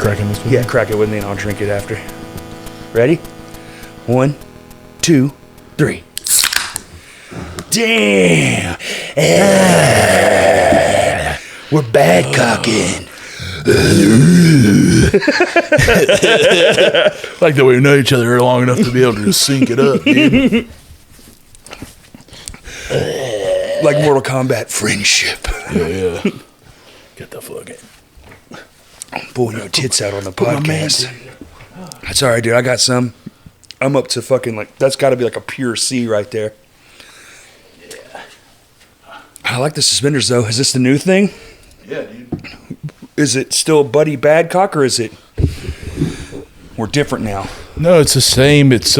cracking this one? Yeah, crack it with me and I'll drink it after. Ready? 1, 2, 3. Damn! We're badcocking. Like that we know each other long enough to be able to just sync it up, dude. Like Mortal Kombat friendship. Yeah. Get the fuck in. Pulling your tits out on the podcast. That's all right, dude. I got some. I'm up to fucking like, that's got to be like a pure C right there. Yeah. I like the suspenders though. Is this the new thing? Yeah, dude. Is it still Buddy Badcock or is it we're different now? No, it's the same. It's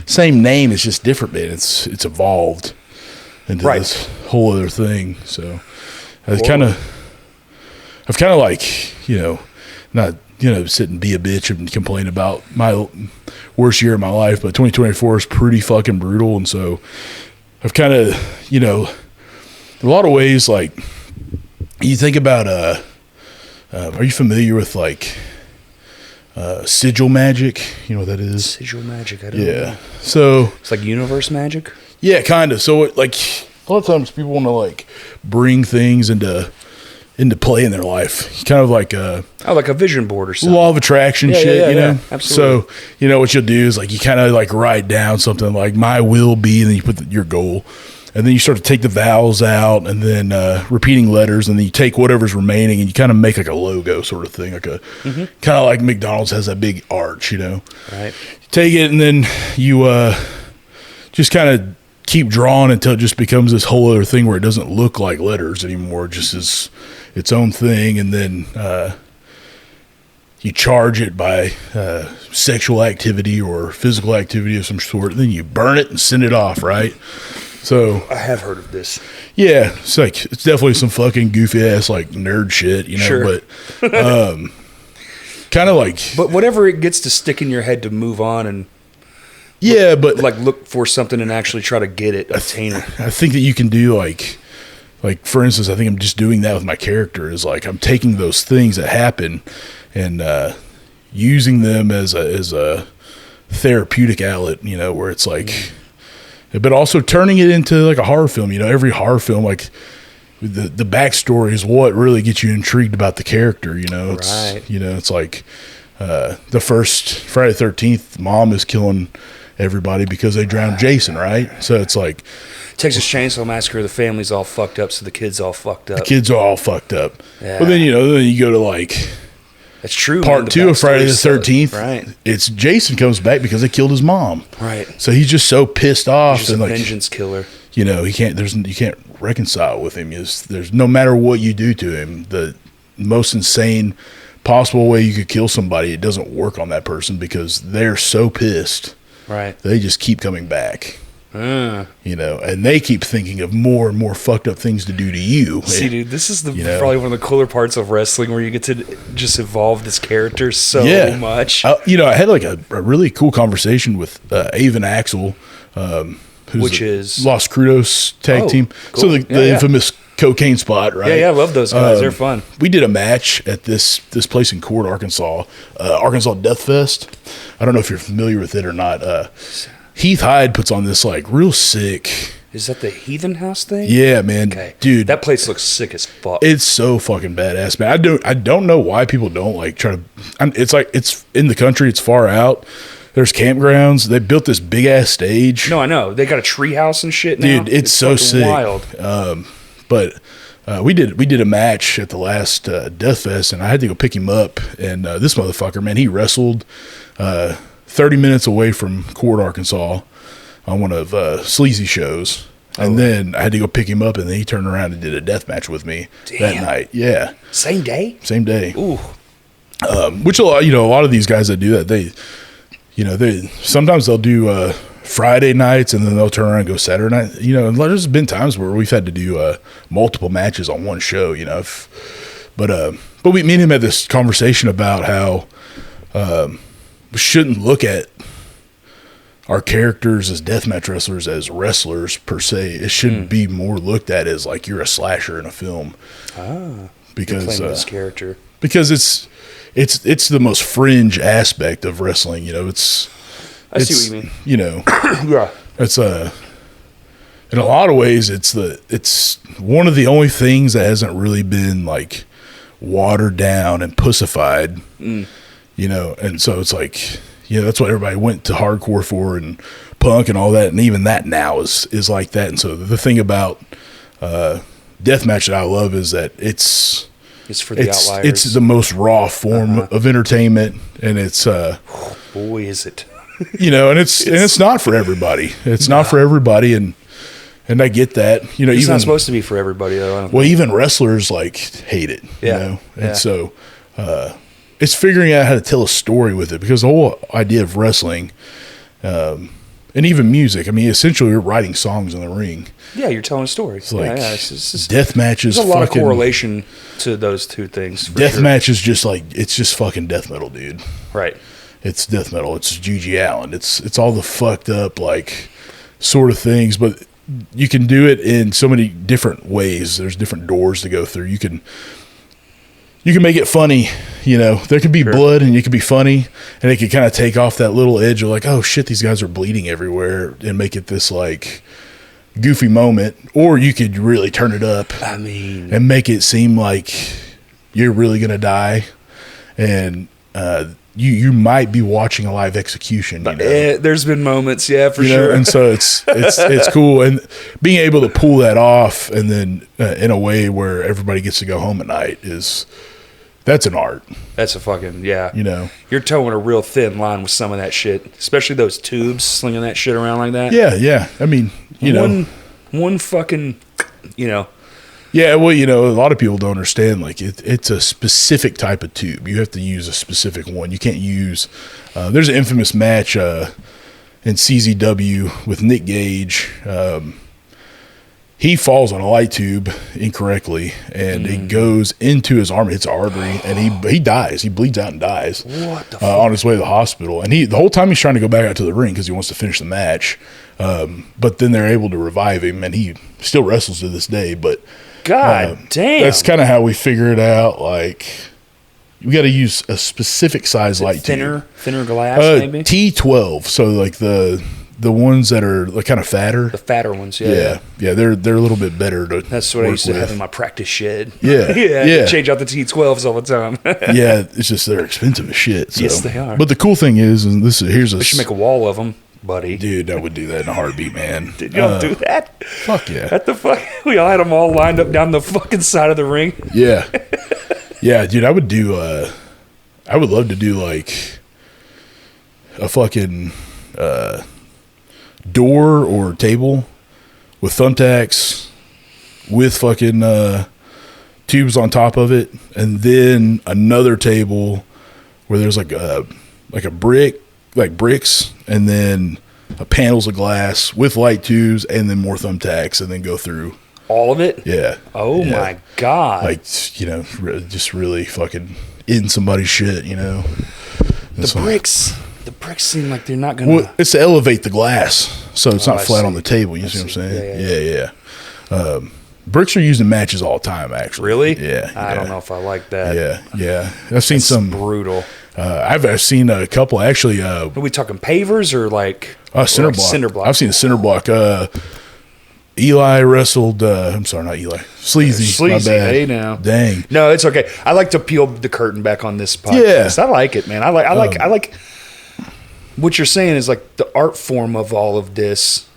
same name. It's just different, man. It's evolved into this whole other thing. So I've kind of like, not, sit and be a bitch and complain about my worst year of my life, but 2024 is pretty fucking brutal. And so I've kind of, in a lot of ways, like, you think about, are you familiar with like sigil magic? You know what that is? Sigil magic, I don't know. So it's like universe magic? Yeah, kind of. So like a lot of times people want to like bring things into play in their life. Kind of like like a vision board or something. Law of attraction shit, Yeah, absolutely. So, what you'll do is like you kind of like write down something like my will be, and then you put your goal. And then you start to take the vowels out and then repeating letters, and then you take whatever's remaining and you kind of make like a logo sort of thing, like a kind of like McDonald's has that big arch, Right. You take it and then you just kind of keep drawing until it just becomes this whole other thing where it doesn't look like letters anymore, it just is its own thing. And then you charge it by sexual activity or physical activity of some sort, and then you burn it and send it off, right? So I have heard of this. Yeah, it's definitely some fucking goofy ass like nerd shit, Sure. But kind of like. But whatever it gets to stick in your head to move on and. Yeah, but like look for something and actually try to get it, obtain it. I think that you can do like for instance, I think I'm just doing that with my character. Is like I'm taking those things that happen and using them as a therapeutic outlet, where it's like. But also turning it into like a horror film. Every horror film, like the backstory is what really gets you intrigued about the character. It's right. It's like the first Friday the 13th, mom is killing everybody because they drowned Jason, right? So it's like Texas Chainsaw Massacre. The family's all fucked up, so the kids all fucked up. The kids are all fucked up. Yeah. But then then you go to like. That's true. Part 2 of Friday the 13th. Right. It's Jason comes back because they killed his mom. Right. So he's just so pissed off. He's just and a like, vengeance killer. You can't reconcile with him. There's no matter what you do to him, the most insane possible way you could kill somebody, it doesn't work on that person because they're so pissed. Right. They just keep coming back. And they keep thinking of more and more fucked up things to do to you. See, dude, this is probably one of the cooler parts of wrestling where you get to just evolve this character so much. I had like a really cool conversation with Avon Axel, which is Los Crudos tag team. Cool. So the infamous cocaine spot, right? Yeah, I love those guys. They're fun. We did a match at this place in Court, Arkansas, Arkansas Death Fest. I don't know if you're familiar with it or not. Heath Hyde puts on this like real sick. Is that the Heathen House thing? Yeah, man. Okay. Dude, that place looks sick as fuck. It's so fucking badass, man. I don't know why people don't like try to. It's like it's in the country. It's far out. There's campgrounds. They built this big ass stage. No, I know. They got a tree house and shit now. Dude, it's so sick. Wild. But we did a match at the last Death Fest, and I had to go pick him up. And this motherfucker, man, he wrestled 30 minutes away from Court, Arkansas, on one of Sleazy shows. And then I had to go pick him up, and then he turned around and did a death match with me that night. Yeah. Same day? Same day. Ooh. Which a lot of these guys that do that, they sometimes they'll do Friday nights, and then they'll turn around and go Saturday night. There's been times where we've had to do multiple matches on one show. But me and him had this conversation about how we shouldn't look at our characters as deathmatch wrestlers as wrestlers per se. It should be more looked at as like you're a slasher in a film. Ah, because you're playing this character. Because it's the most fringe aspect of wrestling. You know, I see what you mean. You know, Yeah. it's in a lot of ways, it's one of the only things that hasn't really been like watered down and pussified. You know, and so it's like, you know, that's what everybody went to hardcore for, and punk and all that, and even that now is like that. And so the thing about deathmatch that I love is that it's for the outliers. It's the most raw form of entertainment, and it's boy, is it. You know, and it's not for everybody. It's not for everybody, and I get that. You know, it's even not supposed to be for everybody though. I don't well, think. even wrestlers like hate it. Yeah. You know, and so it's figuring out how to tell a story with it, because the whole idea of wrestling, and even music. I mean, essentially, you're writing songs in the ring. Yeah, you're telling a story. It's like it's death matches. There's a lot of correlation to those two things. Death match is just like, it's just fucking death metal, dude. Right. It's death metal. It's G.G. Allen. It's all the fucked up like sort of things, but you can do it in so many different ways. There's different doors to go through. You can make it funny, you know. There could be blood and you could be funny, and it could kind of take off that little edge of like, oh shit, these guys are bleeding everywhere, and make it this like goofy moment. Or you could really turn it up, I mean, and make it seem like you're really gonna die, and you might be watching a live execution. You know? There's been moments, yeah, for you sure. know? And so it's cool, and being able to pull that off, and then in a way where everybody gets to go home at night that's an art. That's a fucking, yeah. You know, you're towing a real thin line with some of that shit, especially those tubes, slinging that shit around like that. Yeah. I mean, you know, one fucking, you know. Yeah, well, you know, a lot of people don't understand. Like, it's a specific type of tube. You have to use a specific one. You can't use. There's an infamous match in CZW with Nick Gage. He falls on a light tube incorrectly, and it goes into his arm, hits an artery, and he dies. He bleeds out and dies. What the fuck? On his way to the hospital. And the whole time he's trying to go back out to the ring because he wants to finish the match. But then they're able to revive him, and he still wrestles to this day. But God damn. that's kind of how we figure it out. Like, we got to use a specific size light tube. Thinner glass, maybe? T12. So, like, the ones that are like kind of fatter. The fatter ones, yeah. Yeah, they're a little bit better to That's what I used to have in my practice shed. Yeah. yeah. Change out the T12s all the time. Yeah, it's just they're expensive as shit. So. Yes, they are. But the cool thing is, and here's a... We should make a wall of them, buddy. Dude, I would do that in a heartbeat, man. Did y'all do that? Fuck yeah. What the fuck? We all had them all lined up down the fucking side of the ring. Yeah. Yeah, dude, I would love to do like a fucking door or table with thumbtacks with fucking tubes on top of it, and then another table where there's like a brick, like bricks, and then panels of glass with light tubes, and then more thumbtacks, and then go through all of it. Yeah. Oh yeah. my god. Like, you know, just really fucking in somebody's shit, you know. The bricks seem like they're not gonna. Well, it's to elevate the glass, so it's not flat on the table. You see what I'm saying? Yeah. Bricks are used in matches all the time, actually. Really? Yeah. I don't know if I like that. Yeah. I've seen some brutal. I've seen a couple actually. Are we talking pavers or like cinder block? Cinder block. I've seen a cinder block. Eli wrestled. I'm sorry, not Eli. Sleazy. My bad. Hey now. Dang. No, it's okay. I like to peel the curtain back on this podcast. Yeah. I like it, man. I like. What you're saying is like the art form of all of this.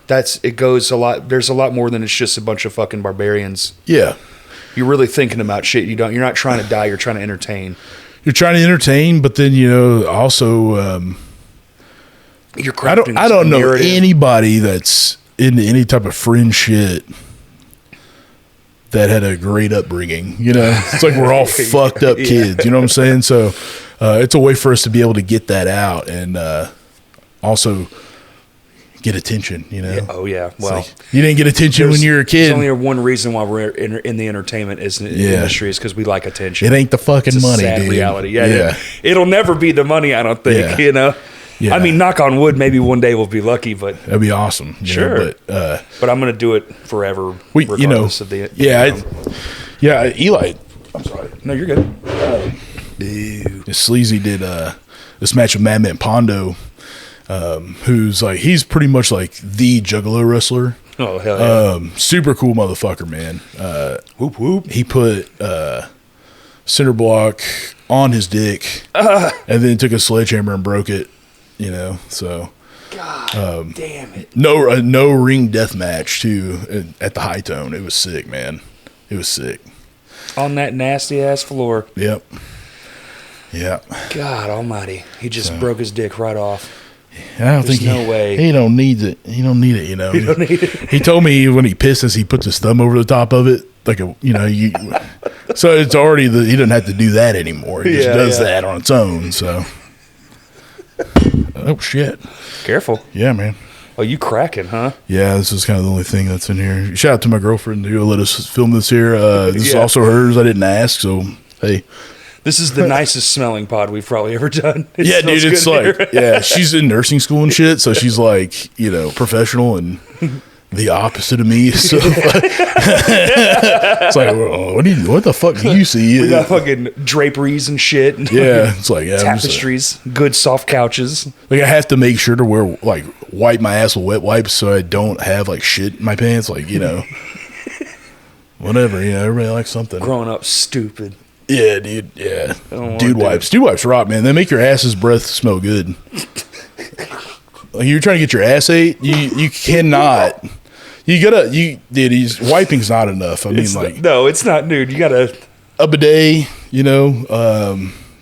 It goes a lot. There's a lot more than it's just a bunch of fucking barbarians. Yeah. You're really thinking about shit. You're not trying to die. You're trying to entertain. You're trying to entertain, but then, you know, also, you're crafting. I don't know anybody that's into any type of fringe shit that had a great upbringing. You know, it's like we're all fucked up kids. You know what I'm saying? So it's a way for us to be able to get that out and also get attention. You know? Oh yeah. Well, like, you didn't get attention when you were a kid. There's only one reason why we're in the entertainment industry is because we like attention. It ain't the fucking it's a money, sad dude. reality. Yeah. It'll never be the money. I don't think. Yeah. You know. Yeah. I mean, knock on wood. Maybe one day we'll be lucky, but that'd be awesome. Sure. Know, but I'm gonna do it forever. Regardless of the Eli. I'm sorry. No, you're good. And Sleazy did this match with Madman Pondo, who's like, he's pretty much like the Juggalo wrestler. Oh, hell yeah. Super cool motherfucker, man. Whoop, whoop. He put cinder block on his dick and then took a sledgehammer and broke it, you know, so. God damn it. No ring death match, too, at the High Tone. It was sick, man. It was sick. On that nasty-ass floor. Yep. Yep. God almighty. He just broke his dick right off. I don't There's no way. He don't need it. He don't need it, you know. He don't need it. He told me when he pisses, he puts his thumb over the top of it, like a, you know, so it's already he doesn't have to do that anymore. He just does that on its own. So, oh shit! Careful. Yeah, man. Oh, you cracking, huh? Yeah, this is kind of the only thing that's in here. Shout out to my girlfriend who let us film this here. This is also hers. I didn't ask, so hey. This is the nicest smelling pod we've probably ever done. Yeah, dude, it's like, she's in nursing school and shit, so she's like, you know, professional and the opposite of me. So it's like, well, what the fuck do you see? We got fucking draperies and shit. Yeah, it's like tapestries, good soft couches. Like I have to make sure to wipe my ass with wet wipes so I don't have like shit in my pants. Like, you know, whatever. You know, everybody likes something. Growing up stupid. Yeah, dude. Yeah, dude wipes. Dude wipes rock, man. They make your ass's breath smell good. Like you're trying to get your ass ate, you cannot. Dude. Wiping's not enough. I mean, no, it's not, dude. You gotta a bidet. You know,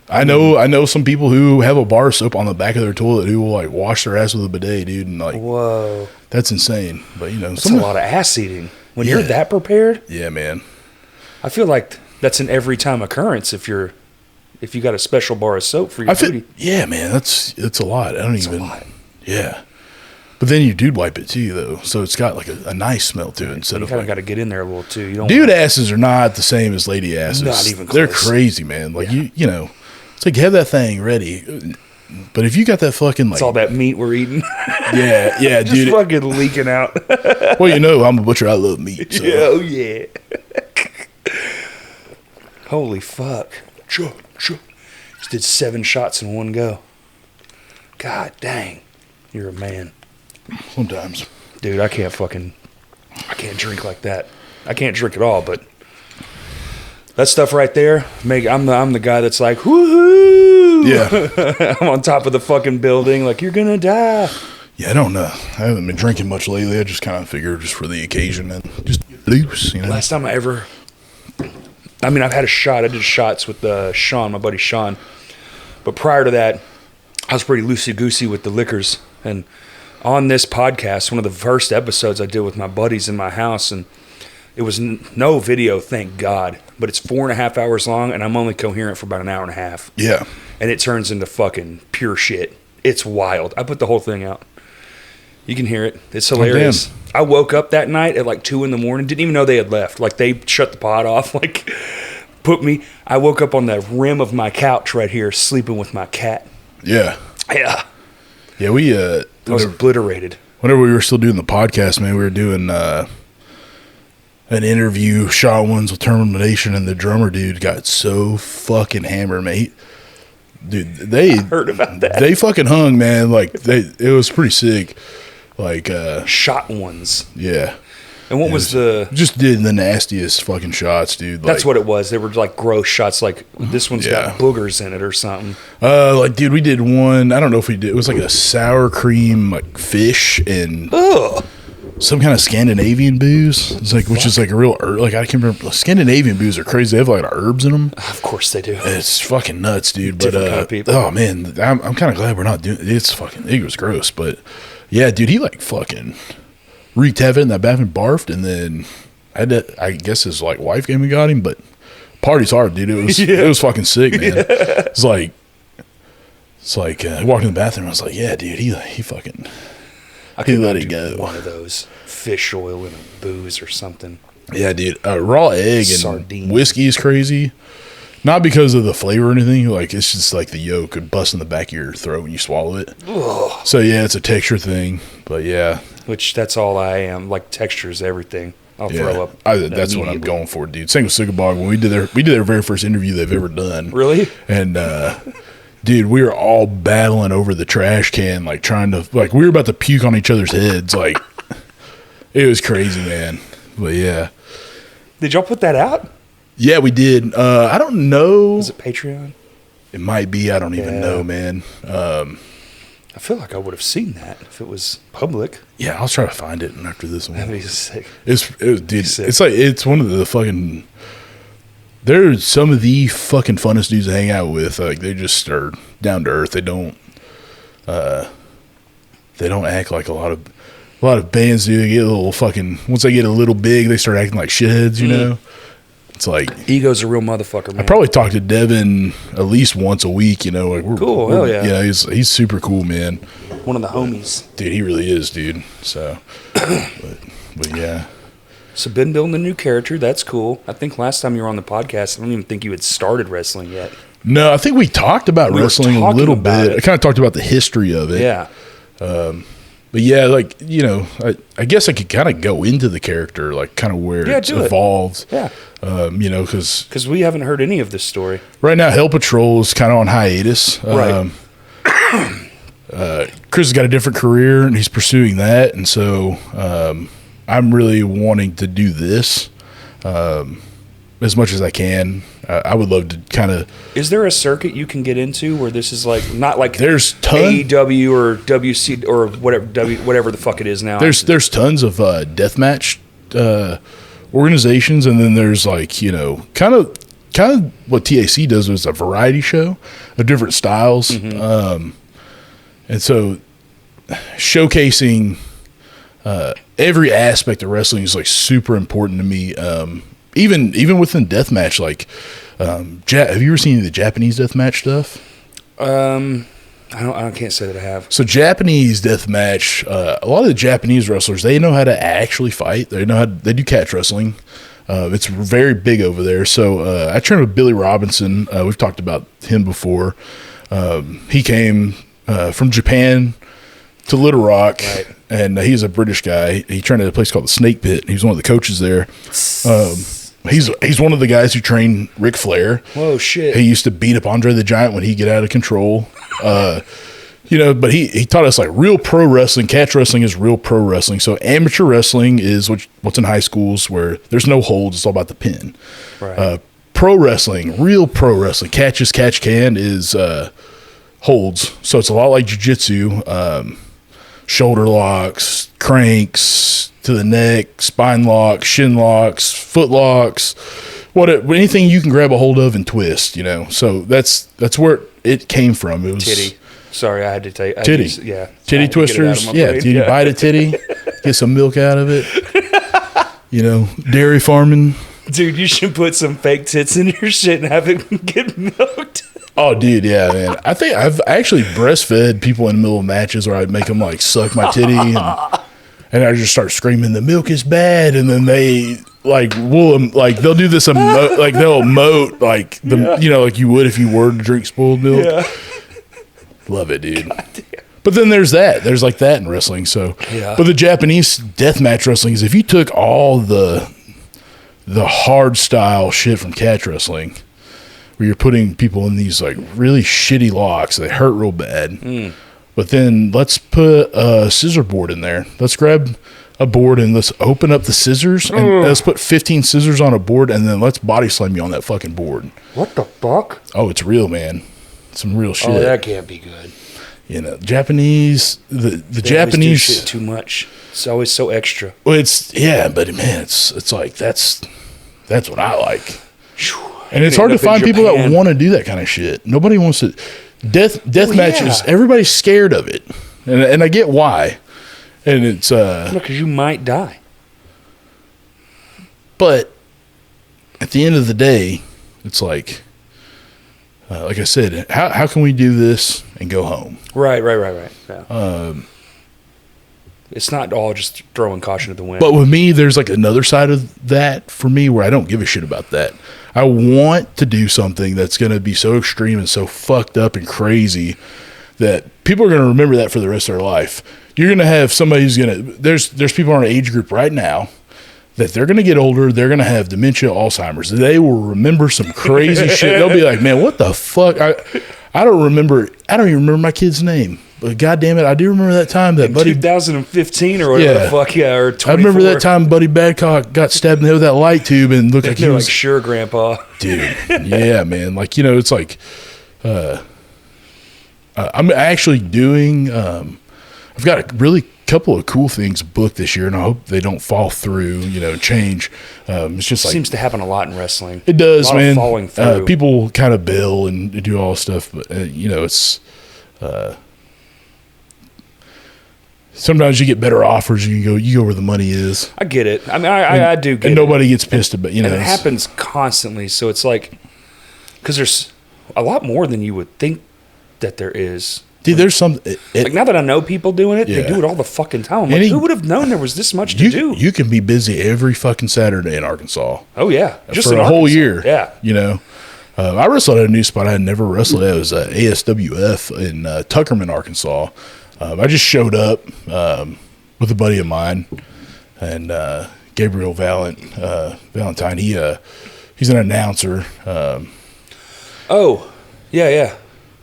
I know some people who have a bar of soap on the back of their toilet who will like wash their ass with a bidet, dude. And like, whoa, that's insane. But you know, that's a lot of ass eating when you're that prepared. Yeah, man. I feel like that's an every time occurrence if you got a special bar of soap for your booty. Yeah, man, it's a lot. I don't it's even. A lot. Yeah, but then you dude wipe it too, though, so it's got like a nice smell to it instead of. You kind of got to get in there a little too. You don't dude asses are not the same as lady asses. Not even close. They're crazy, man. Like you know, it's like have that thing ready. But if you got that fucking like, it's all that meat we're eating. Yeah, just dude. Just fucking leaking out. Well, you know, I'm a butcher. I love meat. So. Yeah, oh yeah. Holy fuck. Just did 7 shots in one go. God dang. You're a man. Sometimes. Dude, I can't drink like that. I can't drink at all, but that stuff right there, I'm the guy that's like, woohoo! Yeah. I'm on top of the fucking building, like, you're gonna die. Yeah, I don't know. I haven't been drinking much lately. I just kind of figured just for the occasion and just loose, you know. Last time I've had a shot. I did shots with Sean, my buddy Sean. But prior to that, I was pretty loosey-goosey with the liquors. And on this podcast, one of the first episodes I did with my buddies in my house, and it was no video, thank God. But it's 4.5 hours long, and I'm only coherent for about an hour and a half. Yeah. And it turns into fucking pure shit. It's wild. I put the whole thing out. You can hear it. It's hilarious. I woke up that night at like 2 a.m. Didn't even know they had left. Like they shut the pod off. Like I woke up on the rim of my couch right here, sleeping with my cat. Yeah. Yeah. Yeah, we I was obliterated. Whenever we were still doing the podcast, man, we were doing an interview, shot ones with Termination, and the drummer dude got so fucking hammered, mate. Dude, I heard about that. They fucking hung, man. Like it was pretty sick. Like shot ones. Yeah. And what was the just did the nastiest fucking shots, dude. That's what it was. They were like gross shots. Like this one's got boogers in it or something. Like dude, we did one. I don't know if we did. It was like a sour cream like fish and some kind of Scandinavian booze. It's like which is like a real like I can't remember. Scandinavian booze are crazy. They have like herbs in them. Of course they do. It's fucking nuts, dude. But kind of people. Oh man, I'm kind of glad we're not doing. It's fucking. It was gross, but yeah, dude, he like fucking wreaked havoc in that bathroom, barfed, and then I guess his like wife came and got him. But party's hard, dude. It was it was fucking sick, man. Yeah. It's like I walked in the bathroom. I was like, yeah, dude, he fucking. I could let it go. One of those fish oil and a booze or something. Yeah, dude. Raw egg and sardine whiskey is crazy. Not because of the flavor or anything. Like it's just like the yolk could bust in the back of your throat when you swallow it. So yeah, it's a texture thing. But yeah, which that's all I am. Like texture is everything. I'll throw up. That's what I'm going for, dude. Same with Sugabog. When we did their very first interview they've ever done. Really? And dude, we were all battling over the trash can, like trying to, like we were about to puke on each other's heads. Like it was crazy, man. But yeah. Did y'all put that out? Yeah, we did. I don't know. Was it Patreon? It might be. I don't even know, man. I feel like I would have seen that if it was public. Yeah, I'll try to find it after this one. That'd be sick. Dude, it's like, it's one of the fucking, they're some of the fucking funnest dudes to hang out with. Like, they just are down to earth. They don't act like a lot of bands do. They get a little fucking, once they get a little big, they start acting like shitheads, you know? It's like, ego's a real motherfucker, man. I probably talk to Devin at least once a week, you know? Like cool, hell yeah. Yeah, he's super cool, man. One of the homies. Dude, he really is, dude. So, but yeah. So, been building a new character. That's cool. I think last time you were on the podcast, I don't even think you had started wrestling yet. No, I think we talked about wrestling a little bit. I kind of talked about the history of it. Yeah. But yeah, like, you know, I guess I could kind of go into the character, like kind of where it's evolved. Yeah. You know, because we haven't heard any of this story. Right now, Hell Patrol is kind of on hiatus. Right. Chris has got a different career, and he's pursuing that. And so I'm really wanting to do this as much as I can. I would love to kind of... Is there a circuit you can get into where this is like, not like there's AEW or WC or whatever the fuck it is now? There's tons of deathmatch organizations, and then there's like, you know, kind of what TAC does is a variety show of different styles. Mm-hmm. And so showcasing every aspect of wrestling is like super important to me. Even within deathmatch, like, have you ever seen any of the Japanese deathmatch stuff? I can't say that I have. So Japanese deathmatch, a lot of the Japanese wrestlers, they know how to actually fight. They do catch wrestling. It's very big over there. So I trained with Billy Robinson. We've talked about him before. He came from Japan to Little Rock, right. And he's a British guy. He trained at a place called the Snake Pit. He was one of the coaches there. He's one of the guys who trained Ric Flair. Whoa, shit. He used to beat up Andre the Giant when he'd get out of control. You know, but he taught us like real pro wrestling. Catch wrestling is real pro wrestling. So amateur wrestling is what's in high schools where there's no holds. It's all about the pin. Right. Pro wrestling, real pro wrestling, catch can is holds. So it's a lot like jiu-jitsu. Shoulder locks, cranks to the neck, spine locks, shin locks, foot locks, anything you can grab a hold of and twist, you know. So that's where it came from. It was titty. Sorry, I had to tell you. Titty. Titty twisters. Yeah, you bite a titty, get some milk out of it. You know, dairy farming. Dude, you should put some fake tits in your shit and have it get milked. Oh, dude, yeah, man. I think I've actually breastfed people in the middle of matches where I'd make them like suck my titty and I just start screaming, "The milk is bad," and then they like they'll do this like they'll emote like you know, like you would if you were to drink spoiled milk. Yeah. Love it, dude. But then there's like that in wrestling. So, yeah. But the Japanese deathmatch wrestling is if you took all the hard style shit from catch wrestling, where you're putting people in these like really shitty locks, they hurt real bad. But then let's put a scissor board in there. Let's grab a board and let's open up the scissors and let's put 15 scissors on a board and then let's body slam you on that fucking board. What the fuck? Oh, it's real, man. Some real shit. Oh, that can't be good. You know, Japanese, the Japanese do shit too much. It's always so extra. Well, but man, it's like that's what I like. And it's hard to find people that want to do that kind of shit. Nobody wants to. Death matches. Everybody's scared of it, and I get why. And it's because you might die. But at the end of the day, it's like I said, how can we do this and go home? Right. Yeah. It's not all just throwing caution to the wind. But with me, there's like another side of that for me where I don't give a shit about that. I want to do something that's going to be so extreme and so fucked up and crazy that people are going to remember that for the rest of their life. You're going to have somebody who's going to, there's people in our age group right now that they're going to get older. They're going to have dementia, Alzheimer's. They will remember some crazy shit. They'll be like, man, what the fuck? I don't remember. I don't even remember my kid's name. But God damn it, I do remember that time that Buddy 2015 or whatever the fuck, or 24. I remember that time Buddy Badcock got stabbed in the head with that light tube and looked like he was like, sure, Grandpa. Dude, yeah, man. Like, it's like I'm actually doing I've got a really couple of cool things booked this year, and I hope they don't fall through, change. It's just like seems to happen a lot in wrestling. It does, a lot man. Of falling through. People kind of bail and do all this stuff, but it's sometimes you get better offers. You go where the money is. I get it. I mean, I do get it. And nobody gets pissed about And it happens constantly. So it's like, because there's a lot more than you would think that there is. Dude, there's some. Like, now that I know people doing it, they do it all the fucking time. I'm like, who would have known there was this much to do? You can be busy every fucking Saturday in Arkansas. Oh, yeah. Just for a whole year. Yeah. I wrestled at a new spot I had never wrestled at. It was ASWF in Tuckerman, Arkansas. I just showed up with a buddy of mine, and Gabriel Valentine. He's an announcer.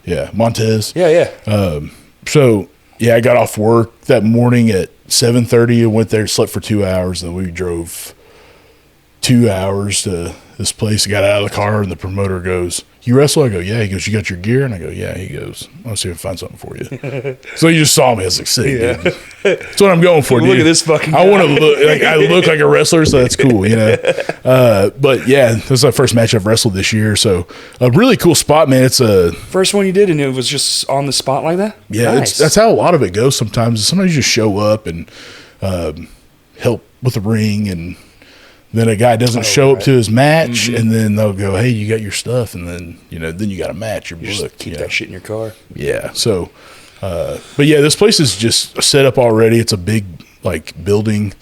Yeah, Montez. Yeah. So I got off work that morning at 7:30 and went there, slept for 2 hours, and then we drove 2 hours to this place. I got out of the car, and the promoter goes, "You wrestle?" I go, "Yeah." He goes, "You got your gear?" And I go, "Yeah." He goes, "I'll see if I can find something for you." So he just saw me. I was like, "Sick, dude." That's what I'm going for, dude. Look at this fucking guy. I want to look like I look like a wrestler, so that's cool, But yeah, this is my first match I've wrestled this year, so a really cool spot, man. It's a first one you did, and it was just on the spot like that. Yeah, nice. That's how a lot of it goes. Sometimes you just show up and help with the ring, and then a guy doesn't show up to his match, and then they'll go, "Hey, you got your stuff," and then then you got a match. You're booked. Just keep that shit in your car. Yeah. So, but yeah, this place is just set up already. It's a big building,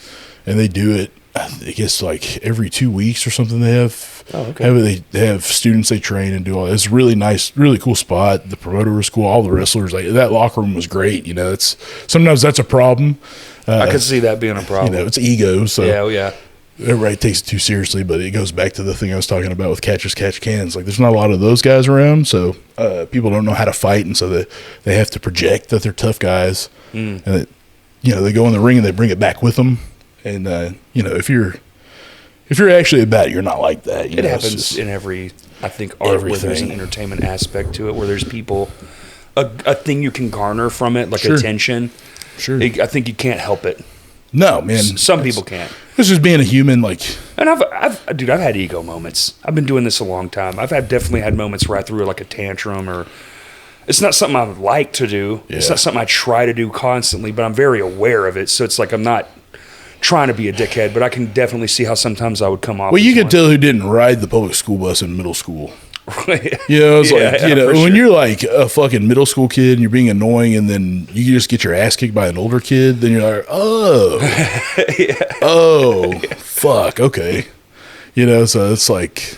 and they do it. I guess every 2 weeks or something. They have. Oh, okay. They have students they train and do all. It's really nice, really cool spot. The promoter was cool. All the wrestlers, that locker room was great. It's sometimes that's a problem. I could see that being a problem. It's ego. So yeah. Everybody takes it too seriously, but it goes back to the thing I was talking about with catchers catch cans. There's not a lot of those guys around, so people don't know how to fight, and so they have to project that they're tough guys, and that, they go in the ring and they bring it back with them. And if you're actually a bat, you're not like that. It happens in every, I think, art where there's an entertainment aspect to it, where there's people, a thing you can garner from it, like attention. Sure. I think you can't help it. No, man. Some people can't. It's just being a human, And I've had ego moments. I've been doing this a long time. I've definitely had moments where I threw a tantrum, or it's not something I would like to do. Yeah. It's not something I try to do constantly, but I'm very aware of it. So it's I'm not trying to be a dickhead, but I can definitely see how sometimes I would come off. Well, you could tell who didn't ride the public school bus in middle school. It's when you're a fucking middle school kid and you're being annoying, and then you just get your ass kicked by an older kid, then you're like, fuck, okay. So it's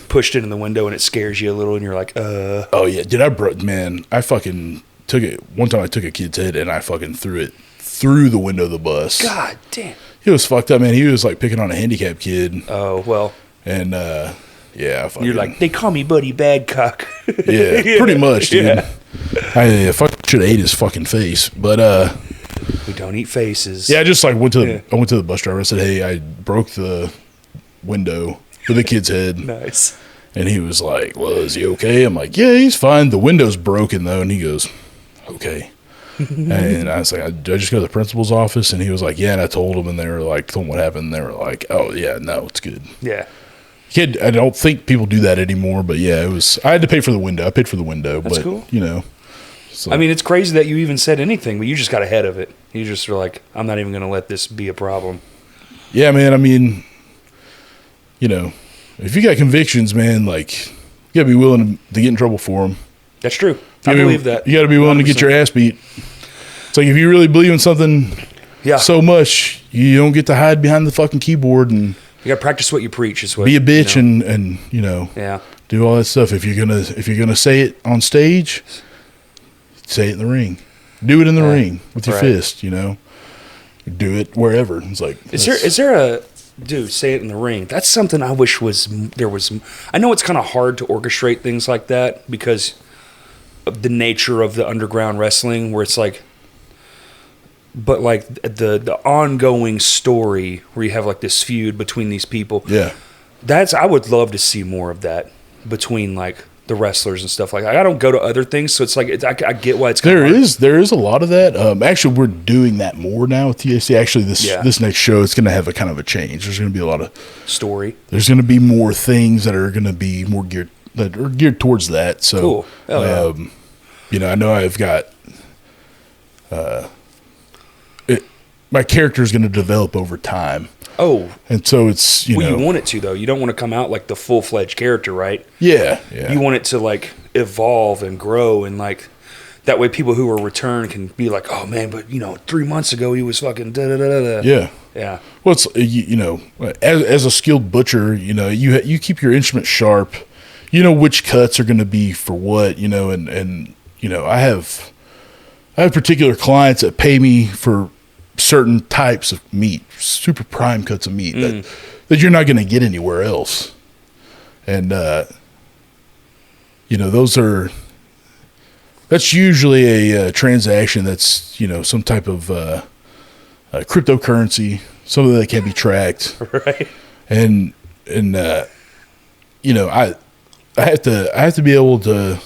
pushed it in the window and it scares you a little, and you're like, Oh yeah, dude, I fucking took it. One time I took a kid's head and I fucking threw it through the window of the bus. God damn. He was fucked up, man. He was picking on a handicapped kid. Oh, well. And, yeah, you're like, they call me Buddy Badcock. Yeah, pretty much, dude. Yeah. I should have ate his fucking face, but we don't eat faces. Yeah, I just went to the bus driver. I said, "Hey, I broke the window with the kid's head." Nice. And he was like, "Well, is he okay?" I'm like, "Yeah, he's fine. The window's broken though." And he goes, "Okay." And I was like, "I just go to the principal's office?" And he was like, "Yeah." And I told him, and they were like, told him what happened. And they were like, "Oh yeah, no, it's good." Yeah. Kid, I don't think people do that anymore, but yeah, it was. I had to pay for the window. I paid for the window. That's but, cool. So. I mean, it's crazy that you even said anything, but you just got ahead of it. You just were like, I'm not even going to let this be a problem. Yeah, man. I mean, if you got convictions, man, you got to be willing to get in trouble for them. That's true. I believe that. You got to be willing 100%. To get your ass beat. It's if you really believe in something so much, you don't get to hide behind the fucking keyboard and... You got to practice what you preach. Is what be a bitch and do all that stuff. If you're gonna say it on stage, say it in the ring. Do it in the ring with your fist. Do it wherever. It's is there dude, say it in the ring. That's something I wish there was. I know it's kind of hard to orchestrate things like that because of the nature of the underground wrestling, where it's like, but like the ongoing story where you have like this feud between these people. Yeah, I would love to see more of that between like the wrestlers and stuff like that. I don't go to other things, so it's like I get why it's there is a lot of that. Actually, we're doing that more now with TAC. Actually, this next show it's going to have a kind of a change. There's going to be a lot of story. There's going to be more things that are going to be more geared towards that. So cool. Hell yeah. You know, I know I've got my character is going to develop over time. Oh, and so it's you want it to though. You don't want to come out like the full-fledged character, right? Yeah. You want it to like evolve and grow, and like that way, people who are returned can be like, "Oh man, but 3 months ago he was fucking da da da da." Yeah. Well, it's as a skilled butcher, you keep your instrument sharp. You know which cuts are going to be for what, and I have particular clients that pay me for certain types of meat, super prime cuts of meat that you're not going to get anywhere else. And, that's usually a transaction that's, some type of cryptocurrency, something that can be tracked. Right. And I have to be able to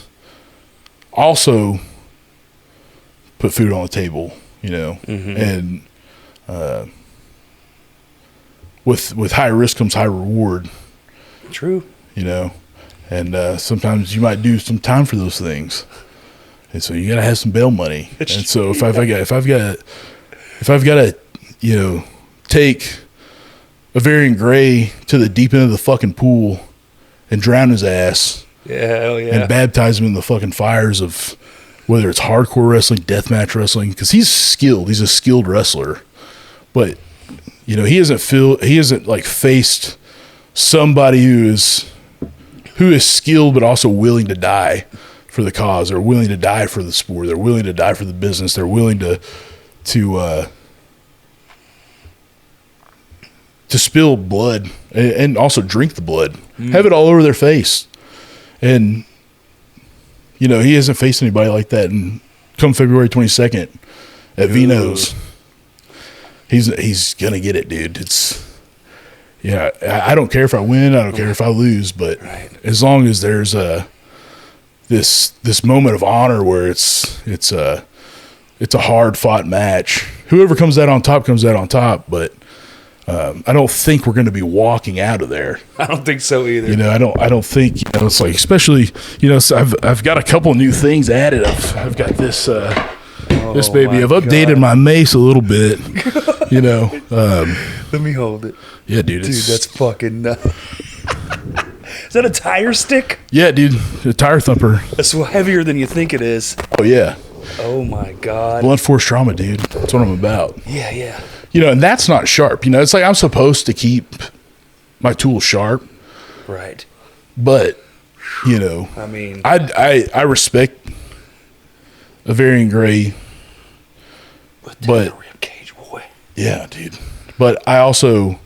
also put food on the table. And with high risk comes high reward. True. And sometimes you might do some time for those things, and so you gotta have some bail money. And so if I've got to take a Varian Gray to the deep end of the fucking pool and drown his ass, hell yeah, and baptize him in the fucking fires of whether it's hardcore wrestling, deathmatch wrestling, because he's skilled. He's a skilled wrestler, but he hasn't like faced somebody who is skilled but also willing to die for the cause, or willing to die for the sport. They're willing to die for the business. They're willing to spill blood and also drink the blood, have it all over their face, and. He hasn't faced anybody like that. And come February 22nd at Vino's, he's going to get it, dude. I don't care if I win. I don't care if I lose. But as long as there's this moment of honor where it's a hard fought match, whoever comes out on top comes out on top. But I don't think we're going to be walking out of there. I don't think so either. I don't think it's like, especially so I've got a couple new things added. I've got this this baby. I've updated my mace a little bit. Let me hold it. Yeah, dude. Dude, that's fucking. Is that a tire stick? Yeah, dude. A tire thumper. That's heavier than you think it is. Oh yeah. Oh my god. Blunt force trauma, dude. That's what I'm about. Yeah. And that's not sharp. It's like I'm supposed to keep my tool sharp. Right. But, I mean, I respect a Varian Gray. But a rib cage, boy. Yeah, dude. But I also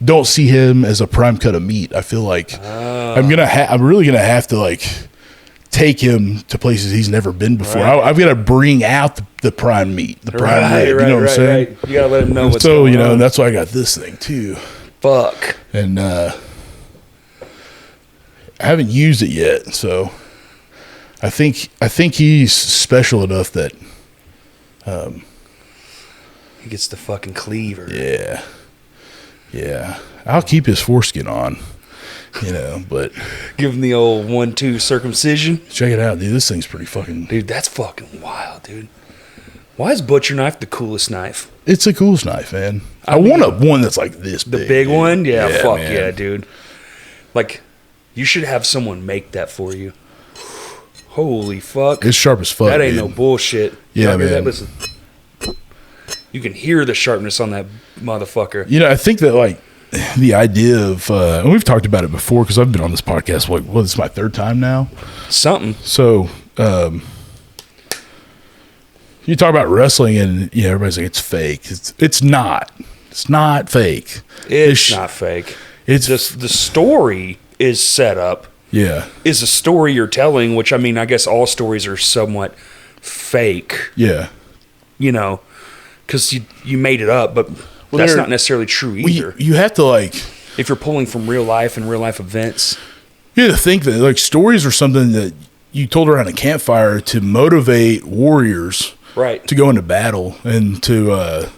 don't see him as a prime cut of meat. I feel like I'm really gonna have to like take him to places he's never been before. Right. I've got to bring out the prime meat, the prime rib. You know what I'm saying? Right. You got to let him know what's going on. And that's why I got this thing too. Fuck. And I haven't used it yet, so I think he's special enough that he gets the fucking cleaver. Yeah. I'll keep his foreskin on. But give him the old 1-2 circumcision. Check it out, dude. This thing's pretty fucking. Dude, that's fucking wild, dude. Why is butcher knife the coolest knife? It's the coolest knife, man. I want one that's like this big. The big one? Yeah, fuck man. Yeah, dude. Like, you should have someone make that for you. Holy fuck. It's sharp as fuck. That ain't dude. No bullshit. Yeah, man. That? Listen. You can hear the sharpness on that motherfucker. I think that like the idea of, and we've talked about it before because I've been on this podcast. This is my third time now. Something. So, you talk about wrestling and everybody's like, it's fake. It's not. It's not fake. It's not fake. It's just the story is set up. Yeah. Is a story you're telling, which, I mean, I guess all stories are somewhat fake. Yeah. You know, because you made it up, but that's not necessarily true either. You have to, like... If you're pulling from real life and real life events. You have to think that, like, stories are something that you told around a campfire to motivate warriors... Right. To go into battle and to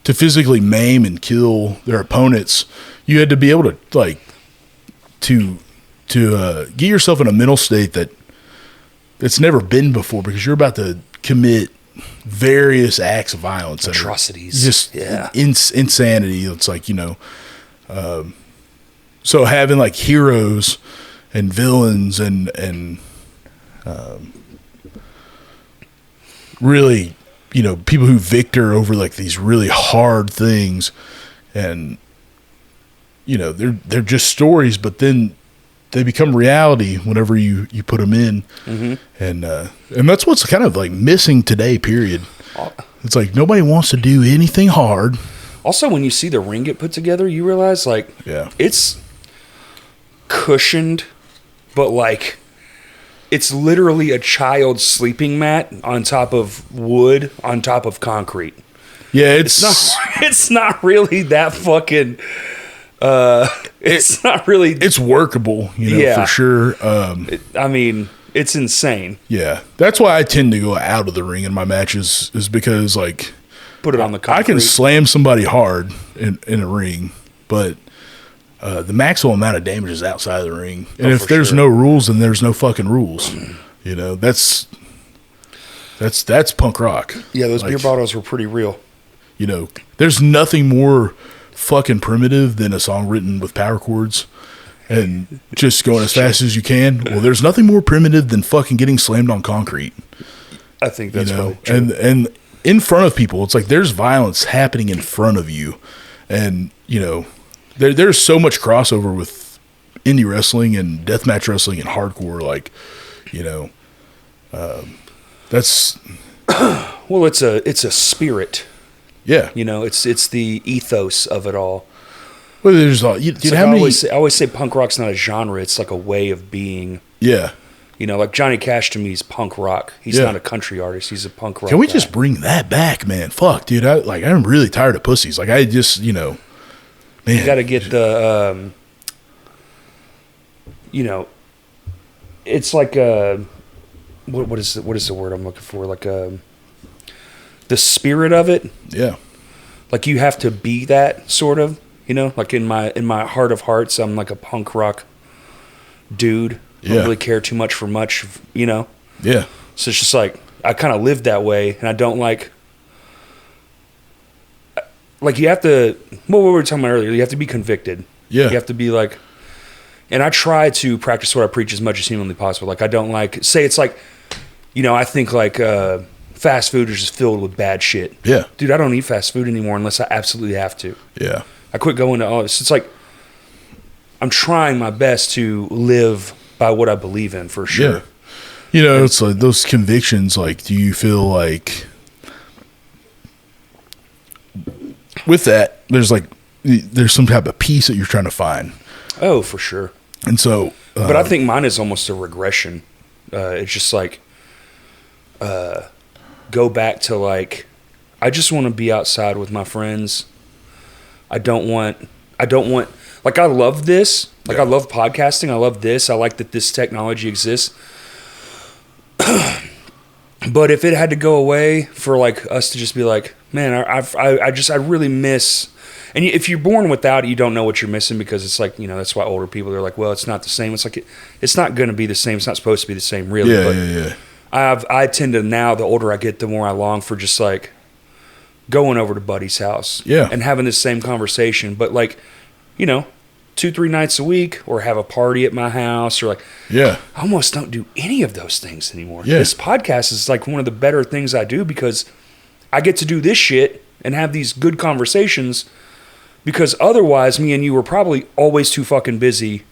physically maim and kill their opponents. You had to be able to, like, to get yourself in a mental state that's never been before, because you're about to commit various acts of violence, atrocities, just insanity. It's like, you know, so having like heroes and villains and really, you know, people who victor over like these really hard things, and you know, they're just stories, but then they become reality whenever you put them in. Mm-hmm. And that's what's kind of like missing today, period. It's like nobody wants to do anything hard. Also, when you see the ring get put together, you realize, like, it's cushioned, but like it's literally a child's sleeping mat on top of wood on top of concrete. Yeah, it's not really that fucking it's not really, it's workable, you know, for sure. I mean, it's insane. Yeah, that's why I tend to go out of the ring in my matches, is because, like, put it on the concrete. I can slam somebody hard in a ring, but the maximum amount of damage is outside of the ring. And if there's no rules, then there's no fucking rules. You know, that's punk rock. Yeah, those beer bottles were pretty real. You know, there's nothing more fucking primitive than a song written with power chords and just going as fast as you can. Well, there's nothing more primitive than fucking getting slammed on concrete. I think that's true. And in front of people, it's like there's violence happening in front of you. And, you know, there's so much crossover with indie wrestling and deathmatch wrestling and hardcore. Like, you know, that's... Well, it's a spirit. Yeah. You know, it's the ethos of it all. Well, there's all... I always say punk rock's not a genre. It's like a way of being. Yeah. You know, like Johnny Cash to me is punk rock. He's not a country artist. He's a punk rock Can we just bring that back, man? Fuck, dude. I'm really tired of pussies. Like, I just, you know... Man. You got to get the... you know, it's like what is the word I'm looking for? Like the spirit of it. Yeah. Like you have to be that sort of, you know, like in my heart of hearts, I'm like a punk rock dude. I don't really care too much for much, you know? Yeah. So it's just like, I kind of live that way, and I don't like you have to, what we were talking about earlier, you have to be convicted. Yeah. You have to be like, and I try to practice what I preach as much as humanly possible. Like, I don't like, say it's like, you know, I think like fast food is just filled with bad shit. Yeah. Dude, I don't eat fast food anymore unless I absolutely have to. Yeah. I quit going to all this. It's like, I'm trying my best to live by what I believe in, for sure. Yeah. You know, it's like those convictions, like, do you feel like with that, there's some type of peace that you're trying to find. Oh, for sure. And so, but I think mine is almost a regression. It's just like, go back to like, I just want to be outside with my friends. I don't want, like, I love this. Like, I love podcasting. I love this. I like that this technology exists. But if it had to go away for like us to just be like, man, I really miss. And if you're born without it, you don't know what you're missing, because it's like, you know, that's why older people are like, well, it's not the same. It's like, it's not going to be the same. It's not supposed to be the same, really. Yeah. I tend to, now, the older I get, the more I long for just like going over to Buddy's house. Yeah. And having this same conversation. But like, you know, 2-3 nights a week, or have a party at my house, or like, I almost don't do any of those things anymore. Yeah. This podcast is like one of the better things I do, because I get to do this shit and have these good conversations, because otherwise me and you were probably always too fucking busy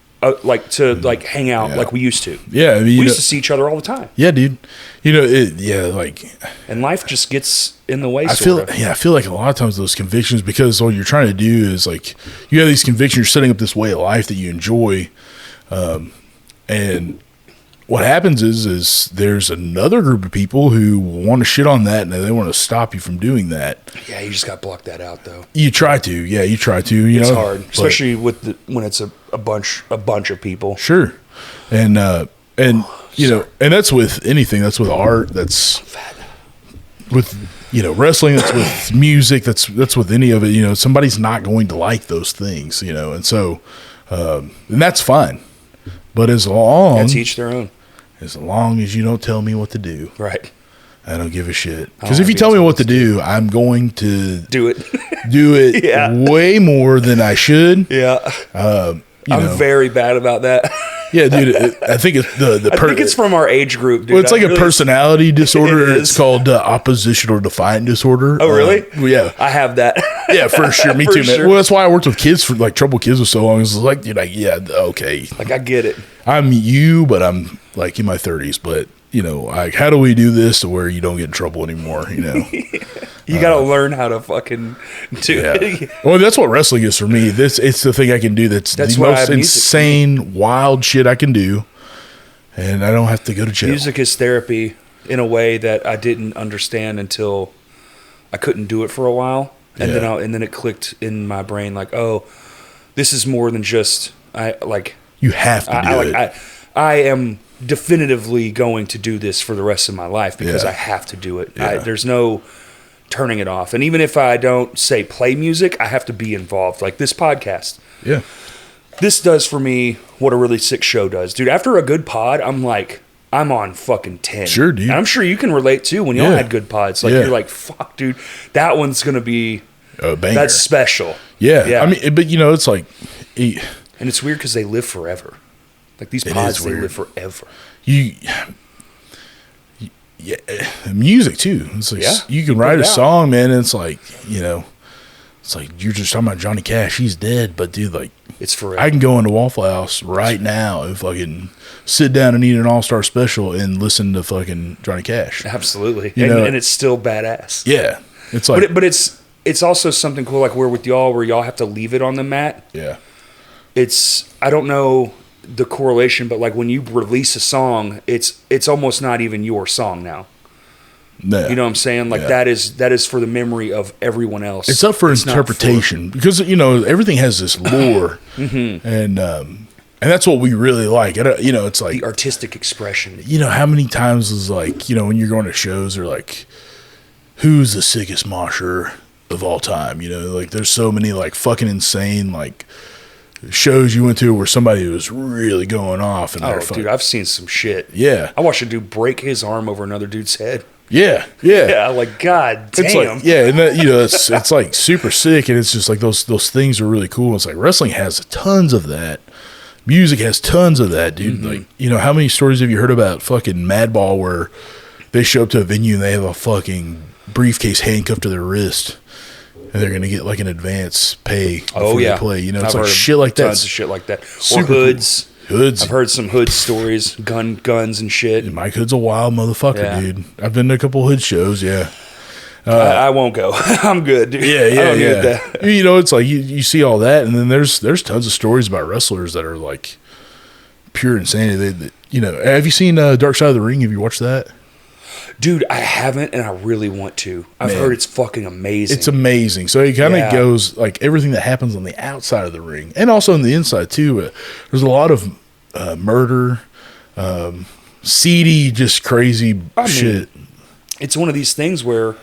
like to like hang out like we used to. Yeah, I mean, we used to see each other all the time. Yeah, dude. Like, and life just gets in the way. I feel like a lot of times those convictions, because all you're trying to do is like you have these convictions, you're setting up this way of life that you enjoy, and what happens is there's another group of people who want to shit on that and they want to stop you from doing that. Yeah, you just got to block that out, though. You try to. Yeah, you try to. It's hard, especially when it's a bunch of people. Sure, and that's with anything. That's with art. That's with wrestling. That's with music. That's with any of it. Somebody's not going to like those things. And so and that's fine. But as long each their own. As long as you don't tell me what to do, right? I don't give a shit. Because if you tell me what to do, I'm going to do it way more than I should. Yeah, I'm very bad about that. Yeah, dude. I think it's I think it's from our age group, dude. Well, it's like a personality disorder. It's called opposition or defiant disorder. Oh, really? Yeah, I have that. Yeah, for sure. Me too, man. Sure. Well, that's why I worked with kids for like troubled kids for so long. It's like, yeah, okay. Like I get it. I'm you, but I'm like in my 30s. But like, how do we do this to where you don't get in trouble anymore? You got to learn how to fucking do it. Well, that's what wrestling is for me. It's the thing I can do that's the most insane, wild shit I can do, and I don't have to go to jail. Music is therapy in a way that I didn't understand until I couldn't do it for a while, and then it clicked in my brain like, oh, this is more than just you have to do it. I am definitively going to do this for the rest of my life because I have to do it. There's no turning it off. And even if I don't say play music, I have to be involved. Like this podcast. Yeah. This does for me what a really sick show does. Dude, after a good pod, I'm on fucking 10. Sure, dude. And I'm sure you can relate too when y'all had good pods. Like you're like, fuck, dude, that one's going to be a banger. That's special. Yeah. I mean, but it's like... And it's weird because they live forever. Like these pods, they live forever. Music too. It's like you can write a song, man. And it's like it's like you're just talking about Johnny Cash. He's dead, but dude, like it's forever. I can go into Waffle House right now and fucking sit down and eat an All-Star Special and listen to fucking Johnny Cash. Absolutely, and it's still badass. Yeah, it's like, but it's also something cool like we're with y'all where y'all have to leave it on the mat. Yeah, I don't know the correlation, but like when you release a song, it's almost not even your song now. No. You know what I'm saying? Like that is for the memory of everyone else. It's up for interpretation because everything has this lore, and that's what we really like. It's like the artistic expression. How many times is like when you're going to shows, they're like, who's the sickest mosher of all time? Like there's so many like fucking insane like shows you went to where somebody was really going off. And dude, I've seen some shit. Yeah. I watched a dude break his arm over another dude's head. Yeah. Like, God damn. It's like, and that, it's like super sick, and it's just like those things are really cool. It's like wrestling has tons of that. Music has tons of that, dude. Mm-hmm. Like, how many stories have you heard about fucking Madball where they show up to a venue and they have a fucking briefcase handcuffed to their wrist? And they're going to get like an advance pay before they play. It's like shit like that. Tons of shit like that. Or hoods. Cool. Hoods. I've heard some hood stories, guns and shit. Mike Hood's a wild motherfucker, dude. I've been to a couple hood shows, I won't go. I'm good, dude. Yeah. I don't need that. It's like you see all that, and then there's tons of stories about wrestlers that are like pure insanity. Have you seen Dark Side of the Ring? Have you watched that? Dude, I haven't, and I really want to. I've heard it's fucking amazing. It's amazing. So it kind of goes, like, everything that happens on the outside of the ring, and also on the inside, too. There's a lot of murder, seedy, just crazy shit. It's one of these things where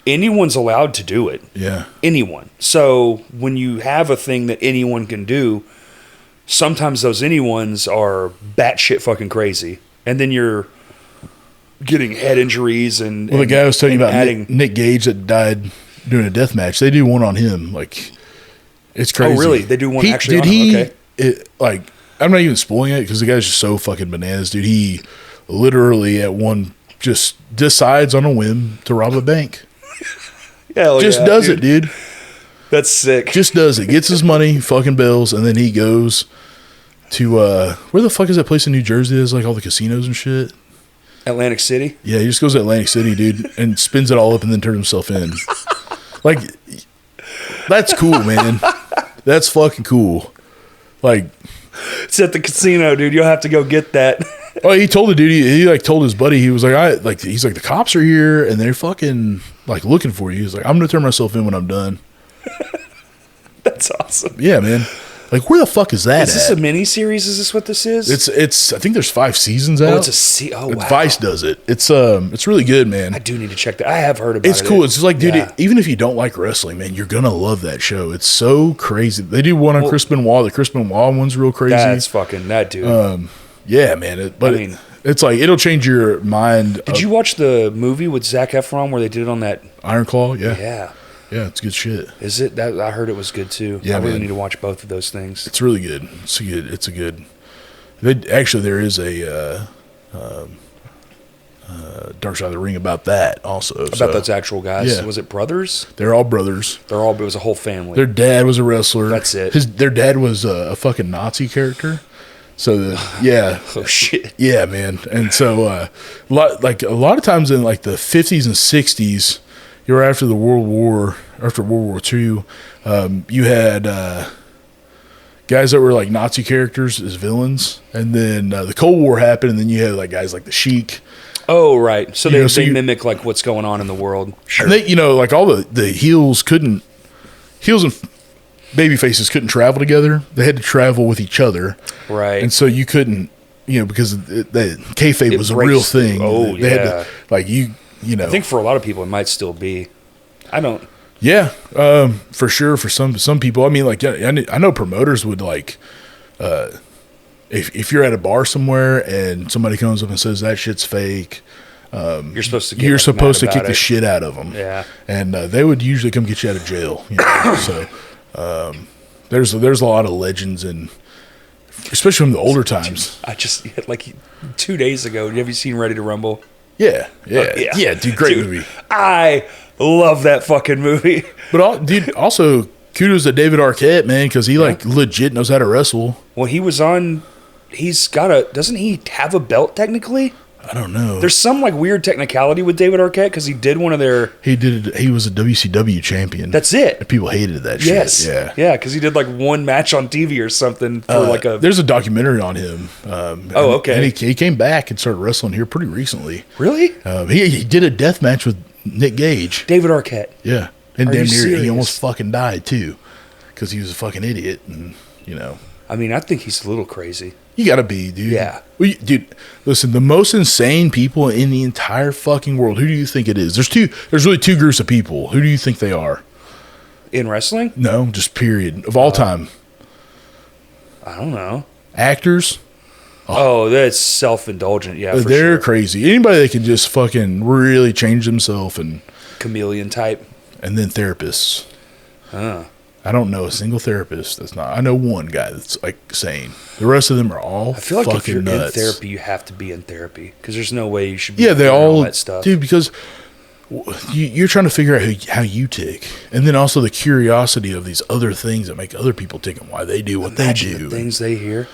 anyone's allowed to do it. Yeah. Anyone. So when you have a thing that anyone can do, sometimes those anyones are batshit fucking crazy. And then you're getting head injuries and the guy I was telling you about, Nick Gage, that died doing a death match. They do one on him. Like, it's crazy. Oh, really? They do one actually on him? Okay. I'm not even spoiling it because the guy's just so fucking bananas, dude. He literally at one just decides on a whim to rob a bank. Just does it, dude. That's sick. Just does it. Gets his money, fucking bills, and then he goes to where the fuck is that place in New Jersey that's like all the casinos and shit? Atlantic City? Yeah, he just goes to Atlantic City, dude, and spins it all up and then turns himself in. Like, that's cool, man. That's fucking cool. Like, it's at the casino, dude. You'll have to go get that. Oh, he told the dude, he like told his buddy, he was like, he's like, the cops are here and they're fucking like looking for you. He's like, I'm going to turn myself in when I'm done. That's awesome. Yeah, man. Like, where the fuck is that? Is this a mini series? Is this what this is? It's. I think there's 5 seasons out. Oh, it's a wow. Vice does it. It's really good, man. I do need to check that. I have heard about it. It's cool. It's just like, dude, even if you don't like wrestling, man, you're gonna love that show. It's so crazy. They do one on Chris Benoit. The Chris Benoit one's real crazy. That's fucking that dude. Yeah, man. It's like it'll change your mind. Did you watch the movie with Zac Efron where they did it on that Iron Claw? Yeah. Yeah. Yeah, it's good shit. Is it? That I heard it was good too. Yeah, I really need to watch both of those things. It's really good. It's a good. There is a Dark Side of the Ring about that also. About those actual guys. Yeah. Was it brothers? They're all brothers. It was a whole family. Their dad was a wrestler. That's it. Their dad was a fucking Nazi character. So yeah. Oh shit. Yeah, man. And so a lot of times in like the 50s and 60s. You were after World War II, you had guys that were like Nazi characters as villains, and then the Cold War happened, and then you had like guys like the Sheik. Oh, right. So they mimic like what's going on in the world. Sure. And they, like all the heels and baby faces couldn't travel together. They had to travel with each other. Right. And so you couldn't, because the kayfabe was a real thing. Oh, they had to, like I think for a lot of people it might still be. I don't. Yeah, for sure. For some people, I mean, like I know promoters would like, if you're at a bar somewhere and somebody comes up and says that shit's fake, you're supposed to kick the shit out of them. Yeah, and they would usually come get you out of jail. So there's a lot of legends and. Especially from the older times. I just like 2 days ago. Have you seen Ready to Rumble? Yeah, dude, great movie. I love that fucking movie. But dude, also kudos to David Arquette, man, because he like legit knows how to wrestle. Well, doesn't he have a belt technically? I don't know. There's some like weird technicality with David Arquette because he did one of their. He was a WCW champion. That's it. And people hated that yes. shit. Yeah, because he did like one match on TV or something for like a. There's a documentary on him. Okay. And he came back and started wrestling here pretty recently. Really? He did a death match with Nick Gage. David Arquette. Yeah, and Are damn you near serious? he almost fucking died too, because he was a fucking idiot, and I mean, I think he's a little crazy. You gotta be, dude. Yeah. Well, dude, listen, the most insane people in the entire fucking world, who do you think it is? There's really 2 groups of people. Who do you think they are? In wrestling? No, just period. Of all time. I don't know. Actors? Oh, that's self-indulgent, yeah, for they're sure. crazy. Anybody that can just fucking really change themselves and... Chameleon type. And then therapists. Huh. I don't know a single therapist that's not. I know one guy that's like sane. The rest of them are all fucking nuts. I feel like if you're in therapy, you have to be in therapy because there's no way you should be. Yeah, they all that stuff, dude. Because you're trying to figure out how you tick, and then also the curiosity of these other things that make other people tick and why they do what they do. The things they hear.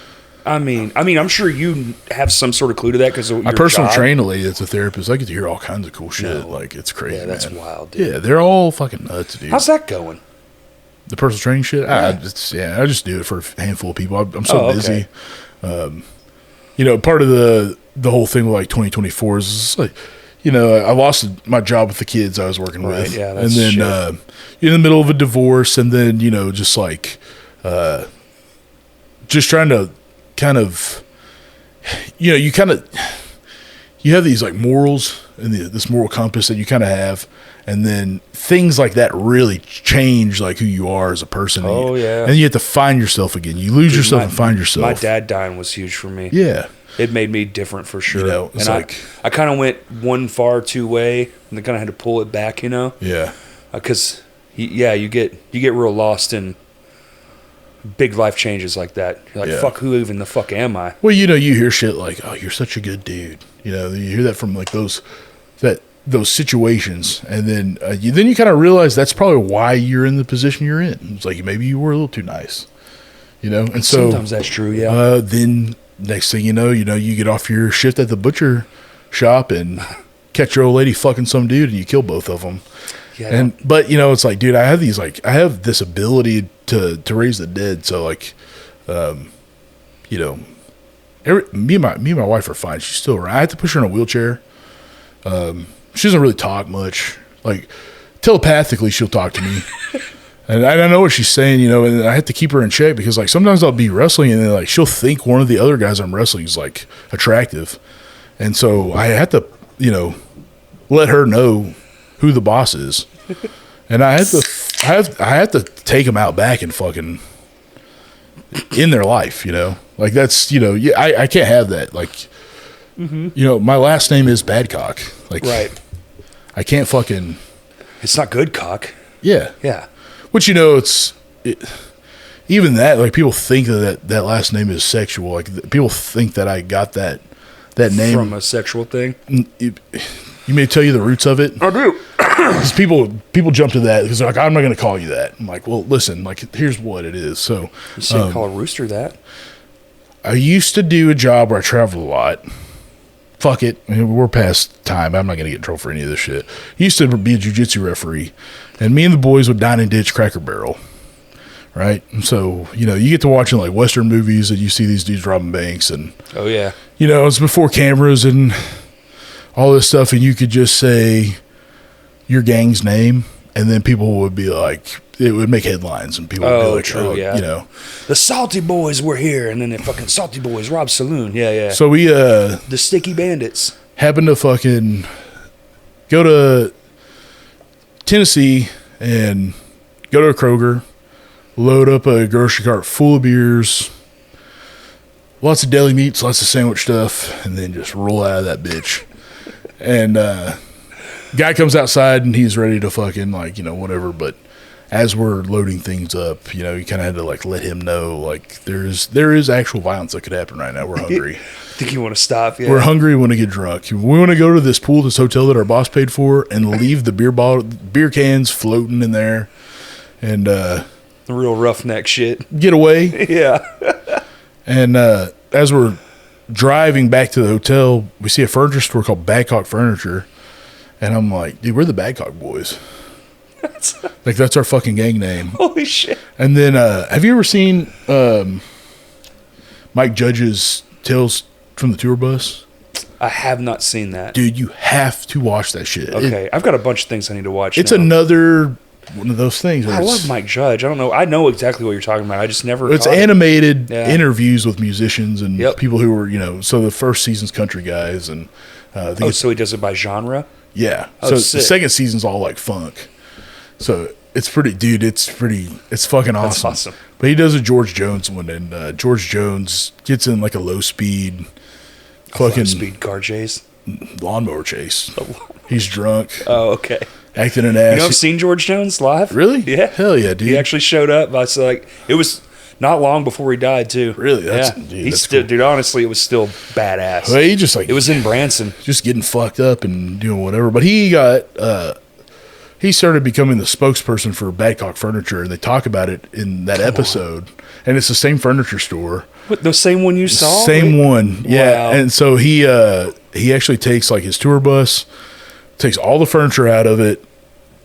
I mean, I'm sure you have some sort of clue to that because I personally train a lady that's a therapist. I get to hear all kinds of cool shit. Like it's crazy. Yeah, that's man. wild. Dude. Yeah, they're all fucking nuts, dude. How's that going? The personal training shit? Yeah. I just do it for a handful of people. I'm so busy. Part of the whole thing with like 2024 is like, I lost my job with the kids I was working with. Yeah, and then in the middle of a divorce, and then, just like, just trying to kind of, you have these like morals and this moral compass that you kind of have. And then things like that really change like who you are as a person. Oh, yeah. And you have to find yourself again. You lose yourself and find yourself. My dad dying was huge for me. Yeah. It made me different for sure. It's and I kind of went one far, two way, and then kind of had to pull it back, Yeah. Because, you get real lost in big life changes like that. You're like, fuck, who even the fuck am I? Well, you hear shit like, oh, you're such a good dude. You hear that from like those situations, and then you kind of realize that's probably why you're in the position you're in. It's like maybe you were a little too nice, you know. And so sometimes that's true. Yeah. Then next thing you know, you get off your shift at the butcher shop and catch your old lady fucking some dude, and you kill both of them. Yeah. But it's like, dude, I have this ability to raise the dead. So like, me and my wife are fine. She's still around. I have to push her in a wheelchair. She doesn't really talk much. Like telepathically, she'll talk to me, and I know what she's saying. And I have to keep her in check because like sometimes I'll be wrestling and then like she'll think one of the other guys I'm wrestling is like attractive, and so I have to let her know who the boss is, and I have to take them out back and fucking in their life. Like that's I can't have that. Like my last name is Badcock. Like right. I can't fucking. It's not good cock. Yeah. Yeah. Which even that, like people think that last name is sexual. Like people think that I got that name from a sexual thing. You may tell you the roots of it. I do. Because people jump to that because they're like, I'm not going to call you that. I'm like, well, listen, like here's what it is. So you shouldn't call a rooster that. I used to do a job where I traveled a lot. Fuck it. I mean, we're past time. I'm not going to get in trouble for any of this shit. Used to be a jiu-jitsu referee. And me and the boys would dine and ditch Cracker Barrel. Right? And so, you get to watching like Western movies and you see these dudes robbing banks. And, oh, yeah. It's before cameras and all this stuff. And you could just say your gang's name. And then people would be like, it would make headlines. And people would be like, true, yeah. The Salty Boys were here. And then the fucking Salty Boys robbed saloon. Yeah, yeah. So we, the Sticky Bandits. Happened to fucking go to Tennessee and go to a Kroger, load up a grocery cart full of beers, lots of deli meats, lots of sandwich stuff, and then just roll out of that bitch. And guy comes outside and he's ready to fucking like, whatever. But as we're loading things up, you kind of had to like let him know like there is actual violence that could happen right now. We're hungry. I think you want to stop. Yeah. We're hungry. We want to get drunk. We want to go to this pool, this hotel that our boss paid for, and leave the beer cans floating in there, and the real roughneck shit. Get away. Yeah. And as we're driving back to the hotel, we see a furniture store called Badcock Furniture, and I'm like, dude, we're the Badcock Boys. Like that's our fucking gang name. Holy shit. And then have you ever seen Mike Judge's Tales from the Tour Bus? I have not seen that. Dude, you have to watch that shit. Okay, I've got a bunch of things I need to watch. It's now. another one of those things. I love Mike Judge. I don't know. I know exactly what you're talking about. I just never. It's animated interviews with musicians and people who were, so the first season's country guys. And so he does it by genre? Yeah. Oh, so sick. The second season's all like funk. So it's pretty, dude, it's fucking awesome. That's awesome. But he does a George Jones one, and George Jones gets in like a low speed car chase, lawnmower chase. He's drunk. Oh, okay. Acting an ass. I've seen George Jones live. Really? Yeah. Hell yeah, dude. He actually showed up. I was like, it was not long before he died too. Really? Dude, honestly, it was still badass. Well, he just like it was in Branson, just getting fucked up and doing whatever. But he got he started becoming the spokesperson for Badcock Furniture, and they talk about it in that episode. And it's the same furniture store. What, the same one you saw? Same one, yeah. Wow. And so he actually takes like his tour bus, takes all the furniture out of it,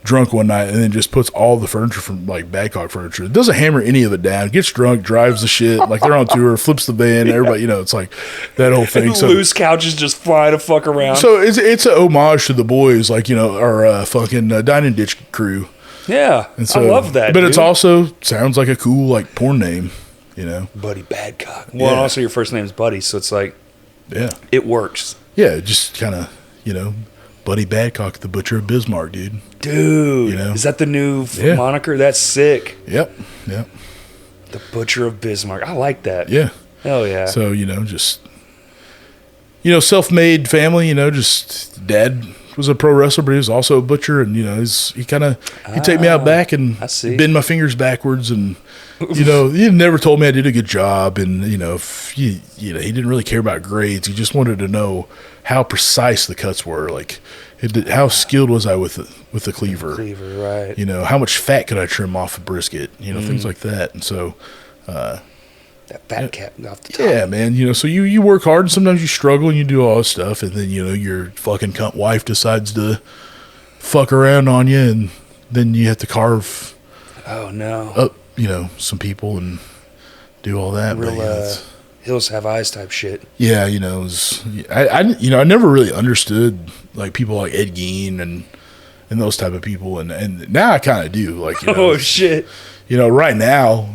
drunk one night, and then just puts all the furniture from like Badcock Furniture. Doesn't hammer any of it down. Gets drunk, drives the shit like they're on tour, flips the van. Everybody, it's like that whole thing. So loose couches just fly to fuck around. So it's a homage to the boys, like our fucking Dine and Ditch crew. Yeah, and so, I love that. But it's also sounds like a cool like porn name, Buddy Badcock. Well, also your first name's Buddy, so it's like, it works. Yeah, just kind of Buddy Badcock, the Butcher of Bismarck, dude. Dude, is that the new moniker? That's sick. Yep. The Butcher of Bismarck. I like that. Yeah. Hell yeah. So just self-made family. Just dad was a pro wrestler, but he was also a butcher, and he'd take me out back and bend my fingers backwards, and he never told me I did a good job, and he didn't really care about grades. He just wanted to know how precise the cuts were, like how skilled was I with the cleaver. Right. How much fat could I trim off a brisket, things like that. And so That fat cap off the top. Yeah, man. You know, so you work hard and sometimes you struggle and you do all this stuff, and then, you know, your fucking cunt wife decides to fuck around on you, and then you have to carve up, you know, some people and do all that. Real, but, Hills Have Eyes type shit. Yeah, you know, I never really understood like people like Ed Gein and those type of people, and now I kind of do. Like, you know, oh shit. You know, right now,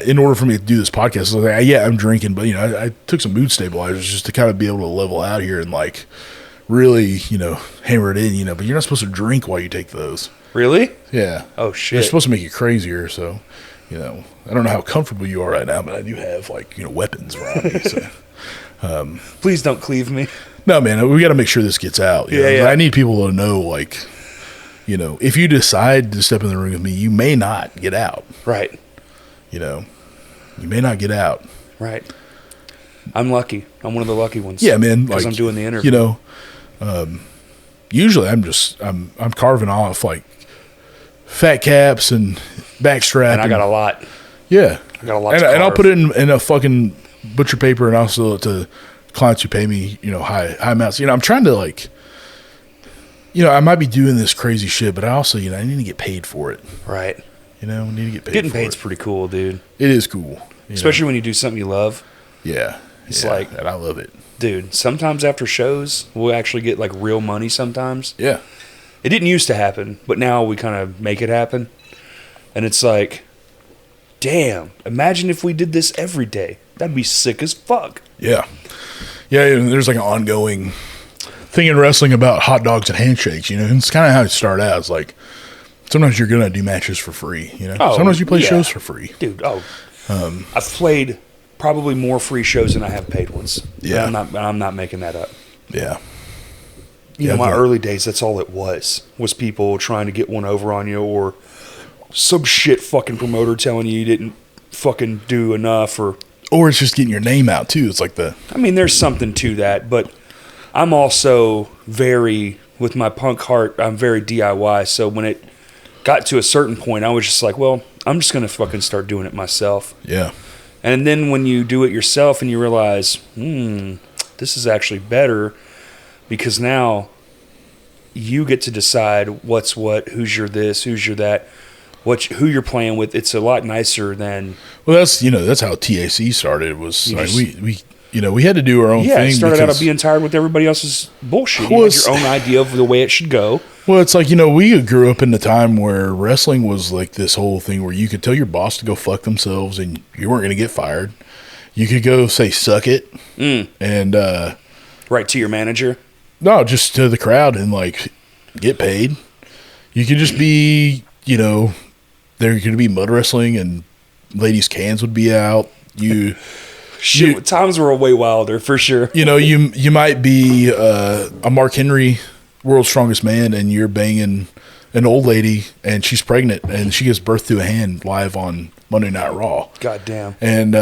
in order for me to do this podcast, I was like, yeah, I'm drinking, but, you know, I took some mood stabilizers just to kind of be able to level out here and, like, really, you know, hammer it in, you know. But you're not supposed to drink while you take those. Really? Yeah. Oh, shit. They're supposed to make you crazier, so, you know. I don't know how comfortable you are right now, but I do have, like, you know, weapons around me, so. Please don't cleave me. No, man, we got to make sure this gets out. You know? Yeah. I need people to know, like, you know, if you decide to step in the ring with me, you may not get out. Right. You know, you may not get out. Right. I'm lucky. I'm one of the lucky ones. Yeah, man. Because like, I'm doing the interview. You know, usually I'm carving off like fat caps and backstrap. And I got a lot. Yeah. I got a lot and I'll put it in a fucking butcher paper and also to clients who pay me, you know, high amounts. You know, I'm trying to like, you know, I might be doing this crazy shit, but I also, you know, I need to get paid for it. Right. You know, I need to get paid Getting for it. paid's pretty cool, dude. It is cool. Especially when you do something you love. Yeah. It's like, and I love it. Dude, sometimes after shows, we'll actually get like real money sometimes. Yeah. It didn't used to happen, but now we kind of make it happen. And it's like, damn, imagine if we did this every day. That'd be sick as fuck. Yeah. Yeah, and there's like an ongoing thing in wrestling about hot dogs and handshakes, you know. And it's kind of how it started out. It's like sometimes you're gonna do matches for free, you know. Sometimes you play shows for free, dude. I've played probably more free shows than I have paid ones. Yeah, I'm not making that up. Yeah, you know, my early days, that's all it was people trying to get one over on you, or some shit fucking promoter telling you didn't fucking do enough, or it's just getting your name out too. It's like I mean, there's something to that, but I'm also with my punk heart, I'm very DIY. So when it got to a certain point, I was just like, well, I'm just going to fucking start doing it myself. Yeah. And then when you do it yourself and you realize, this is actually better, because now you get to decide what's what, who's your this, who's your that, who you're playing with. It's a lot nicer than... Well, that's how TAC started. Was like we had to do our own thing. Yeah, it started out of being tired with everybody else's bullshit. You had your own idea of the way it should go. Well, it's like, you know, we grew up in the time where wrestling was like this whole thing where you could tell your boss to go fuck themselves and you weren't going to get fired. You could go say, suck it. And, right to your manager? No, just to the crowd and like get paid. You could just be, you know, there could be mud wrestling and ladies' cans would be out. Times were way wilder for sure. You know, you might be a Mark Henry, world's strongest man, and you're banging an old lady and she's pregnant and she gives birth to a hand live on Monday Night Raw. God damn. And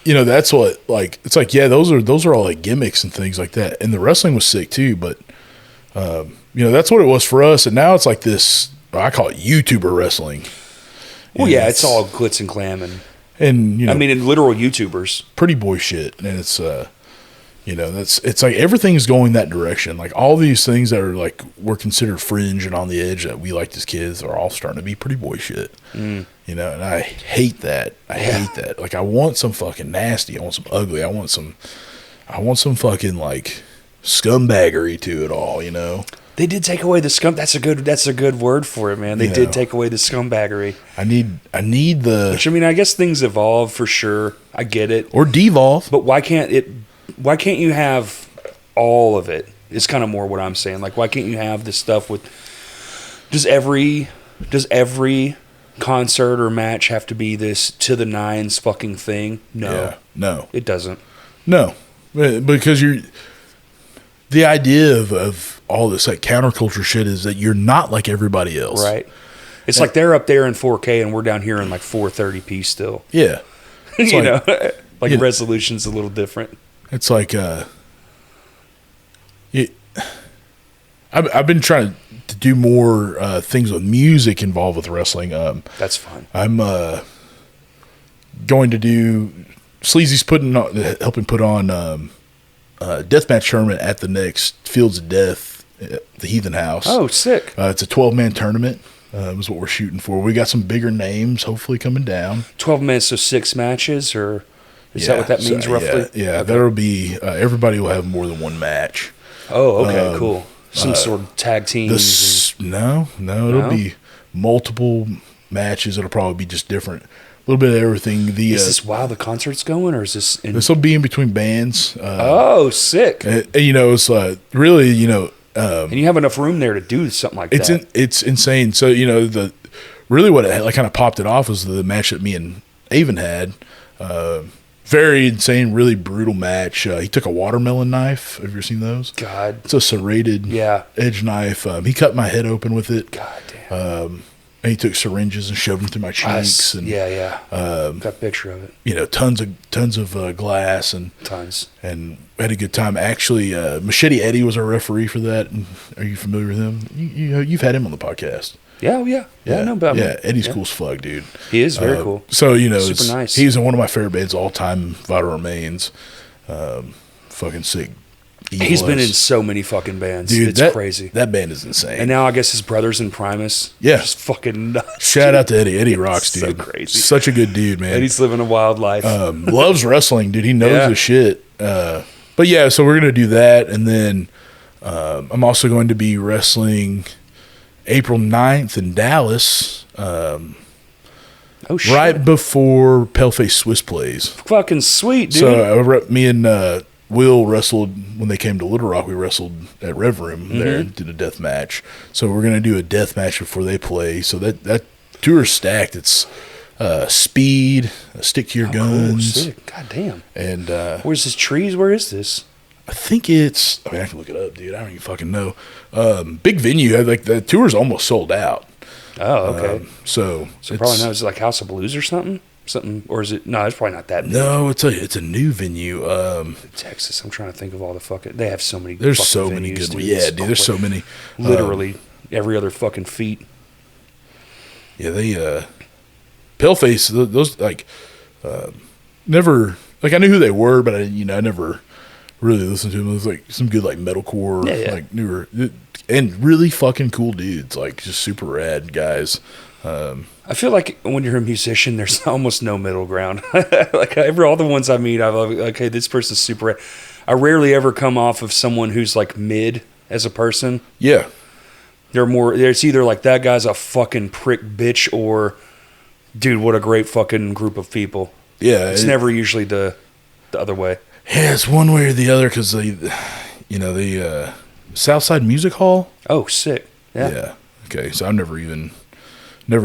you know, that's what, like, it's like, yeah, those are all like gimmicks and things like that. And the wrestling was sick too, but you know, that's what it was for us. And now it's like this, I call it YouTuber wrestling. Well, yeah, it's all glitz and glam and you know, I mean, in literal YouTubers, pretty boy shit. And it's you know, it's like everything's going that direction. Like all these things that are like were considered fringe and on the edge that we liked as kids are all starting to be pretty boy shit. You know, and I hate that. I hate that. Like I want some fucking nasty. I want some ugly. I want some fucking like scumbaggery to it all. You know. They did take away the scum. That's a good word for it, man. They did take away the scumbaggery. I need the. Which, I mean, I guess things evolve for sure. I get it. Or devolve. But why can't you have all of it? It's kind of more what I'm saying. Like, why can't you have this stuff with? Does every concert or match have to be this to the nines fucking thing? No. Yeah, no. It doesn't. No. Because the idea of all this like counterculture shit is that you're not like everybody else. Right. It's like they're up there in 4K and we're down here in like 430p still. Yeah. You know, like resolution's a little different. It's like I've been trying to do more things with music involved with wrestling. That's fun. I'm going to do Sleazy's helping put on deathmatch tournament at the next Fields of Death at the Heathen House. Oh, sick. It's a 12-man tournament. Is what we're shooting for. We got some bigger names hopefully coming down. 12 men, so 6 matches, or is that what that means roughly? Yeah, that'll be everybody will have more than one match. Oh, okay, cool. Some sort of tag teams. No, it'll be multiple matches. It'll probably be just different. A little bit of everything. Is this while the concert's going, or is this? This will be in between bands. Oh, sick! And, it's really, and you have enough room there to do something like that. It's insane. So what kind of popped it off was the match that me and Avon had. Very insane, really brutal match. He took a watermelon knife. Have you ever seen those? God, it's a serrated edge knife. He cut my head open with it. God damn. And he took syringes and shoved them through my cheeks. Got a picture of it. Tons of glass and and had a good time. Actually, Machete Eddie was our referee for that. Are you familiar with him? You've had him on the podcast. Yeah, I know about him. Yeah, Eddie's cool as fuck, dude. He is very cool. So super nice. He's in one of my favorite bands all time, Vital Remains. Fucking sick. He's been in so many fucking bands. Dude, it's crazy. That band is insane. And now I guess his brother's in Primus. Yeah. Just fucking nuts. Shout out to Eddie. Eddie rocks, dude. So crazy. Such a good dude, man. Eddie's living a wild life. Loves wrestling, dude. He knows his shit. But yeah, so we're going to do that. And then I'm also going to be wrestling April 9th in Dallas. Oh, shit. Right before Paleface Swiss plays. Fucking sweet, dude. So me and Will wrestled when they came to Little Rock. We wrestled at Rev Room there and did a death match. So we're going to do a death match before they play. So that tour is stacked. It's speed, stick to your guns. Cool, sick. God damn. And where's this trees? Where is this? I think I can look it up, dude. I don't even fucking know. Big venue. The tour's almost sold out. Oh, okay. So probably not. Is it like House of Blues or something? Or is it? No, it's probably not that big. No, it's a new venue. Texas. I'm trying to think of all the fucking. They have so many. There's so many venues, good ones. dude. Yeah, dude. There's so many. Literally every other fucking feet. Yeah, they Paleface. Those never I knew who they were, but I never really listened to them. It was like some good metalcore, like newer and really fucking cool dudes, just super rad guys. I feel like when you're a musician, there's almost no middle ground. All the ones I meet, I'm like, okay, this person's super rad. I rarely ever come off of someone who's mid as a person. Yeah. It's either that guy's a fucking prick bitch or, dude, what a great fucking group of people. Yeah. It's never usually the other way. Yeah, it's one way or the other because the Southside Music Hall. Oh, sick. Yeah. Yeah. Okay, so I've never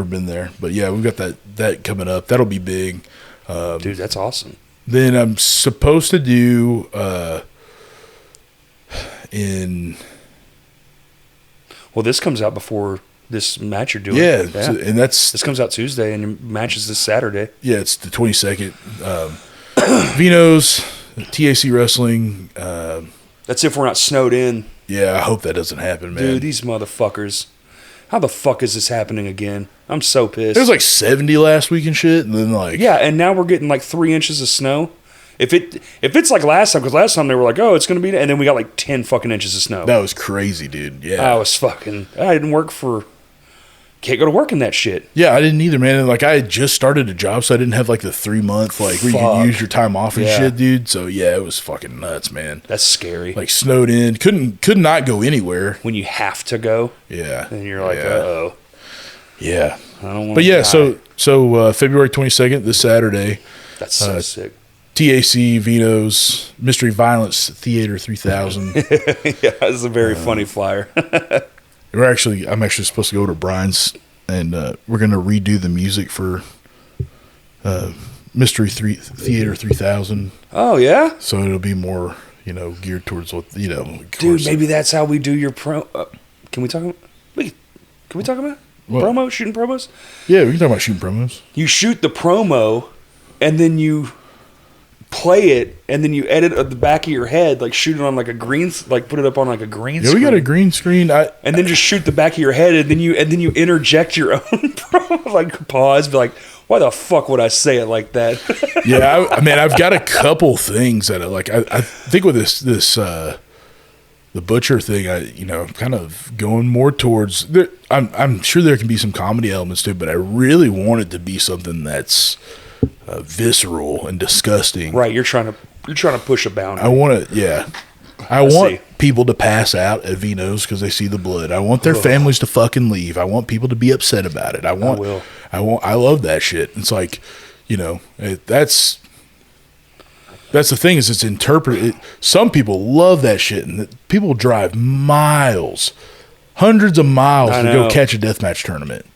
been there, but yeah, we've got that coming up. That'll be big. Dude, that's awesome. Then I'm supposed to do Well, this comes out before this match you're doing. Yeah. And this comes out Tuesday, and your match is this Saturday. Yeah, it's the 22nd. Vino's TAC Wrestling. That's if we're not snowed in. Yeah, I hope that doesn't happen, man. Dude, these motherfuckers. How the fuck is this happening again? I'm so pissed. It was 70 last week and shit, and then yeah, and now we're getting 3 inches of snow. If it's like last time, because last time they were oh, it's gonna be, and then we got 10 fucking inches of snow. That was crazy, dude. Yeah, I didn't work for. Can't go to work in that shit. Yeah, I didn't either, man. I had just started a job, so I didn't have the 3-month where you can use your time off and shit, dude. So yeah, it was fucking nuts, man. That's scary. Snowed in, could not go anywhere when you have to go. Yeah, and you're uh-oh. Yeah, I don't want. But yeah, so February 22nd, this Saturday. That's so sick. TAC Vino's Mystery Violence Theater 3000. Yeah, it's a very funny flyer. I'm actually supposed to go to Brian's, and we're going to redo the music for Mystery Theater 3000. Oh, yeah? So it'll be more, geared towards what, Dude, maybe that's how we do your can we talk about what? Promo? Shooting promos? Yeah, we can talk about shooting promos. You shoot the promo, and then you play it, and then you edit at the back of your head, shoot it on a green, put it up on a green screen. Yeah, we got a green screen. And then just shoot the back of your head, and then you interject your own promo, pause, be like, Why the fuck would I say it like that? Yeah, I mean, I've got a couple things that I think with this the butcher thing, kind of going more towards. I'm sure there can be some comedy elements to it, but I really want it to be something that's visceral and disgusting. Right, you're trying to push a boundary. I want to, yeah. I want people to pass out at Vino's because they see the blood. I want their families to fucking leave. I want people to be upset about it. I love that shit. It's like, that's the thing is it's interpreted. Some people love that shit, and people drive miles, hundreds of miles to go catch a deathmatch tournament.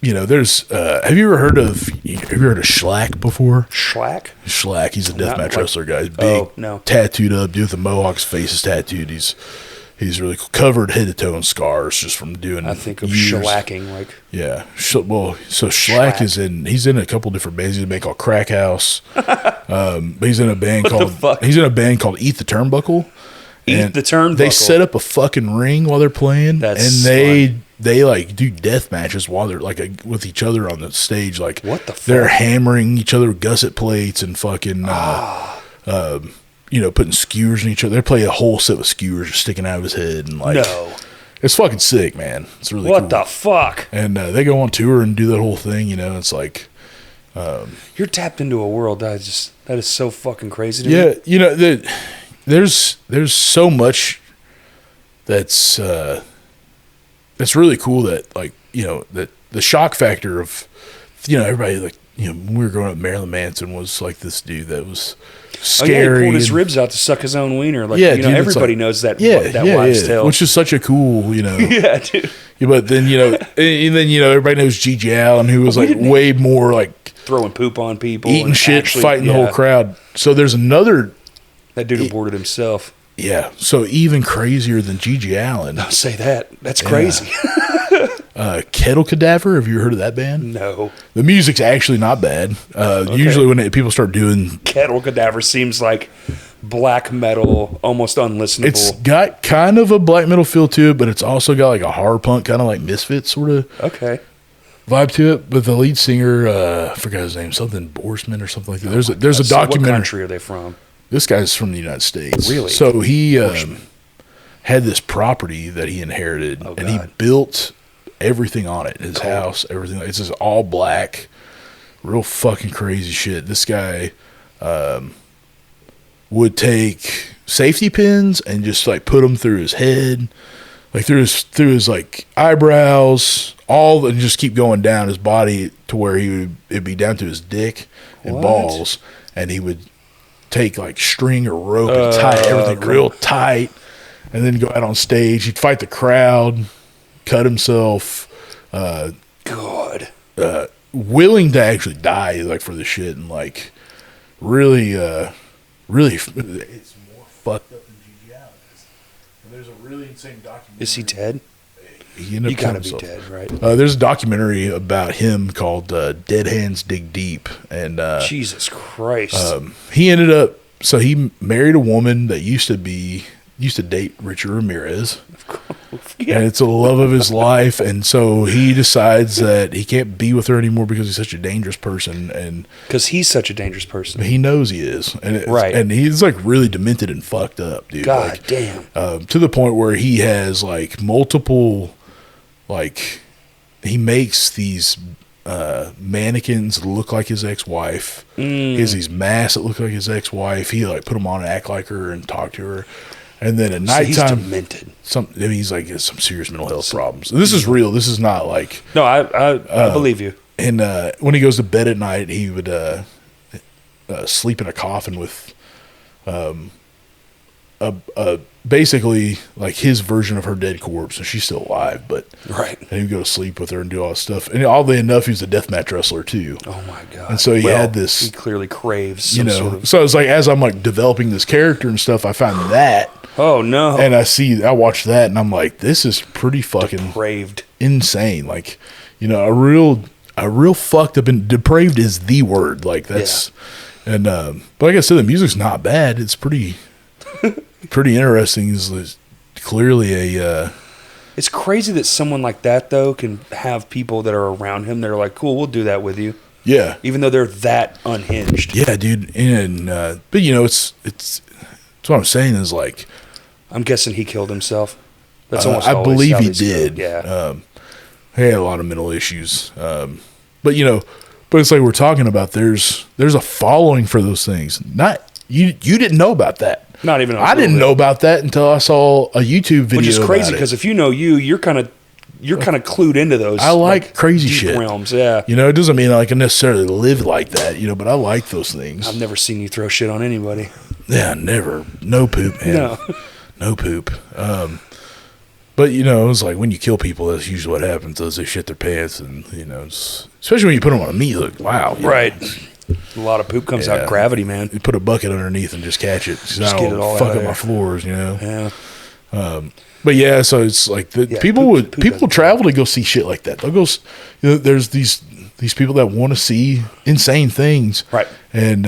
There's have you ever heard of Schlack before? Schlack, he's a deathmatch wrestler guy. He's big, tattooed up, dude with the mohawk's face is tattooed. He's really covered head to toe in scars just from doing. I think of years. shellacking, like Schlack he's in a couple different bands. He's in a band called Crack House. He's in a band called Eat the Turnbuckle. Eat the Turnbuckle. They set up a fucking ring while they're playing, they like do death matches while they're like with each other on the stage. Like what the fuck? They're hammering each other with gusset plates and fucking putting skewers in each other. They play a whole set of skewers sticking out of his head and it's fucking sick, man. It's really what cool. the fuck? And they go on tour and do that whole thing. It's like you're tapped into a world that is so fucking crazy to me. There's so much that's really cool that that the shock factor of everybody when we were growing up, Marilyn Manson was like this dude that was scary. He pulled his ribs out to suck his own wiener. Everybody knows that. Wives' tale, which is such a cool yeah, dude. But then everybody knows G.G. Allen, who was way more like throwing poop on people, eating shit, fighting the whole crowd. So there's another. That dude aborted himself. Yeah, so even crazier than G.G. Allen. Don't say that. That's crazy. Kettle Cadaver. Have you heard of that band? No. The music's actually not bad. Usually when people start doing... Kettle Cadaver seems like black metal, almost unlistenable. It's got kind of a black metal feel to it, but it's also got like a horror punk, kind of like Misfits sort of vibe to it. But the lead singer, I forgot his name, something Borsman or something like that. There's a documentary. What country are they from? This guy's from the United States. Really? So he had this property that he inherited, and he built everything on it. His house, everything. It's just all black, real fucking crazy shit. This guy would take safety pins and just put them through his head, through his eyebrows, and just keep going down his body to where it'd be down to his dick and balls, and he would take string or rope and tie everything real tight, and then go out on stage. He'd fight the crowd, cut himself. Willing to actually die for the shit, and really, it's more fucked up than G.G. Allen is. And there's a really insane documentary. Is he dead? He gotta be dead, right? There's a documentary about him called Dead Hands Dig Deep, and Jesus Christ, he ended up. So he married a woman that used to date Richard Ramirez, and it's the love of his life. And so he decides that he can't be with her anymore because he's such a dangerous person, and because he's such a dangerous person, he knows he is, and he's really demented and fucked up, dude. God damn, to the point where he has multiple. He makes these mannequins look like his ex-wife. He has these masks that look like his ex-wife. He put them on and act like her and talk to her. And then at nighttime, he's demented. He's has some serious mental health problems. This is real. This is not No, I believe you. And when he goes to bed at night, he would sleep in a coffin with basically his version of her dead corpse, and she's still alive, but and he would go to sleep with her and do all this stuff. And oddly enough, he was a deathmatch wrestler too. Oh my god! And so he had this. He clearly craves some sort of. So it's as I'm developing this character and stuff, I found that. Oh no! And I watched that, and I'm this is pretty fucking depraved, insane. A real fucked up and depraved is the word. That's, and but like I said, the music's not bad. It's pretty interesting. Is clearly It's crazy that someone like that though can have people that are around him that are like, cool, we'll do that with you. Yeah. Even though they're that unhinged. Yeah, dude. And but you know, it's what I'm saying is like, I'm guessing he killed himself. That's I believe he did. Yeah. He had a lot of mental issues. But you know, but it's like we're talking about. There's a following for those things. Not you. You didn't know about that. Not even. I didn't know about that until I saw a YouTube video. Which is crazy because if you know you're kind of clued into those. I like crazy shit realms. Yeah. You know, it doesn't mean I can necessarily live like that. You know, but I like those things. I've never seen you throw shit on anybody. Yeah, never. No poop, man. No. No poop. But you know, it's like when you kill people, that's usually what happens. Is they shit their pants, and you know, especially when you put them on a meat. Like, wow, right. A lot of poop comes out gravity, man. You put a bucket underneath and just catch it. Just get it all fuck out up my floors, you know. Yeah. But yeah, so it's like people travel to go see shit like that. They'll go. You know, there's these people that want to see insane things, right? And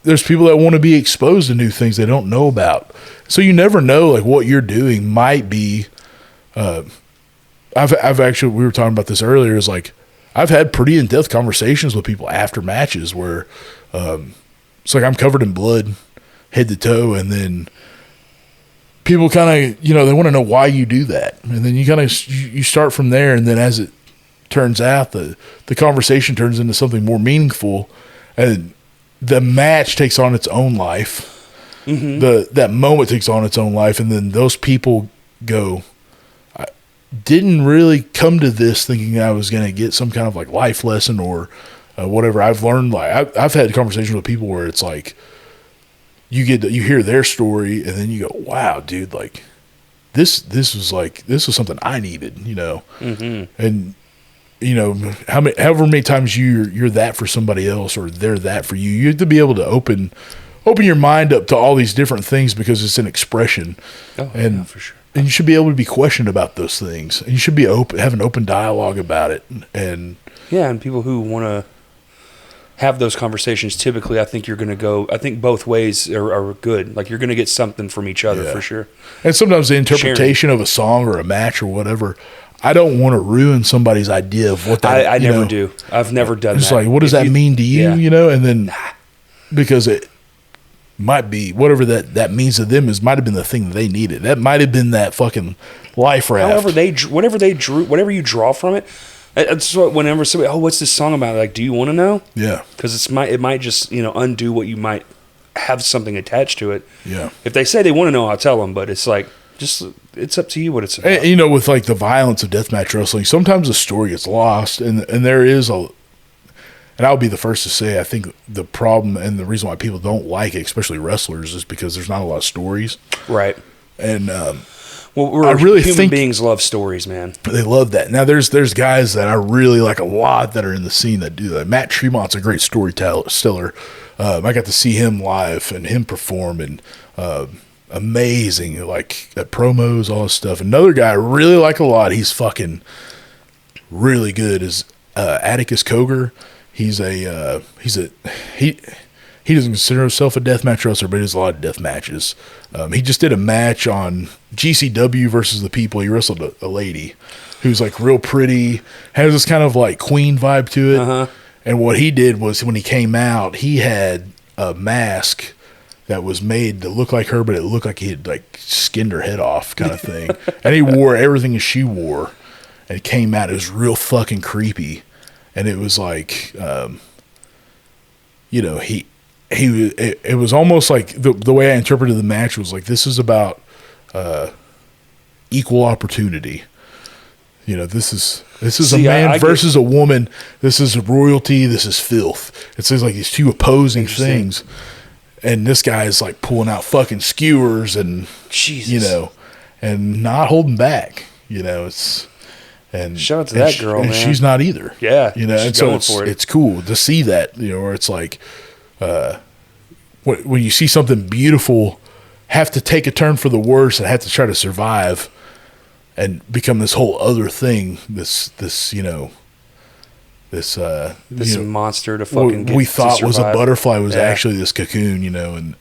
there's people that want to be exposed to new things they don't know about. So you never know, like what you're doing might be. I've actually, we were talking about this earlier. Is like I've had pretty in-depth conversations with people after matches where it's like I'm covered in blood, head to toe, and then people kind of, you know, they want to know why you do that, and then you kind of you start from there, and then as it turns out, the conversation turns into something more meaningful, and the match takes on its own life. Mm-hmm. That moment takes on its own life, and then those people go, I didn't really come to this thinking I was going to get some kind of like life lesson or whatever. I've learned, like I've had conversations with people where it's like you hear their story, and then you go, wow, dude, like this was something I needed, you know. Mm-hmm. And you know, however many times you're that for somebody else or they're that for you, you have to be able to open your mind up to all these different things because it's an expression. Oh, and yeah, for sure. And you should be able to be questioned about those things, and you should be have an open dialogue about it. And yeah, and people who want to have those conversations, typically, I think both ways are good. Like you're going to get something from each other for sure. And sometimes the interpretation of a song or a match or whatever, I don't want to ruin somebody's idea of what that. I never do. I've never done that. It's like, what does that mean to you? Yeah. You know, and then because it might be whatever that means to them might have been the thing that they needed. That might have been that fucking life raft. Whatever you draw from it. It's what whenever somebody, what's this song about? Like, do you want to know? Yeah, because it might just undo what you might have something attached to it. Yeah, if they say they want to know, I'll tell them. But it's like it's up to you what it's about. And, you know, with like the violence of deathmatch wrestling, sometimes the story gets lost, and there is and I'll be the first to say, I think the problem and the reason why people don't like it, especially wrestlers, is because there's not a lot of stories. Right. And I really think human beings love stories, man. They love that. Now there's guys that I really like a lot that are in the scene that do that. Matt Tremont's a great storyteller. I got to see him live and him perform, and amazing, like at promos, all this stuff. Another guy I really like a lot, he's fucking really good, is Atticus Cogar. He doesn't consider himself a deathmatch wrestler, but he does a lot of death matches. He just did a match on GCW versus the People. He wrestled a lady who's like real pretty, has this kind of like queen vibe to it. Uh-huh. And what he did was when he came out, he had a mask that was made to look like her, but it looked like he had like skinned her head off kind of thing. And he wore everything she wore, and it came out. It was real fucking creepy. And it was like, you know, it was almost like the way I interpreted the match was like, this is about equal opportunity. You know, this is a man versus a woman. This is royalty. This is filth. It says like these two opposing things. And this guy is like pulling out fucking skewers and, Jesus. You know, and not holding back, you know, and shout out to that girl, man. She's not either. Yeah. You know, and so it's cool to see that, you know, where it's like, when you see something beautiful have to take a turn for the worse and have to try to survive and become this whole other thing, this, you know, this monster to fucking we thought was a butterfly was Yeah. actually this cocoon,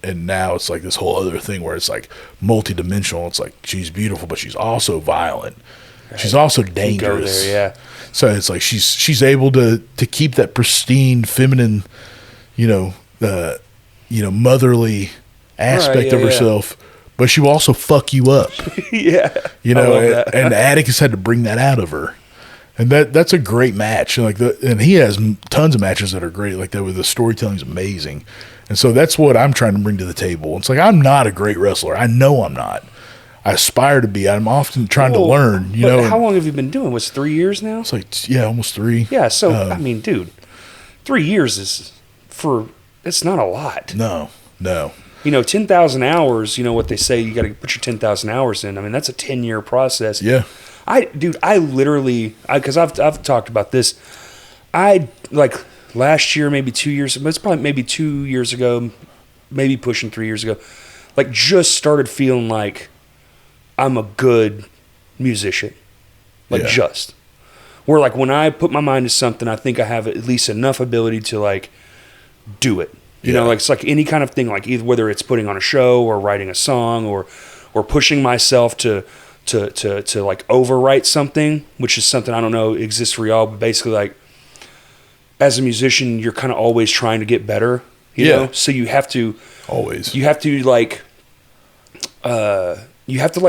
and now it's like this whole other thing where it's like multidimensional. It's like she's beautiful, but she's also violent. Right. She's also dangerous. Go there, yeah. So it's like she's able to keep that pristine, feminine, motherly aspect of herself, but she will also fuck you up. Yeah, and Atticus had to bring that out of her. And that's a great match. And he has tons of matches that are great like that, where the storytelling's amazing. And so that's what I'm trying to bring to the table. It's like, I'm not a great wrestler. I know I'm not. I aspire to be. I'm often trying to learn, But how long have you been doing? Was it 3 years now? It's like, yeah, almost 3. Yeah. So, dude, 3 years it's not a lot. No. 10,000 hours, what they say, you got to put your 10,000 hours in. I mean, that's a 10-year because I've talked about this. Last year, maybe 2 years, but it's probably maybe 2 years ago, maybe pushing 3 years ago, just started feeling like I'm a good musician. Where when I put my mind to something, I think I have at least enough ability to do it. It's like any kind of thing, either whether it's putting on a show or writing a song or pushing myself to overwrite something, which is something I don't know exists for y'all, but basically as a musician, you're kind of always trying to get better, you know? So you have to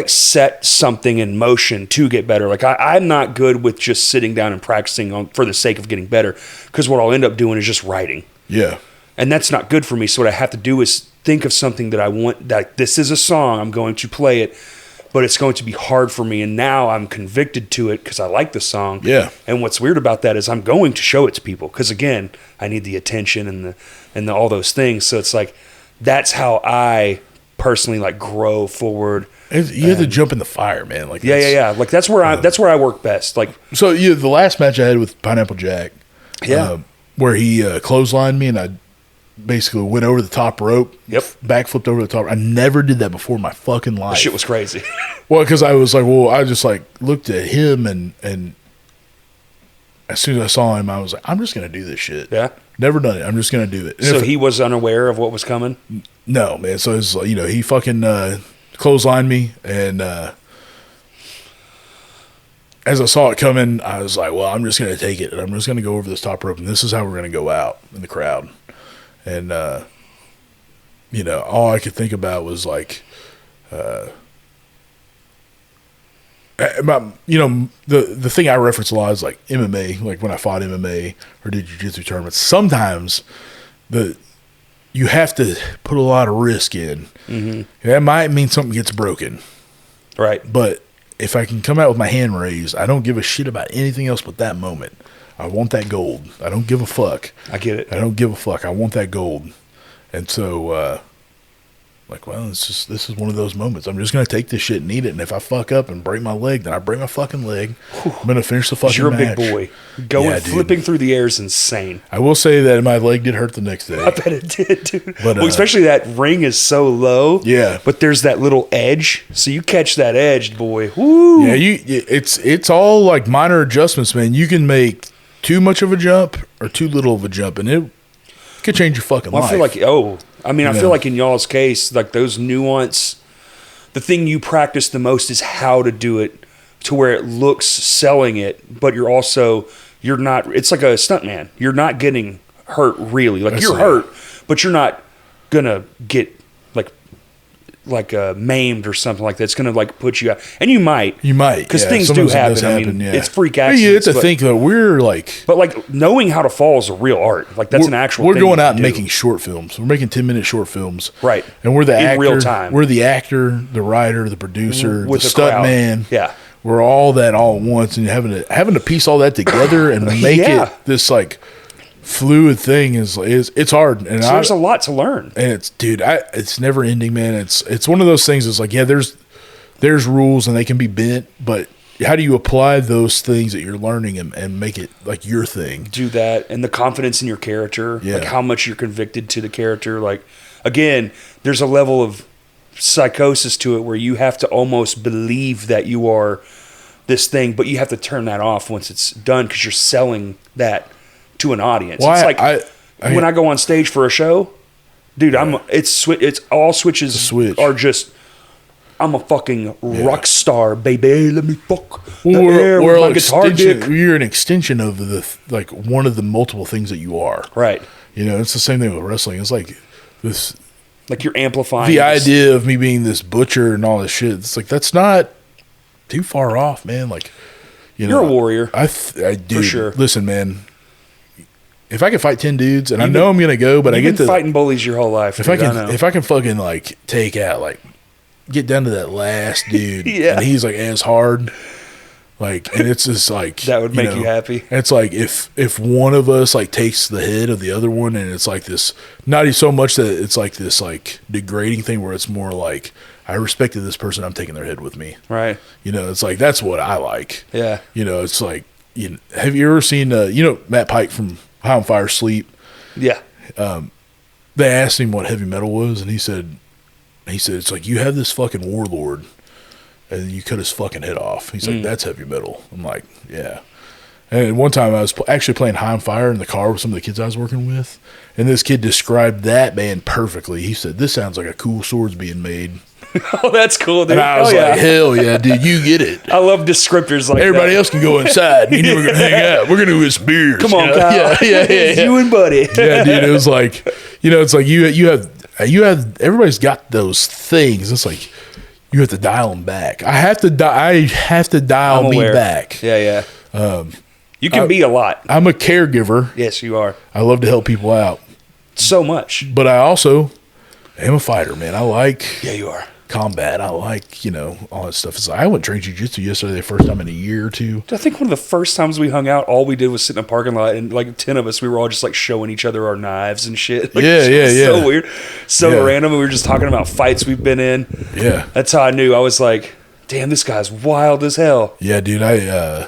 set something in motion to get better. I'm not good with just sitting down and practicing for the sake of getting better, because what I'll end up doing is just writing. Yeah. And that's not good for me. So what I have to do is think of something that I want, that this is a song, I'm going to play it, but it's going to be hard for me. And now I'm convicted to it because I like the song. Yeah. And what's weird about that is I'm going to show it to people because, again, I need the attention and all those things. So it's that's how I personally grow forward. You have to jump in the fire, man. Yeah. That's where I work best. So the last match I had with Pineapple Jack, where he clotheslined me and I basically went over the top rope. Yep. Backflipped over the top. I never did that before in my fucking life. That shit was crazy. Well, because I was I just looked at him and as soon as I saw him, I was like, I'm just going to do this shit. Yeah. Never done it. I'm just going to do it. And so he was unaware of what was coming? No, man. So it's he fucking clotheslined me, and as I saw it coming, I was like, well, I'm just going to take it, and I'm just going to go over this top rope, and this is how we're going to go out in the crowd. And, all I could think about was the thing I reference a lot is MMA, when I fought MMA or did jiu-jitsu tournaments, sometimes you have to put a lot of risk in. Mm-hmm. That might mean something gets broken. Right. But if I can come out with my hand raised, I don't give a shit about anything else but that moment. I want that gold. I don't give a fuck. I get it. I don't give a fuck. I want that gold. And so, this is one of those moments. I'm just going to take this shit and eat it. And if I fuck up and break my leg, then I break my fucking leg. I'm going to finish the fucking match. You're a big boy. Flipping through the air is insane. I will say that my leg did hurt the next day. I bet it did, dude. But, especially that ring is so low. Yeah. But there's that little edge. So you catch that edge, boy. Woo. Yeah, it's all minor adjustments, man. You can make too much of a jump or too little of a jump, and it could change your fucking life. I feel like in y'all's case, those nuance, the thing you practice the most is how to do it to where it looks selling it, but you're not, it's like a stuntman. You're not getting hurt really. You're hurt, but you're not gonna get maimed or something like that. It's gonna put you out, and you might because things do happen. It's freak accidents. You have to think that we're but knowing how to fall is a real art. That's an actual. We're thing going out and making short films. We're making 10-minute short films, right? And we're the actor, real time. We're the actor, the writer, the producer, with the stunt man. Yeah, we're all that all at once, and having to piece all that together and make it this fluid thing is it's hard, and there's a lot to learn, and it's never ending, man. It's one of those things. It's there's rules and they can be bent, but how do you apply those things that you're learning and make it your thing? Do that, and the confidence in your character, how much you're convicted to the character. Again, there's a level of psychosis to it where you have to almost believe that you are this thing, but you have to turn that off once it's done because you're selling that to an audience. Well, it's like when I go on stage for a show, dude, it's all switches are just. I'm a fucking rock star, baby. Let me fuck the air with my guitar dick. You're an extension of one of the multiple things that you are. Right. You know, it's the same thing with wrestling. It's like this. Like you're amplifying. The idea of me being this butcher and all this shit. It's like, that's not too far off, man. Like, you're a warrior. I do. For sure. Listen, man. If I can fight 10 dudes, and I know I'm going to go, but I get to fighting bullies your whole life. If I can fucking like take out get down to that last dude, and he's like as hard, and it's just like that would make you happy. It's like if one of us like takes the head of the other one, and it's like this, not even so much that it's like this like degrading thing where it's more like, I respected this person, I'm taking their head with me. Right. You know, it's like, that's what I like. Yeah. You know, it's like, have you ever seen Matt Pike from High on Fire Sleep? Yeah. They asked him what heavy metal was, and he said it's like, you have this fucking warlord and you cut his fucking head off. He's like, that's heavy metal. I'm like, yeah. And one time I was actually playing High on Fire in the car with some of the kids I was working with, and this kid described that band perfectly. He said, this sounds like a cool sword's being made. Oh, that's cool, dude. And I was like, hell yeah, dude, you get it. I love descriptors like Everybody else can go inside. You never gonna hang out. We're gonna do this beers. Come on, Kyle. Yeah. You and Buddy. Yeah, dude. It was like, it's like you have everybody's got those things. It's like you have to dial them back. I have to dial me back. Yeah. You can be a lot. I'm a caregiver. Yes, you are. I love to help people out so much. But I also am a fighter, man. I like. Yeah, you are. Combat. I like, all that stuff. It's like, I went train jiu-jitsu yesterday, the first time in a year or two. I think one of the first times we hung out, all we did was sit in a parking lot, and like 10 of us, we were all just like showing each other our knives and shit. Like, yeah. So weird. So random. We were just talking about fights we've been in. Yeah. That's how I knew. I was like, damn, this guy's wild as hell. Yeah, dude. I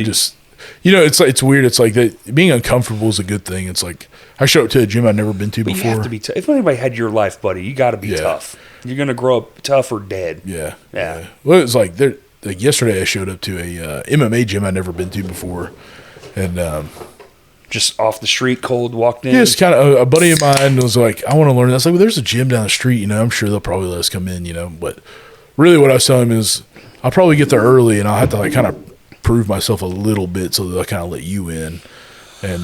just, it's weird. It's like that being uncomfortable is a good thing. It's like, I show up to a gym I've never been to before. You have to be tough. If anybody had your life, buddy, you got to be tough. You're going to grow up tough or dead. Yeah. Yeah. Well, it was like yesterday I showed up to a MMA gym I'd never been to before. And just off the street, cold, walked in. Yeah, it's kind of a buddy of mine was like, I want to learn. I was like, well, there's a gym down the street. I'm sure they'll probably let us come in, But really what I was telling him is I'll probably get there early and I'll have to like kind of prove myself a little bit so they'll kind of let you in. And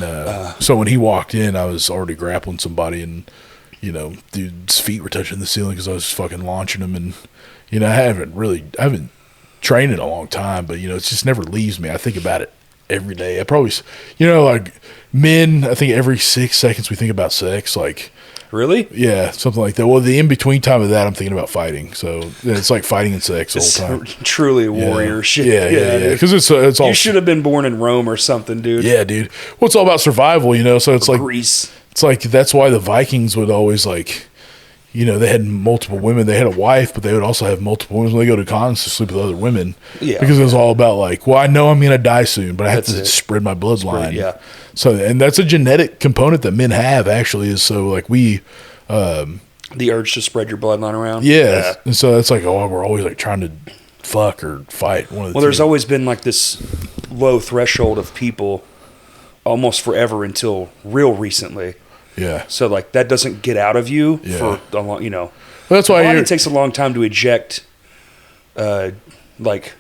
so when he walked in, I was already grappling somebody and, dude's feet were touching the ceiling because I was fucking launching him. And, I haven't trained in a long time, but, it just never leaves me. I think about it every day. I probably, like men, I think every 6 seconds we think about sex. Like, really? Yeah, something like that. Well, the in-between time of that, I'm thinking about fighting. So it's like fighting and sex the whole time. Truly warrior shit. Yeah. Because it's all. You should have been born in Rome or something, dude. Yeah, dude. Well, it's all about survival, So it's like Greece. It's like that's why the Vikings would always like, they had multiple women. They had a wife, but they would also have multiple women when they go to cons to sleep with other women. Yeah. Because it was all about like, well, I know I'm going to die soon, but I have to spread my bloodline. Yeah. So, and that's a genetic component that men have actually is so like we. The urge to spread your bloodline around. Yeah. And so that's like, we're always like trying to fuck or fight. One of the two. There's always been like this low threshold of people almost forever until real recently. Yeah. So like that doesn't get out of you for a long, Well, that's why it takes a long time to eject, like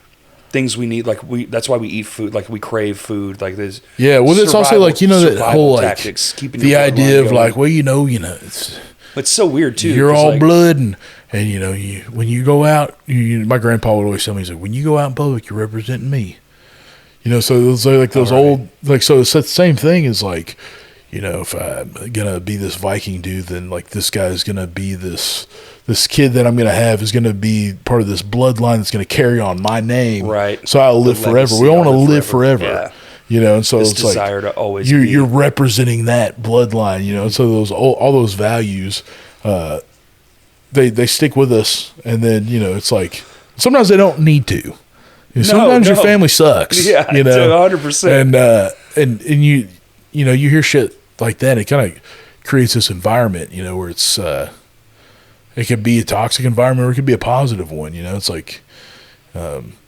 things we need. Like that's why we eat food. Like we crave food. Like there's well, it's also like that whole tactics, like the idea of like it's so weird too. You're all like, blood and when you go out, my grandpa would always tell me, he's like, when you go out in public, you're representing me. So it's like those old like so it's the same thing as like. If I'm gonna be this Viking dude, then like this guy's gonna be this kid that I'm gonna have is gonna be part of this bloodline that's gonna carry on my name, right? So I'll live forever. We all want to live forever, And so this it's desire like to always you're representing that bloodline, And so those all those values, they stick with us, and then it's like sometimes they don't need to. Sometimes your family sucks, 100%, and you hear shit like that. It kind of creates this environment, where it's it could be a toxic environment or it could be a positive one. It's like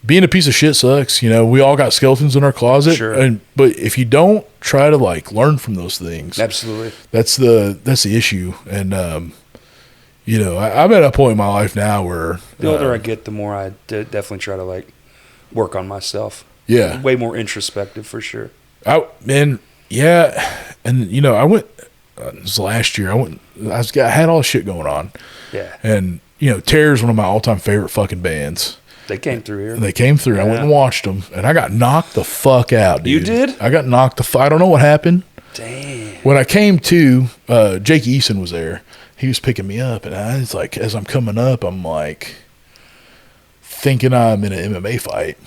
being a piece of shit sucks. You know, we all got skeletons in our closet. Sure. But if you don't try to like learn from those things, absolutely, that's the issue. And you know, I'm at a point in my life now where the older I get, the more I definitely try to like work on myself. Yeah, way more introspective for sure. And you know, I went. It was last year. I had all this shit going on. Yeah. And you know, Terror's one of my all-time favorite fucking bands. They came through here. They came through. Yeah. I went and watched them, and I got knocked the fuck out, dude. You did? I got knocked I don't know what happened. Damn. When I came to, Jake Eason was there. He was picking me up, and I was like, as I'm coming up, I'm like, thinking I'm in an MMA fight.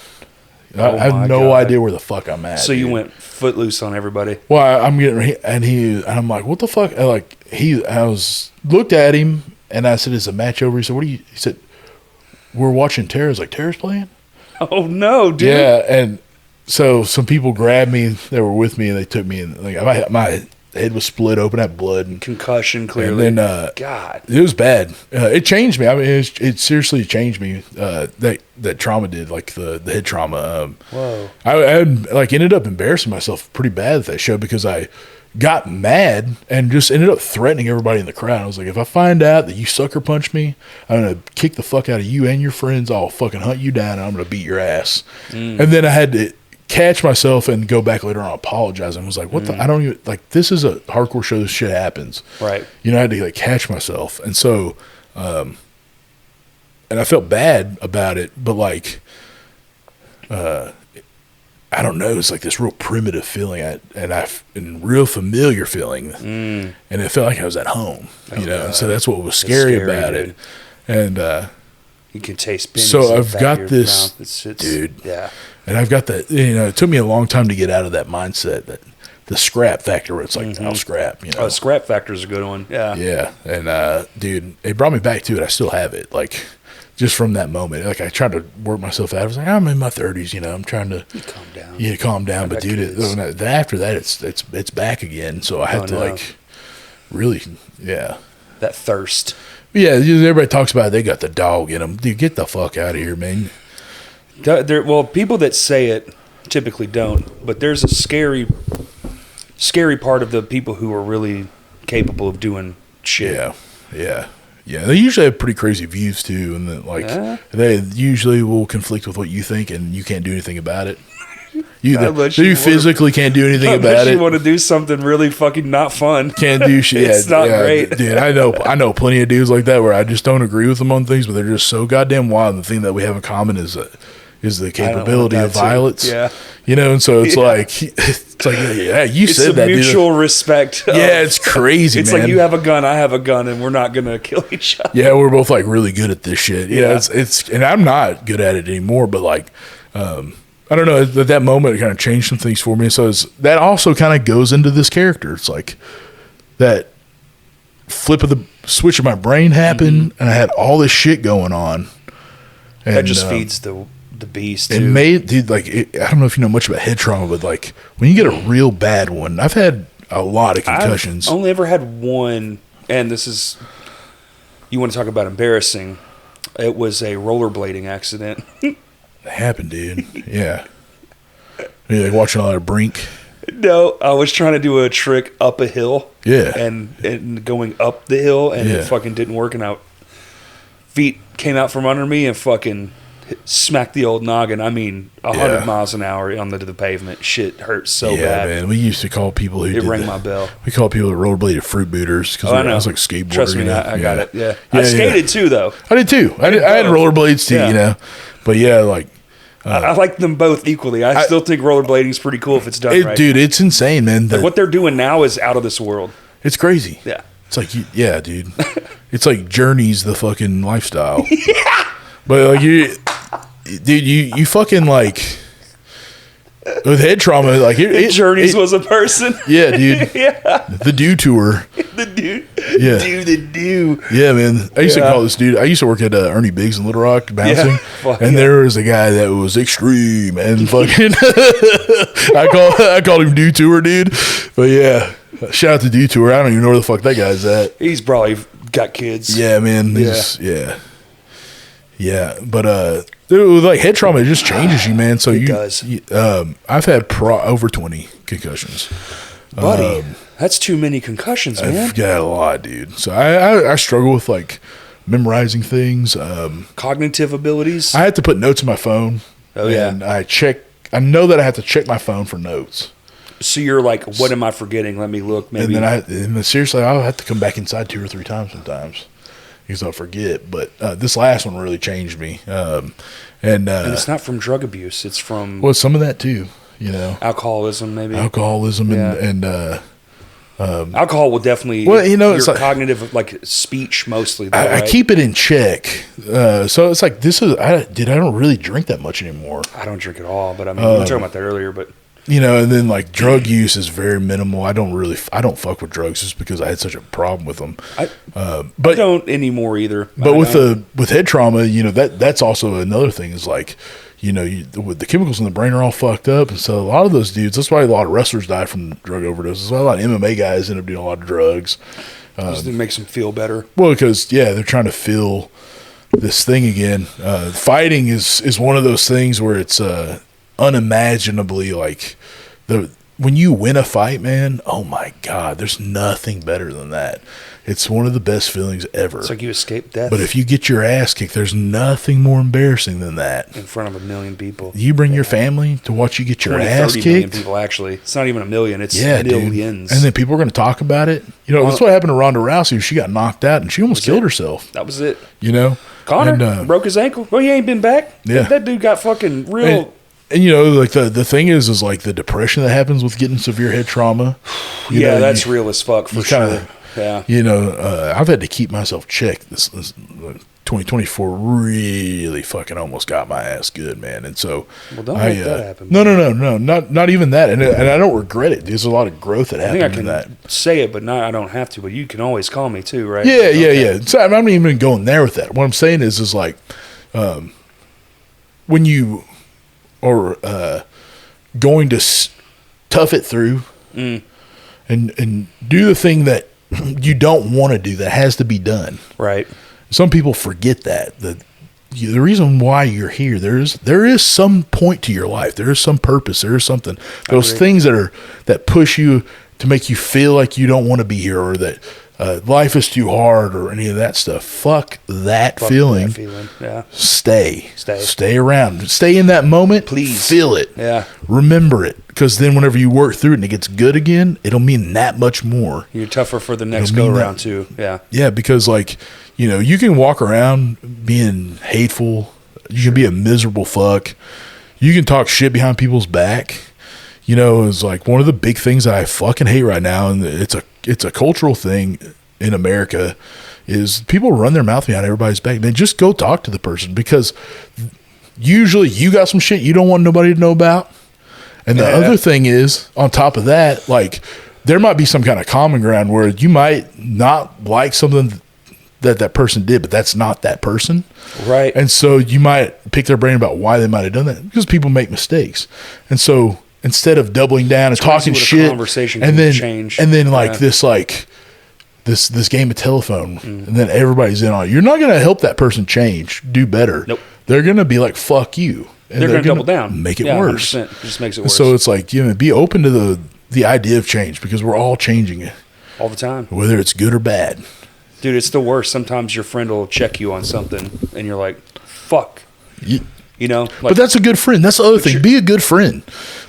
I have no idea where the fuck I'm at. So you went footloose on everybody. Well, I'm getting, and I'm like, what the fuck? I looked at him, and I said, is the match over? He said, he said, we're watching Terror. I was like, Terror's playing? Oh, no, dude. Yeah, and so some people grabbed me that were with me, and they took me, and like my head was split open, I had blood. And concussion, clearly. And then, God. It was bad. It changed me. I mean, it seriously changed me. That trauma did, like the head trauma. Whoa. I ended up embarrassing myself pretty bad at that show because I got mad and just ended up threatening everybody in the crowd. I was like, if I find out that you sucker punch me, I'm going to kick the fuck out of you and your friends. I'll fucking hunt you down and I'm going to beat your ass. And then I had to catch myself and go back later on and apologize. And was like, what the, I don't even, like, this is a hardcore show. This shit happens. Right. You know, I had to like catch myself. And so, and I felt bad about it, but like, I don't know. It's like this real primitive feeling, and real familiar feeling, and it felt like I was at home. You know, and so that's what was scary about it. And you can taste. So I've got this, dude. Yeah. And I've got that. You know, it took me a long time to get out of that mindset, that the scrap factor, where it's like, I'll scrap. You know, scrap factor is a good one. Yeah. Yeah, and dude, it brought me back to it. I still have it, like. Just from that moment, like I tried to work myself out. I was like, I'm in my 30s, you know. I'm trying to calm down. Yeah, calm down. But dude, after that, it's back again. So I have to like really, yeah. That thirst. Yeah, everybody talks about it, they got the dog in them. Dude, get the fuck out of here, man. Well, people that say it typically don't. But there's a scary part of the people who are really capable of doing shit. Yeah, yeah. Yeah, they usually have pretty crazy views too, and then, they usually will conflict with what you think, and you can't do anything about it. You physically can't do anything about it. You want to do something really fucking not fun. Can't do shit. It's not great, dude. I know plenty of dudes like that where I just don't agree with them on things, but they're just so goddamn wild. And the thing that we have in common is the capability of violence. Yeah. You know, and so it's like, yeah, you said that. It's mutual respect. Yeah, it's crazy, it's man. Like you have a gun, I have a gun, and we're not going to kill each other. Yeah, we're both like really good at this shit. Yeah, it's and I'm not good at it anymore, but like, I don't know, at that moment it kind of changed some things for me. So that also kind of goes into this character. It's like that flip of the switch of my brain happened, and I had all this shit going on. And that just feeds the beast too. It made, dude, like, I don't know if you know much about head trauma, but like when you get a real bad one, I've had a lot of concussions. I've only ever had one, and this is, you want to talk about embarrassing, it was a rollerblading accident. It happened, dude. Yeah. You're like watching a lot of Brink. No, I was trying to do a trick up a hill. Yeah. And going up the hill, and it fucking didn't work, and feet came out from under me and fucking smacked the old noggin. I mean, 100 miles an hour onto the pavement. Shit hurt so bad. Yeah, man. We used to call people who rang my bell. We called people that rollerbladed fruit booters because I was like skateboarding. Trust me, I got it. Yeah. I skated too, though. I did too. I had rollerblades too, you know. But yeah, like. I like them both equally. I still think rollerblading is pretty cool if it's done right. Dude, it's insane, man. Like what they're doing now is out of this world. It's crazy. Yeah. It's like, yeah, dude. It's like Journey's the fucking lifestyle. Yeah. But like you fucking like with head trauma, like Journeys was a person. Yeah, dude. Yeah. The Do Tour. The Do. Yeah. The Do. Yeah, man. I used to call this dude. I used to work at Ernie Biggs in Little Rock bouncing, and there was a guy that was extreme and fucking. I called him Do Tour, dude. But yeah, shout out to Do Tour. I don't even know where the fuck that guy's at. He's probably got kids. Yeah, man. Yeah. But Dude, with like head trauma, it just changes you, man. So It does. I've had over 20 concussions. Buddy, that's too many concussions, man. I've got a lot, dude. So I struggle with like memorizing things. Cognitive abilities. I had to put notes in my phone. Oh, yeah. And I know that I have to check my phone for notes. So you're like, what am I forgetting? Let me look. Maybe. And then seriously, I'll have to come back inside 2 or 3 times sometimes because I'll forget. But this last one really changed me. And it's not from drug abuse. It's from some of that too. Alcoholism, maybe. Alcoholism and alcohol will definitely. Well, your it's cognitive, like speech, mostly. Though, I keep it in check. So it's like I don't really drink that much anymore. I don't drink at all, but I mean, we were talking about that earlier, but. And then like drug use is very minimal. I don't fuck with drugs just because I had such a problem with them. I don't anymore either. But with head trauma, that's also another thing is like, with the chemicals in the brain are all fucked up. And so a lot of those dudes, that's why a lot of wrestlers die from drug overdoses. That's why a lot of MMA guys end up doing a lot of drugs. It makes them feel better. Well, because they're trying to feel this thing again. Fighting is one of those things where it's unimaginably like when you win a fight, man, oh my God, there's nothing better than that. It's one of the best feelings ever. It's like you escape death. But if you get your ass kicked, there's nothing more embarrassing than that. In front of 1 million people. You bring your family to watch you get your ass 30 kicked. million people, actually. It's not even 1 million. It's millions. Dude. And then people are going to talk about it. That's what happened to Ronda Rousey. She got knocked out and she almost killed herself. That was it. Conor broke his ankle. Well, he ain't been back. Yeah. That dude got fucking real... And like the thing is like the depression that happens with getting severe head trauma. That's real as fuck for sure. Yeah. I've had to keep myself checked. This 2024 really fucking almost got my ass good, man. And so, don't let that happen. No, not even that. And I don't regret it. There's a lot of growth that happened. I think I can say it, but I don't have to. But you can always call me too, right? Yeah. So I'm not even going there with that. What I'm saying is like, when you are going to tough it through and do the thing that you don't want to do that has to be done. Right. Some people forget that the reason why you're here, there is some point to your life. There is some purpose. There is something. Those things that push you to make you feel like you don't want to be here or that life is too hard or any of that stuff. Fuck that feeling. Yeah. Stay around. Stay in that moment. Please. Feel it. Yeah. Remember it. Because then whenever you work through it and it gets good again, it'll mean that much more. You're tougher for the next go around too. Yeah. Yeah, because like, you can walk around being hateful. You can be a miserable fuck. You can talk shit behind people's back. It's like one of the big things that I fucking hate right now, and it's a cultural thing in America, is people run their mouth behind everybody's back. Then just go talk to the person, because usually you got some shit you don't want nobody to know about. And the other thing is, on top of that, like there might be some kind of common ground where you might not like something that person did, but that's not that person. Right. And so you might pick their brain about why they might have done that, because people make mistakes. And so instead of doubling down and talking shit, and then like this game of telephone, and then everybody's in on it, you're not going to help that person do better. Nope. They're going to be like, fuck you. And they're going to double down. Make it worse. 100%. It just makes it worse. So it's like, be open to the idea of change, because we're all changing it. All the time. Whether it's good or bad. Dude, it's the worst. Sometimes your friend will check you on something, and you're like, fuck. But that's a good friend. That's the other thing. Be a good friend.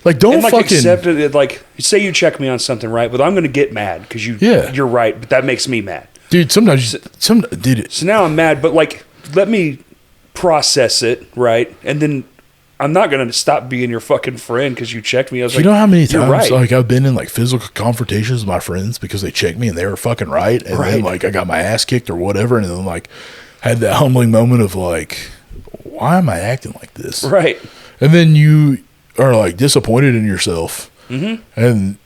Like, don't fucking accept it. Like, say you check me on something, right? But I'm going to get mad because you're right. But that makes me mad, dude. Sometimes, dude. So now I'm mad, but like, let me process it, right? And then I'm not going to stop being your fucking friend because you checked me. I was like, how many times like I've been in like physical confrontations with my friends because they checked me and they were fucking right, and then like I got my ass kicked or whatever, and then like had that humbling moment of like, why am I acting like this? Right. And then you are like disappointed in yourself. Mm-hmm. And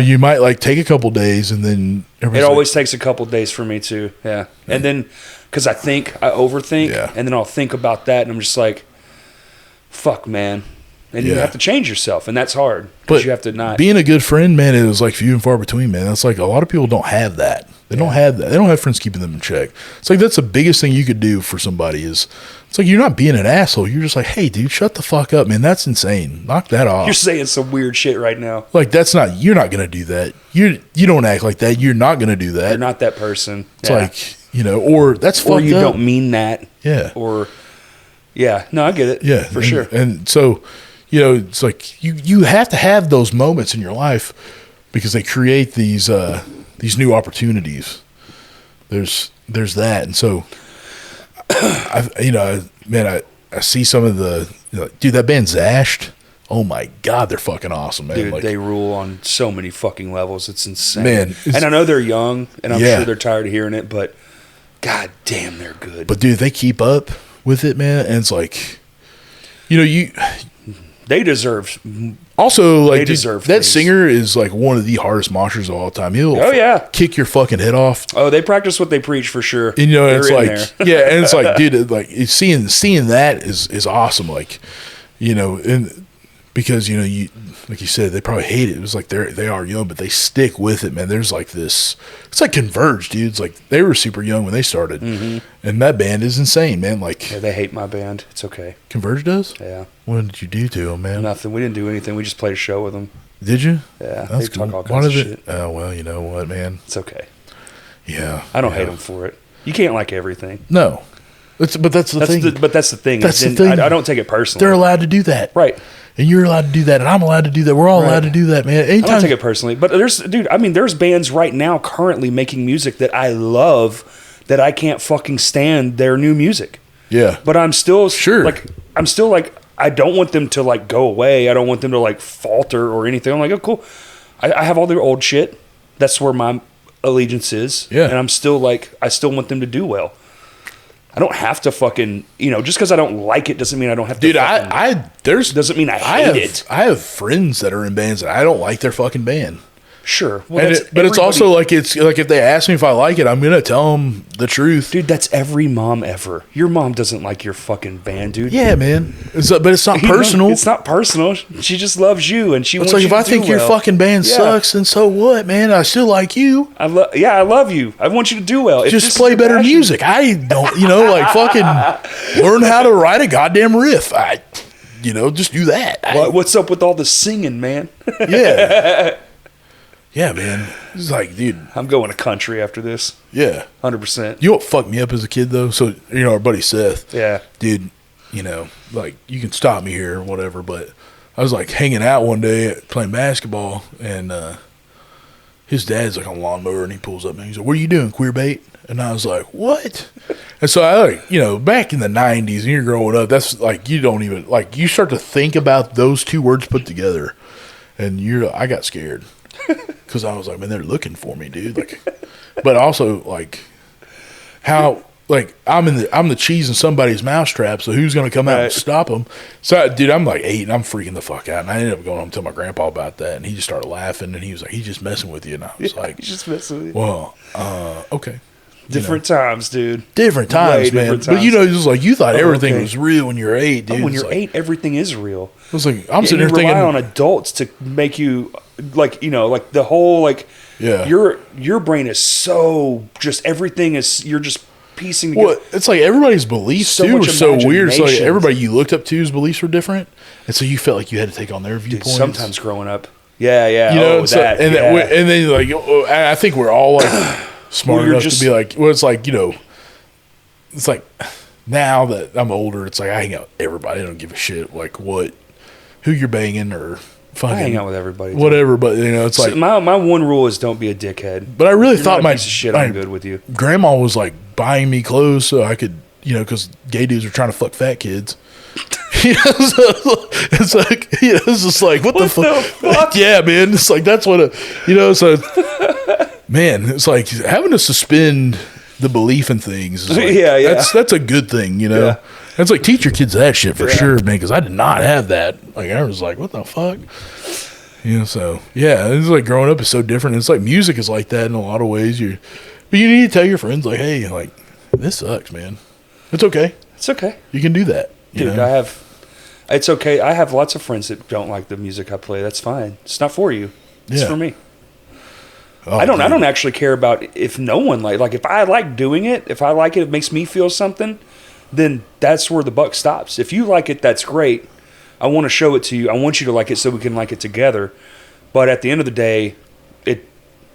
you might like take a couple days, and then it always takes a couple days for me too. Yeah. And then because I overthink, and then I'll think about that, and I'm just like, fuck, man. And you have to change yourself, and that's hard. But you have to not... Being a good friend, man, it was like few and far between, man. That's like a lot of people don't have that. They don't have that. They don't have friends keeping them in check. It's like that's the biggest thing you could do for somebody is it's like you're not being an asshole. You're just like, hey, dude, shut the fuck up, man. That's insane. Knock that off. You're saying some weird shit right now. Like you're not gonna do that. You don't act like that. You're not gonna do that. You're not that person. It's like, or that's fucked up. Or you don't mean that. Yeah. Or no, I get it. Yeah, for sure. And so, it's like you have to have those moments in your life because they create these new opportunities. There's that, and so I see some of the dude, that band Zashed. Oh my God, they're fucking awesome, man. Dude, they rule on so many fucking levels. It's insane, man. And I know they're young, and I'm sure they're tired of hearing it, but God damn, they're good. But dude, they keep up with it, man, and it's like, they deserve. Also, like, deserve that things. Singer is like one of the hardest moshers of all time. He'll kick your fucking head off. Oh, they practice what they preach for sure. And it's like, and it's like, dude, like seeing that is awesome. Like, and because you like you said, they probably hate it. It was like they are young, but they stick with it, man. There's like this. It's like Converge, dude. It's like they were super young when they started, and that band is insane, man. Like, they hate my band. It's okay. Converge does. Yeah. What did you do to them, man? Nothing. We didn't do anything. We just played a show with them. Did you? Yeah. That's they talk cool. all kinds of shit. Oh well, you know what, man. It's okay. Yeah. I don't hate them for it. You can't like everything. No. But that's the thing. That's the thing. That's the thing. I don't take it personally. They're allowed to do that. Right. And you're allowed to do that, and I'm allowed to do that. We're all allowed to do that, man. Anytime, I don't take it personally. But there's bands right now currently making music that I love that I can't fucking stand their new music. Yeah. But I'm still sure. I don't want them to like go away. I don't want them to like falter or anything. I'm like, oh, cool. I have all their old shit. That's where my allegiance is. Yeah. And I'm still like, I still want them to do well. I don't have to fucking, just because I don't like it doesn't mean I don't have to. Dude, doesn't mean I hate it. I have friends that are in bands that I don't like their fucking band. Sure. Well, but it's also like it's like if they ask me if I like it, I'm gonna tell them the truth. Dude, that's every mom ever. Your mom doesn't like your fucking band, dude. Yeah, man. But it's not personal. It's not personal. She just loves you, and she wants like you if to I think do your well. fucking band sucks, then so what, man? I still like you. I love you. I want you to do well. Just play better music. I don't, like fucking learn how to write a goddamn riff. Just do that. What's up with all the singing, man? Yeah. Yeah, man. It's like, dude. I'm going to country after this. Yeah. 100%. You know what fucked me up as a kid, though? So, our buddy Seth. Yeah. Dude, like, you can stop me here or whatever, but I was, like, hanging out one day playing basketball, and his dad's, like, on a lawnmower, and he pulls up, and he's like, what are you doing, queer bait? And I was like, what? And so, back in the 90s, and you're growing up, that's, like, you don't even, like, you start to think about those two words put together, and I got scared. Because I was like, man, they're looking for me, dude. Like, but also like, how like I'm the cheese in somebody's mousetrap. So who's gonna come out and stop them? So, dude, I'm like 8 and I'm freaking the fuck out. And I ended up going home and telling my grandpa about that, and he just started laughing. And he was like, he's just messing with you. And I was like, he's just messing with you. Well, okay. Different times, dude. Different times, man. Different times. But just like you thought everything was real when you're 8, dude. When you're 8, everything is real. I was like, I'm sitting there thinking, rely on adults to make you like the whole like your brain is so just everything is you're just piecing together. Well, it's like everybody's beliefs too are so weird. It's like everybody you looked up to's beliefs were different, and so you felt like you had to take on their viewpoints. Dude, sometimes growing up, yeah. And then like I think we're all like smart enough to be like, well, it's like it's like now that I'm older, it's like I hang out with everybody. I don't give a shit like who you're banging or fucking. I hang out with everybody, whatever. But it's like my one rule is don't be a dickhead. But I really thought my piece of shit. I'm good with you. Grandma was like buying me clothes so I could, because gay dudes are trying to fuck fat kids. So it's like it's just like what the fuck? Yeah, man. It's like that's what so man, it's like having to suspend the belief in things. Is like, that's a good thing, Yeah. It's like teach your kids that shit for sure, man. Because I did not have that. Like I was like, what the fuck? So it's like growing up is so different. It's like music is like that in a lot of ways. But you need to tell your friends like, hey, like this sucks, man. It's okay. It's okay. You can do that, dude. It's okay. I have lots of friends that don't like the music I play. That's fine. It's not for you. It's for me. Oh, I don't actually care about if no one like if I like doing it, if I like it, it makes me feel something, then that's where the buck stops. If you like it, that's great. I want to show it to you. I want you to like it so we can like it together. But at the end of the day,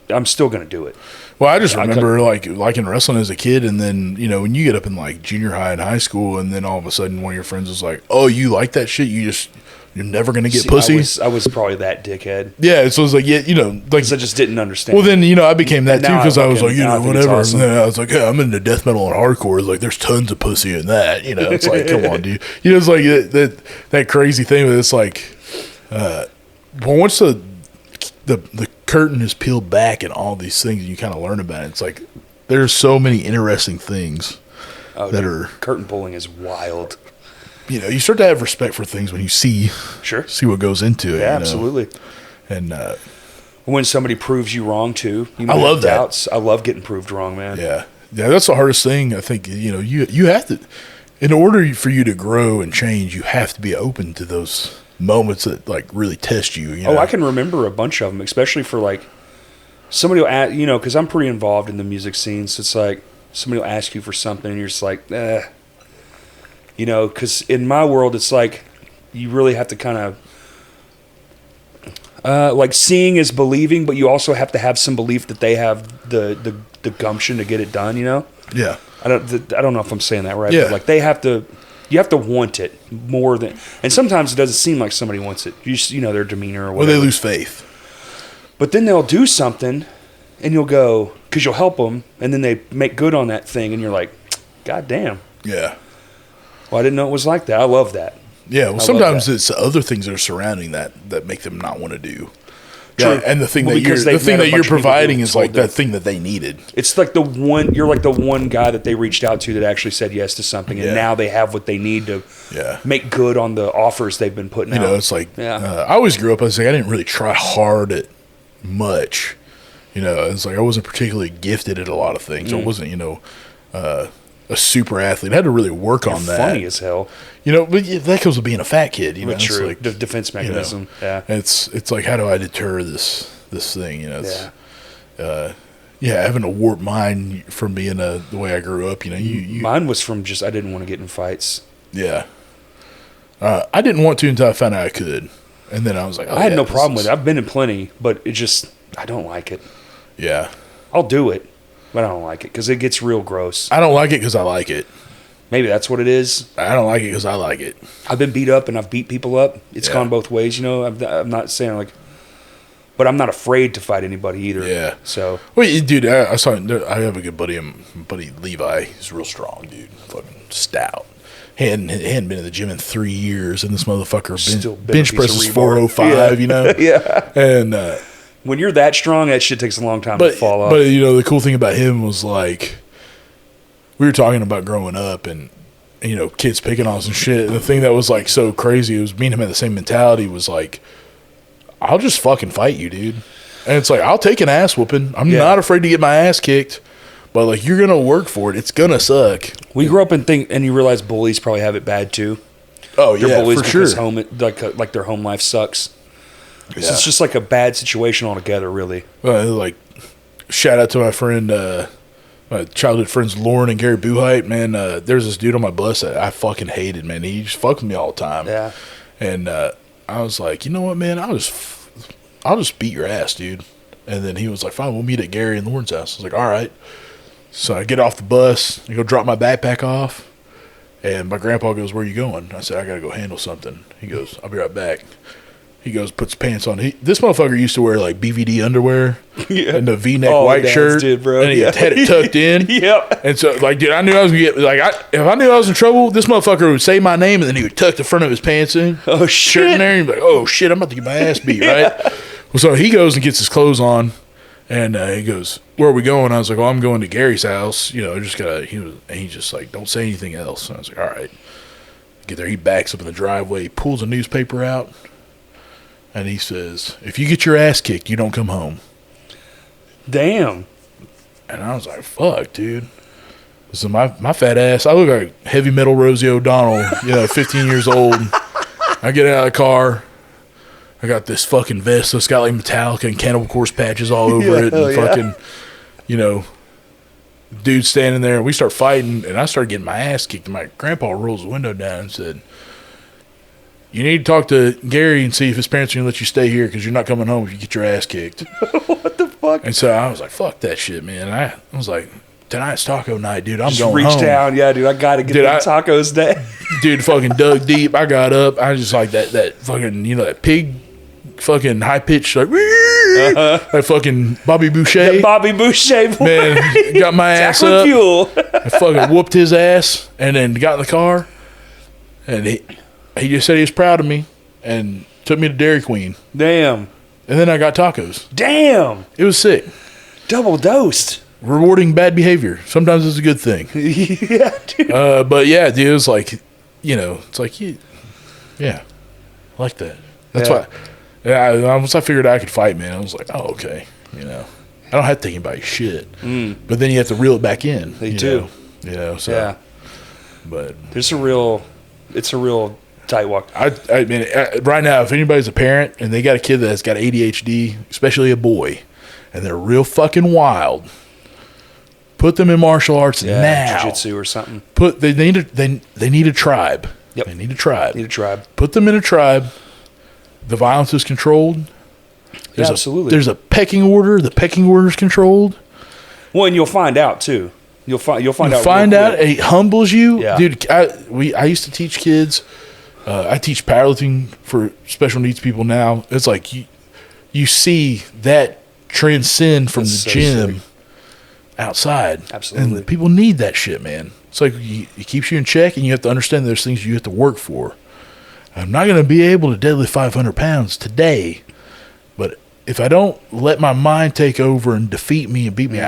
I'm still going to do it. Well, I just remember liking wrestling as a kid, and then, you know, when you get up in like junior high and high school, and then all of a sudden one of your friends is like, "Oh, you like that shit? You're never going to get pussy." I was probably that dickhead. Yeah, so it was like, yeah, you know, like I just didn't understand. Well, then, you know, I became that too, because I was like, you know, whatever. Awesome. And then I was like, yeah, I'm into death metal and hardcore. It's like, there's tons of pussy in that. You know, it's like, come on, dude. You know, it's like that crazy thing, but it's like, well, once the curtain is peeled back and all these things, you kind of learn about it. It's like, there's so many interesting things that are curtain pulling is wild. You know, you start to have respect for things when you see what goes into it. Yeah, absolutely. And when somebody proves you wrong too, I love that. I love getting proved wrong, man. Yeah, that's the hardest thing. I think, you know, you have to, in order for you to grow and change, you have to be open to those moments that like really test you. You know? I can remember a bunch of them, especially for like somebody will ask, you know, because I'm pretty involved in the music scene. So it's like somebody will ask you for something, and you're just like, you know, because in my world, it's like you really have to kind of like seeing is believing, but you also have to have some belief that they have the gumption to get it done. You know? Yeah. I don't know if I'm saying that right. Yeah. But like they have to. You have to want it more than, and sometimes it doesn't seem like somebody wants it. You know, their demeanor or whatever. Or they lose faith. But then they'll do something, and you'll go, because you'll help them, and then they make good on that thing, and you're like, God damn. Yeah. Well, I didn't know it was like that. I love that. Yeah, well, sometimes it's other things that are surrounding that make them not want to do. True. Yeah, and the thing that you're providing is like that thing that they needed. It's like you're like the one guy that they reached out to that actually said yes to something, and now they have what they need to make good on the offers they've been putting out. You know, it's like, I always grew up, I was like, I didn't really try hard at much. You know, it's like I wasn't particularly gifted at a lot of things. I wasn't, you know, a super athlete. I had to really work on that. Funny as hell. You know, but that goes with being a fat kid. You know, true. It's like the defense mechanism. You know, it's like, how do I deter this thing? You know, it's, having a warped mind from being the way I grew up. You know, mine was from just I didn't want to get in fights. Yeah, I didn't want to until I found out I could, and then I was like, I had no problem with it. I've been in plenty, but it just I don't like it. Yeah, I'll do it, but I don't like it because it gets real gross. I don't like it because I like it. Maybe that's what it is. I don't like it because I like it. I've been beat up and I've beat people up. It's gone both ways, you know. I'm not saying like, but I'm not afraid to fight anybody either. Yeah. So. Well, dude, I have a good buddy, Levi. He's real strong, dude. Fucking stout. Hadn't been in the gym in 3 years, and this motherfucker bench presses 405. You know. Yeah. And when you're that strong, that shit takes a long time to fall off. But you know, the cool thing about him was like, we were talking about growing up and, you know, kids picking on us and shit. And the thing that was like so crazy, it was me and him had the same mentality, was like, I'll just fucking fight you, dude. And it's like, I'll take an ass whooping. I'm not afraid to get my ass kicked, but like, you're going to work for it. It's going to suck. We grew up and you realize bullies probably have it bad too. Oh, they're bullies for sure. Like their home life sucks. Yeah. So it's just like a bad situation altogether, really. Like, shout out to my friend, my childhood friends Lauren and Gary Buhite, man. There's this dude on my bus that I fucking hated, man. He just fucked with me all the time. Yeah. And I was like, you know what, man? I'll just beat your ass, dude. And then he was like, fine, we'll meet at Gary and Lauren's house. I was like, all right. So I get off the bus, I go drop my backpack off, and my grandpa goes, where you going? I said, I got to go handle something. He goes, I'll be right back. He goes, puts pants on. This motherfucker used to wear like BVD underwear and the V-neck white shirt, bro. And he had it tucked in. Yep. And so, like, dude, I knew I was gonna get if I knew I was in trouble, this motherfucker would say my name and then he would tuck the front of his pants in. Oh shirt shit! In there, and he'd be like, oh shit, I'm about to get my ass beat, right? Well, so he goes and gets his clothes on, and he goes, where are we going? I was like, well, I'm going to Gary's house. You know, he's just like, don't say anything else. And I was like, all right. Get there, he backs up in the driveway, he pulls a newspaper out. And he says, if you get your ass kicked, you don't come home. Damn. And I was like, fuck, dude. So my fat ass, I look like heavy metal Rosie O'Donnell, 15 years old. I get out of the car. I got this fucking vest that's got like Metallica and Cannibal Corpse patches all over it. And fucking, you know, dude standing there. And we start fighting. And I started getting my ass kicked. And my grandpa rolls the window down and said, you need to talk to Gary and see if his parents are going to let you stay here because you're not coming home if you get your ass kicked. What the fuck? And so I was like, fuck that shit, man. I was like, tonight's taco night, dude. I'm Just going reach home. down. Yeah, dude, I got to get the tacos day. Dude, fucking dug deep. I got up. I just like that fucking, you know, that pig fucking high pitch, like, that fucking Bobby Boucher. The Bobby Boucher, boy. Man, got my ass up. Fuel. I fucking whooped his ass and then got in the car. And he just said he was proud of me and took me to Dairy Queen. Damn. And then I got tacos. Damn. It was sick. Double dosed. Rewarding bad behavior. Sometimes it's a good thing. Yeah, dude. But yeah, dude, it was like, you know, it's like, yeah, I like that. That's why. Yeah, once I figured I could fight, man, I was like, oh, okay. You know, I don't have to take anybody's shit. But then you have to reel it back in. They do. You know, so. Yeah. But. It's a real tight walk. I mean, right now, if anybody's a parent and they got a kid that's got ADHD, especially a boy, and they're real fucking wild, put them in martial arts now. Jiu-jitsu or something. They need a tribe. Yep. They need a tribe. Put them in a tribe. The violence is controlled. Absolutely. There's a pecking order. The pecking order is controlled. Well, and you'll find out too. You'll find out. Find out. It humbles you, yeah. Dude. I used to teach kids. I teach powerlifting for special needs people now. It's like you see that transcend from the gym outside. Absolutely. And people need that shit, man. It's like it keeps you in check, and you have to understand there's things you have to work for. I'm not going to be able to deadlift 500 pounds today, but if I don't let my mind take over and defeat me and beat me,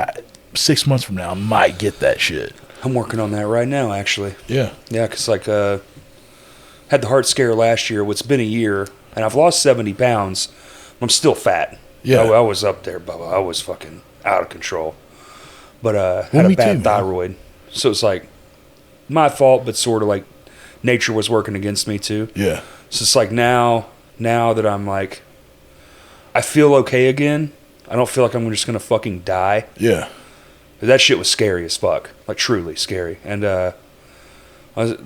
6 months from now, I might get that shit. I'm working on that right now, actually. Yeah. Yeah, because had the heart scare last year. It's been a year, and I've lost 70 pounds. I'm still fat. Yeah. I was up there, Bubba. I was fucking out of control. But had a bad thyroid. So it's like my fault, but sort of like nature was working against me too. Yeah. So it's like now that I'm like, I feel okay again. I don't feel like I'm just going to fucking die. Yeah. That shit was scary as fuck. Like truly scary. And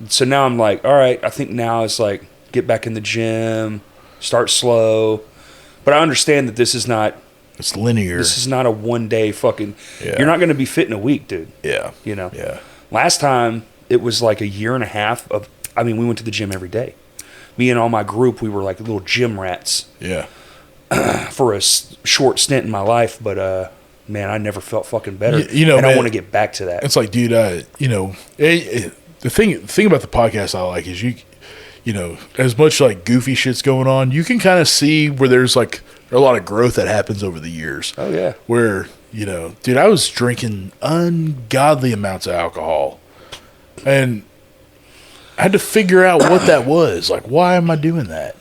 so now I'm like, all right, I think now it's like get back in the gym, start slow. But I understand that this is not. It's linear. This is not a one day fucking. Yeah. You're not going to be fit in a week, dude. Yeah. You know. Yeah. Last time it was like a year and a half of. I mean, we went to the gym every day. Me and all my group, we were like little gym rats. Yeah. For a short stint in my life, but man, I never felt fucking better. You know, and I want to get back to that. It's like, dude, you know, the thing about the podcast I like is you know, as much like goofy shit's going on, you can kind of see where there's like a lot of growth that happens over the years. Oh yeah. Where, you know, dude, I was drinking ungodly amounts of alcohol, and I had to figure out what that was. Like, why am I doing that?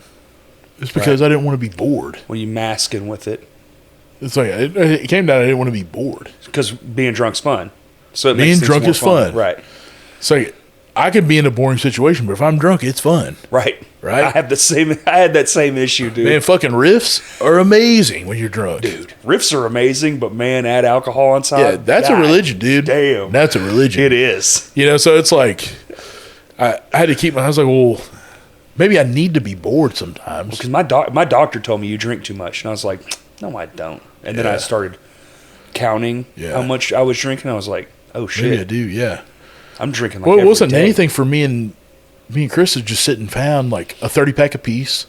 It's because I didn't want to be bored. When you masking with it. It's like, it came down, I didn't want to be bored. Because being drunk's fun. So it being makes drunk is fun. Right. It's like, I could be in a boring situation, but if I'm drunk, it's fun. Right. Right? I had that same issue, dude. Man, fucking riffs are amazing when you're drunk. Dude, riffs are amazing, but man, add alcohol on top. Yeah, that's a religion, dude. Damn. That's a religion. It is. You know, so it's like, I had to keep I was like, well, maybe I need to be bored sometimes. Because my doctor told me you drink too much. And I was like, no, I don't. And then I started counting how much I was drinking. I was like, oh, shit. Maybe I do, yeah. I'm drinking like well, it every wasn't day. anything for me and Chris would just sit and pound like a 30-pack apiece.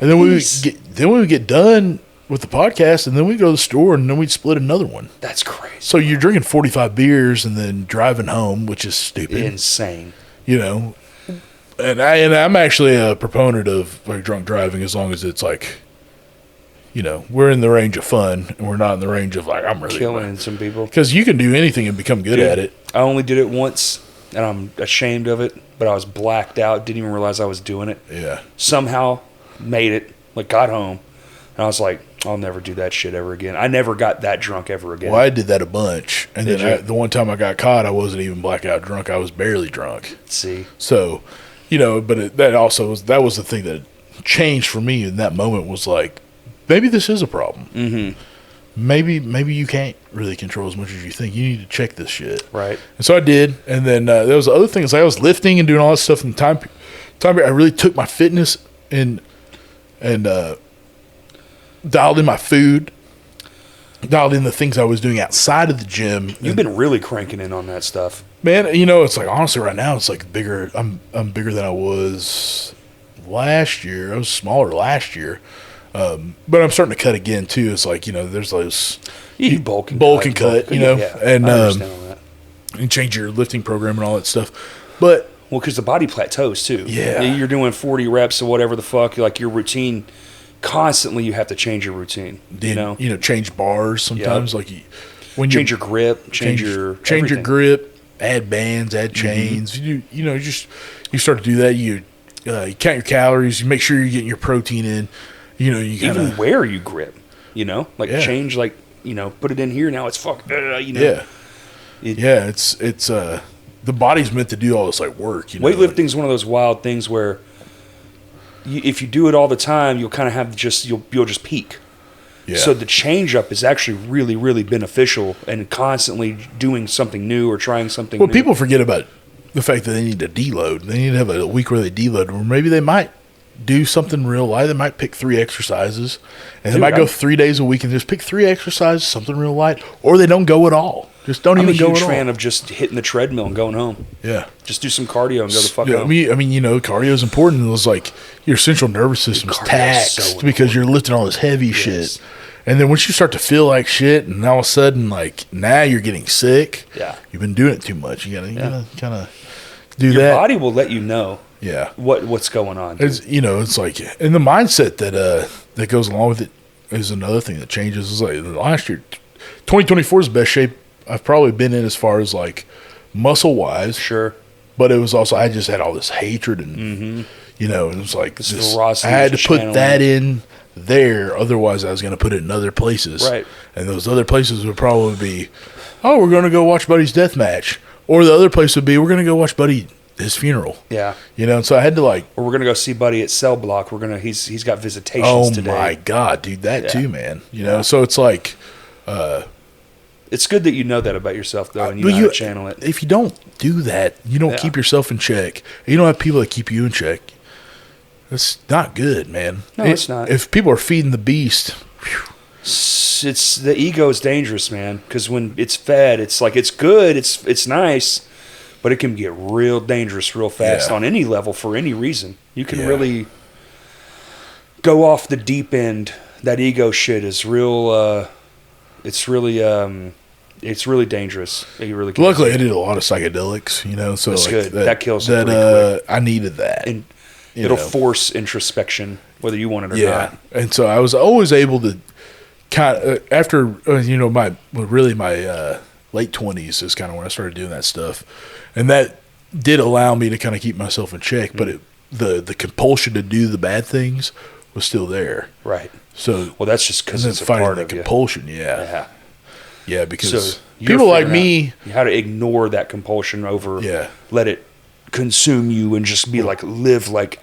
And then we would get done with the podcast, and then we'd go to the store, and then we'd split another one. That's crazy. So you're drinking 45 beers and then driving home, which is stupid. Insane. You know, and I'm actually a proponent of like drunk driving as long as it's like, you know, we're in the range of fun and we're not in the range of like I'm really killing some people. Because you can do anything and become good at it. I only did it once, and I'm ashamed of it. But I was blacked out. Didn't even realize I was doing it. Yeah. Somehow made it. Like got home, and I was like, I'll never do that shit ever again. I never got that drunk ever again. Well, I did that a bunch, and then the one time I got caught, I wasn't even blackout drunk. I was barely drunk. See. So, you know, but that was the thing that changed for me in that moment was like, maybe this is a problem. Mm-hmm. Maybe you can't really control as much as you think. You need to check this shit. Right. And so I did. And then there was the other things. Like I was lifting and doing all that stuff in the time I really took my fitness and dialed in my food, dialed in the things I was doing outside of the gym. You've been really cranking in on that stuff. Man, you know, it's like, honestly, right now, it's like bigger. I'm bigger than I was last year. I was smaller last year. But I'm starting to cut again, too. It's like, you know, there's those... You bulk and cut, you know? Yeah, and, I understand all that. And change your lifting program and all that stuff. But... Well, because the body plateaus, too. Yeah. You're doing 40 reps or whatever the fuck. Like, your routine... Constantly, you have to change your routine, you know? Change bars sometimes. Yep. Like, when change your grip, change your grip, add bands, add chains. Mm-hmm. You start to do that. You count your calories. You make sure you're getting your protein in. You know, you even where you grip, you know, like change, like, you know, put it in here. Now it's you know. Yeah. It's the body's meant to do all this like work. You know, weightlifting's one of those wild things where if you do it all the time, you'll kind of have you'll just peak. Yeah. So the change up is actually really, really beneficial, and constantly doing something new or trying something new. People forget about the fact that they need to deload. They need to have a week where they deload, or maybe they might do something real light. They might pick 3 exercises, and they might go 3 days a week and just pick 3 exercises, something real light, or they don't go at all. Just don't even go at all. I'm a huge fan of just hitting the treadmill and going home. Yeah. Just do some cardio and go the fuck home. I mean, you know, cardio is important. It was like your central nervous system is taxed because you're lifting all this heavy shit. And then once you start to feel like shit, and all of a sudden, like, now you're getting sick. Yeah. You've been doing it too much. You gotta kind of do that. Your body will let you know. Yeah. What's going on? It's, you know, it's like, and the mindset that goes along with it is another thing that changes. It's like last year, 2024 is the best shape I've probably been in as far as like muscle wise. Sure. But it was also, I just had all this hatred and, you know, it was like, I had to put that in there. Otherwise, I was going to put it in other places. Right. And those other places would probably be, oh, we're going to go watch Buddy's death match. Or the other place would be, we're going to go watch Buddy his funeral. Yeah. You know, and so I had to like, or we're going to go see Buddy at Cell Block. He's got visitations today. Oh my God, dude, that too, man. You know, so it's like, it's good that you know that about yourself, though, and you know how to channel it. If you don't do that, you don't keep yourself in check. You don't have people that keep you in check. That's not good, man. No, it's not. If people are feeding the beast, it's the ego is dangerous, man. Because when it's fed, it's like it's good, it's nice, but it can get real dangerous real fast on any level for any reason. You can really go off the deep end. That ego shit is real. It's really dangerous. You really can. Luckily, I did a lot of psychedelics, you know, so that's like good. That kills that. Quick. I needed that. And it'll force introspection, whether you want it or not. And so I was always able to kind of after you know my late 20s is kind of when I started doing that stuff, and that did allow me to kind of keep myself in check. But the compulsion to do the bad things was still there. Right. So that's just because it's a part of compulsion. You. Yeah, because people like me, how to ignore that compulsion over, let it consume you and just be like live like,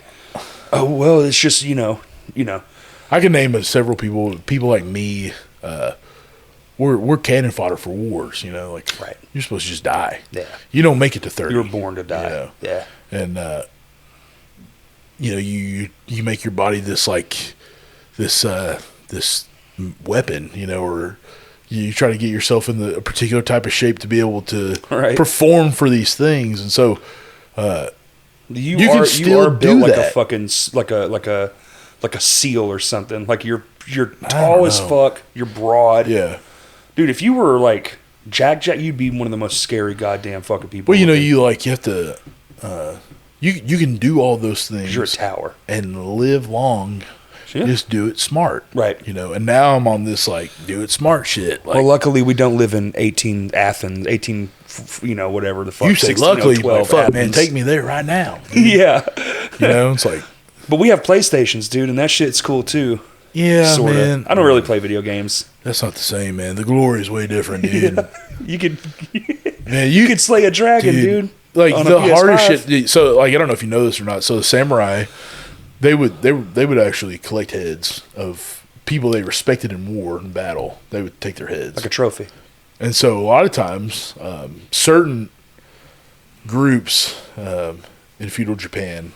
oh well, it's just you know. I can name several people like me. We're cannon fodder for wars. You know, like you're supposed to just die. Yeah, you don't make it to 30. You were born to die. You know? Yeah, and you know you make your body this like. This weapon, you know, or you try to get yourself in a particular type of shape to be able to perform for these things, and so you can still do like that. A fucking like a seal or something. Like you're tall as fuck. You're broad. Yeah, dude. If you were like Jack, you'd be one of the most scary goddamn fucking people. Well, you know, you have to. You can do all those things. You're a tower and live long. Yeah. Just do it smart. Right. You know, and now I'm on this, like, do it smart shit. Like, well, luckily we don't live in 18 Athens, you know, whatever the fuck. You say luckily, like, fuck, man, take me there right now. Yeah. You know, it's like. But we have PlayStations, dude, and that shit's cool, too. Yeah, sorta. Man. I don't really play video games. That's not the same, man. The glory is way different, dude. You could slay a dragon, dude. Like, the hardest shit. So, like, I don't know if you know this or not. So, the samurai... they would actually collect heads of people they respected in war and battle. They would take their heads like a trophy. And so a lot of times, certain groups in feudal Japan,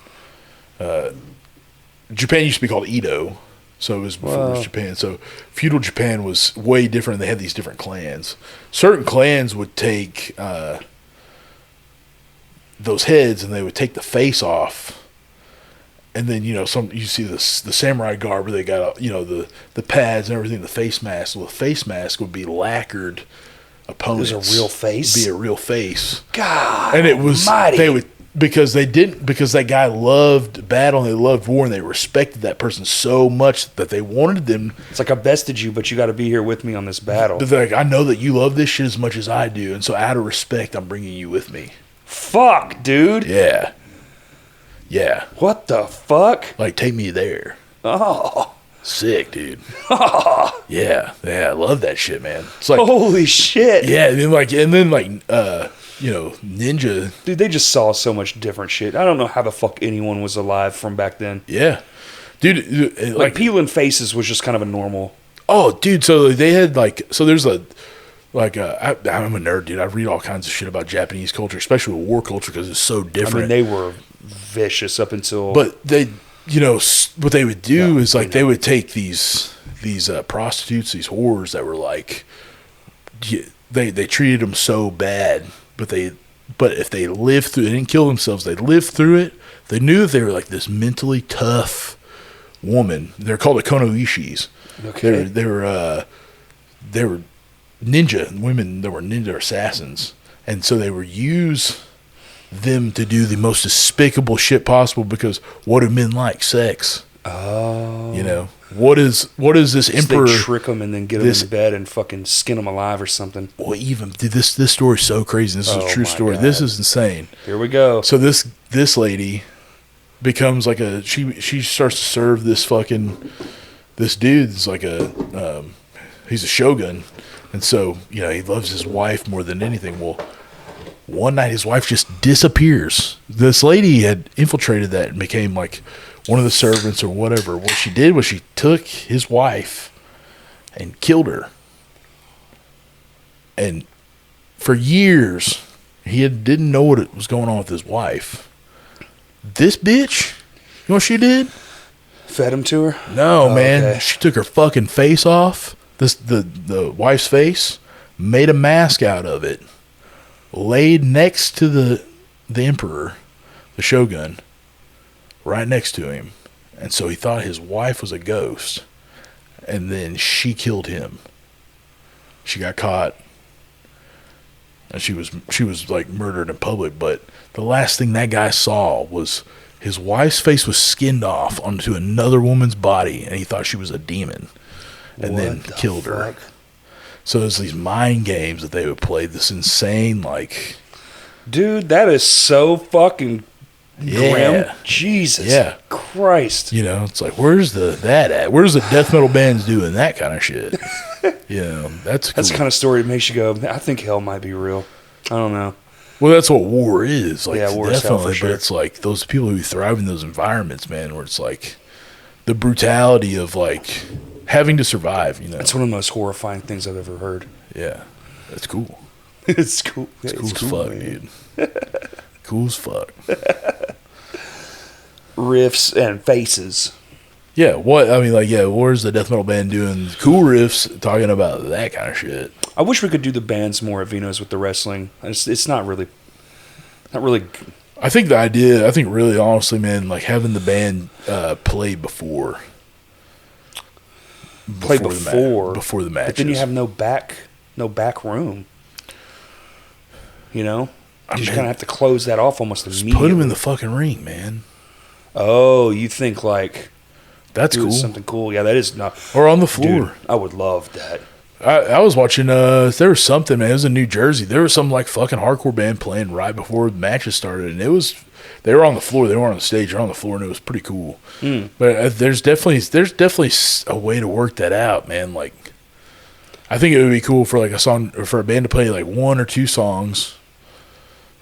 Japan used to be called Edo, so it was before it was Japan. So feudal Japan was way different. They had these different clans. Certain clans would take those heads and they would take the face off. And then, you see the samurai garb where they got, the pads and everything, the face mask. Well, the face mask would be lacquered opponents. It was a real face? Be a real face. God and it was, almighty. They would, because that guy loved battle and they loved war and they respected that person so much that they wanted them. It's like I bested you, but you got to be here with me on this battle. They're like, I know that you love this shit as much as I do. And so out of respect, I'm bringing you with me. Fuck, dude. Yeah. Yeah. What the fuck? Like, take me there. Oh. Sick, dude. Yeah. I love that shit, man. It's like, holy shit. Yeah, and then ninja. Dude, they just saw so much different shit. I don't know how the fuck anyone was alive from back then. Yeah. Dude, like peeling faces was just kind of a normal. Oh, dude, so they had there's I'm a nerd, dude. I read all kinds of shit about Japanese culture, especially with war culture, because it's so different. I mean, they were vicious up until. But they, what they would do is they would take these prostitutes, these whores that were they treated them so bad, but if they lived through, they didn't kill themselves. They lived through it. They knew that they were like this mentally tough woman. They're called the konoishis. Okay. They were ninja women. They were ninja assassins, and so they would use them to do the most despicable shit possible, because what do men like? Sex. Oh. What is this emperor? They trick them and then get them in bed and fucking skin them alive or something. Well, dude, this story's so crazy. This is a true story. God. This is insane. Here we go. So this lady becomes like she starts to serve this dude's like he's a shogun, and so he loves his wife more than anything. Well, one night his wife just disappears. This lady had infiltrated that and became like one of the servants or whatever. What she did was she took his wife and killed her. And for years, he didn't know what was going on with his wife. This bitch, you know what she did? Fed him to her? No, man. Okay. She took her fucking face off, the wife's face, made a mask out of it, laid next to the emperor, the shogun, right next to him. And so he thought his wife was a ghost. And then she killed him. She got caught. And she was like murdered in public. But the last thing that guy saw was his wife's face was skinned off onto another woman's body. And he thought she was a demon. And then killed her. So there's these mind games that they would play. This insane, dude, that is so fucking grim. Jesus Christ. It's like, where's that at? Where's the death metal bands doing that kind of shit? That's cool. That's the kind of story that makes you go, I think hell might be real. I don't know. Well, that's what war is. War is hell for sure. But it's like those people who thrive in those environments, man, where it's like the brutality of having to survive, It's one of the most horrifying things I've ever heard. Yeah. That's cool. It's cool. It's cool as fuck, man. Dude. Cool as fuck. Riffs and faces. Yeah, where's the death metal band doing cool riffs talking about that kind of shit? I wish we could do the bands more at Vino's with the wrestling. It's not really. I think really honestly, man, having the band play before the match. But then you have no back room. You just kind of have to close that off almost immediately. Put them in the fucking ring, man. Oh, you think that's cool? Something cool, yeah. That is not. Or on the floor. Dude, I would love that. I was watching. There was something, man. It was in New Jersey. There was some fucking hardcore band playing right before the matches started, and they were on the floor. They weren't on the stage. They were on the floor, and it was pretty cool. But there's definitely a way to work that out, man. I think it would be cool for a song or for a band to play one or two songs,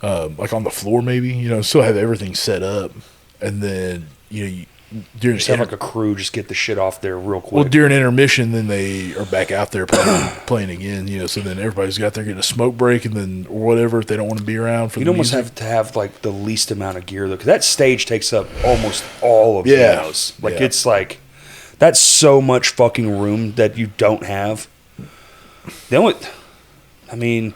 on the floor, maybe. Still have everything set up, and then during just have like a crew just get the shit off there real quick. Well, during intermission, then they are back out there playing again. You know, so then everybody's got there getting a smoke break and then or whatever if they don't want to be around for. You'd the almost music. have to have like the least amount of gear though, because that stage takes up almost all of the house. Like it's like that's so much fucking room that you don't have. I mean,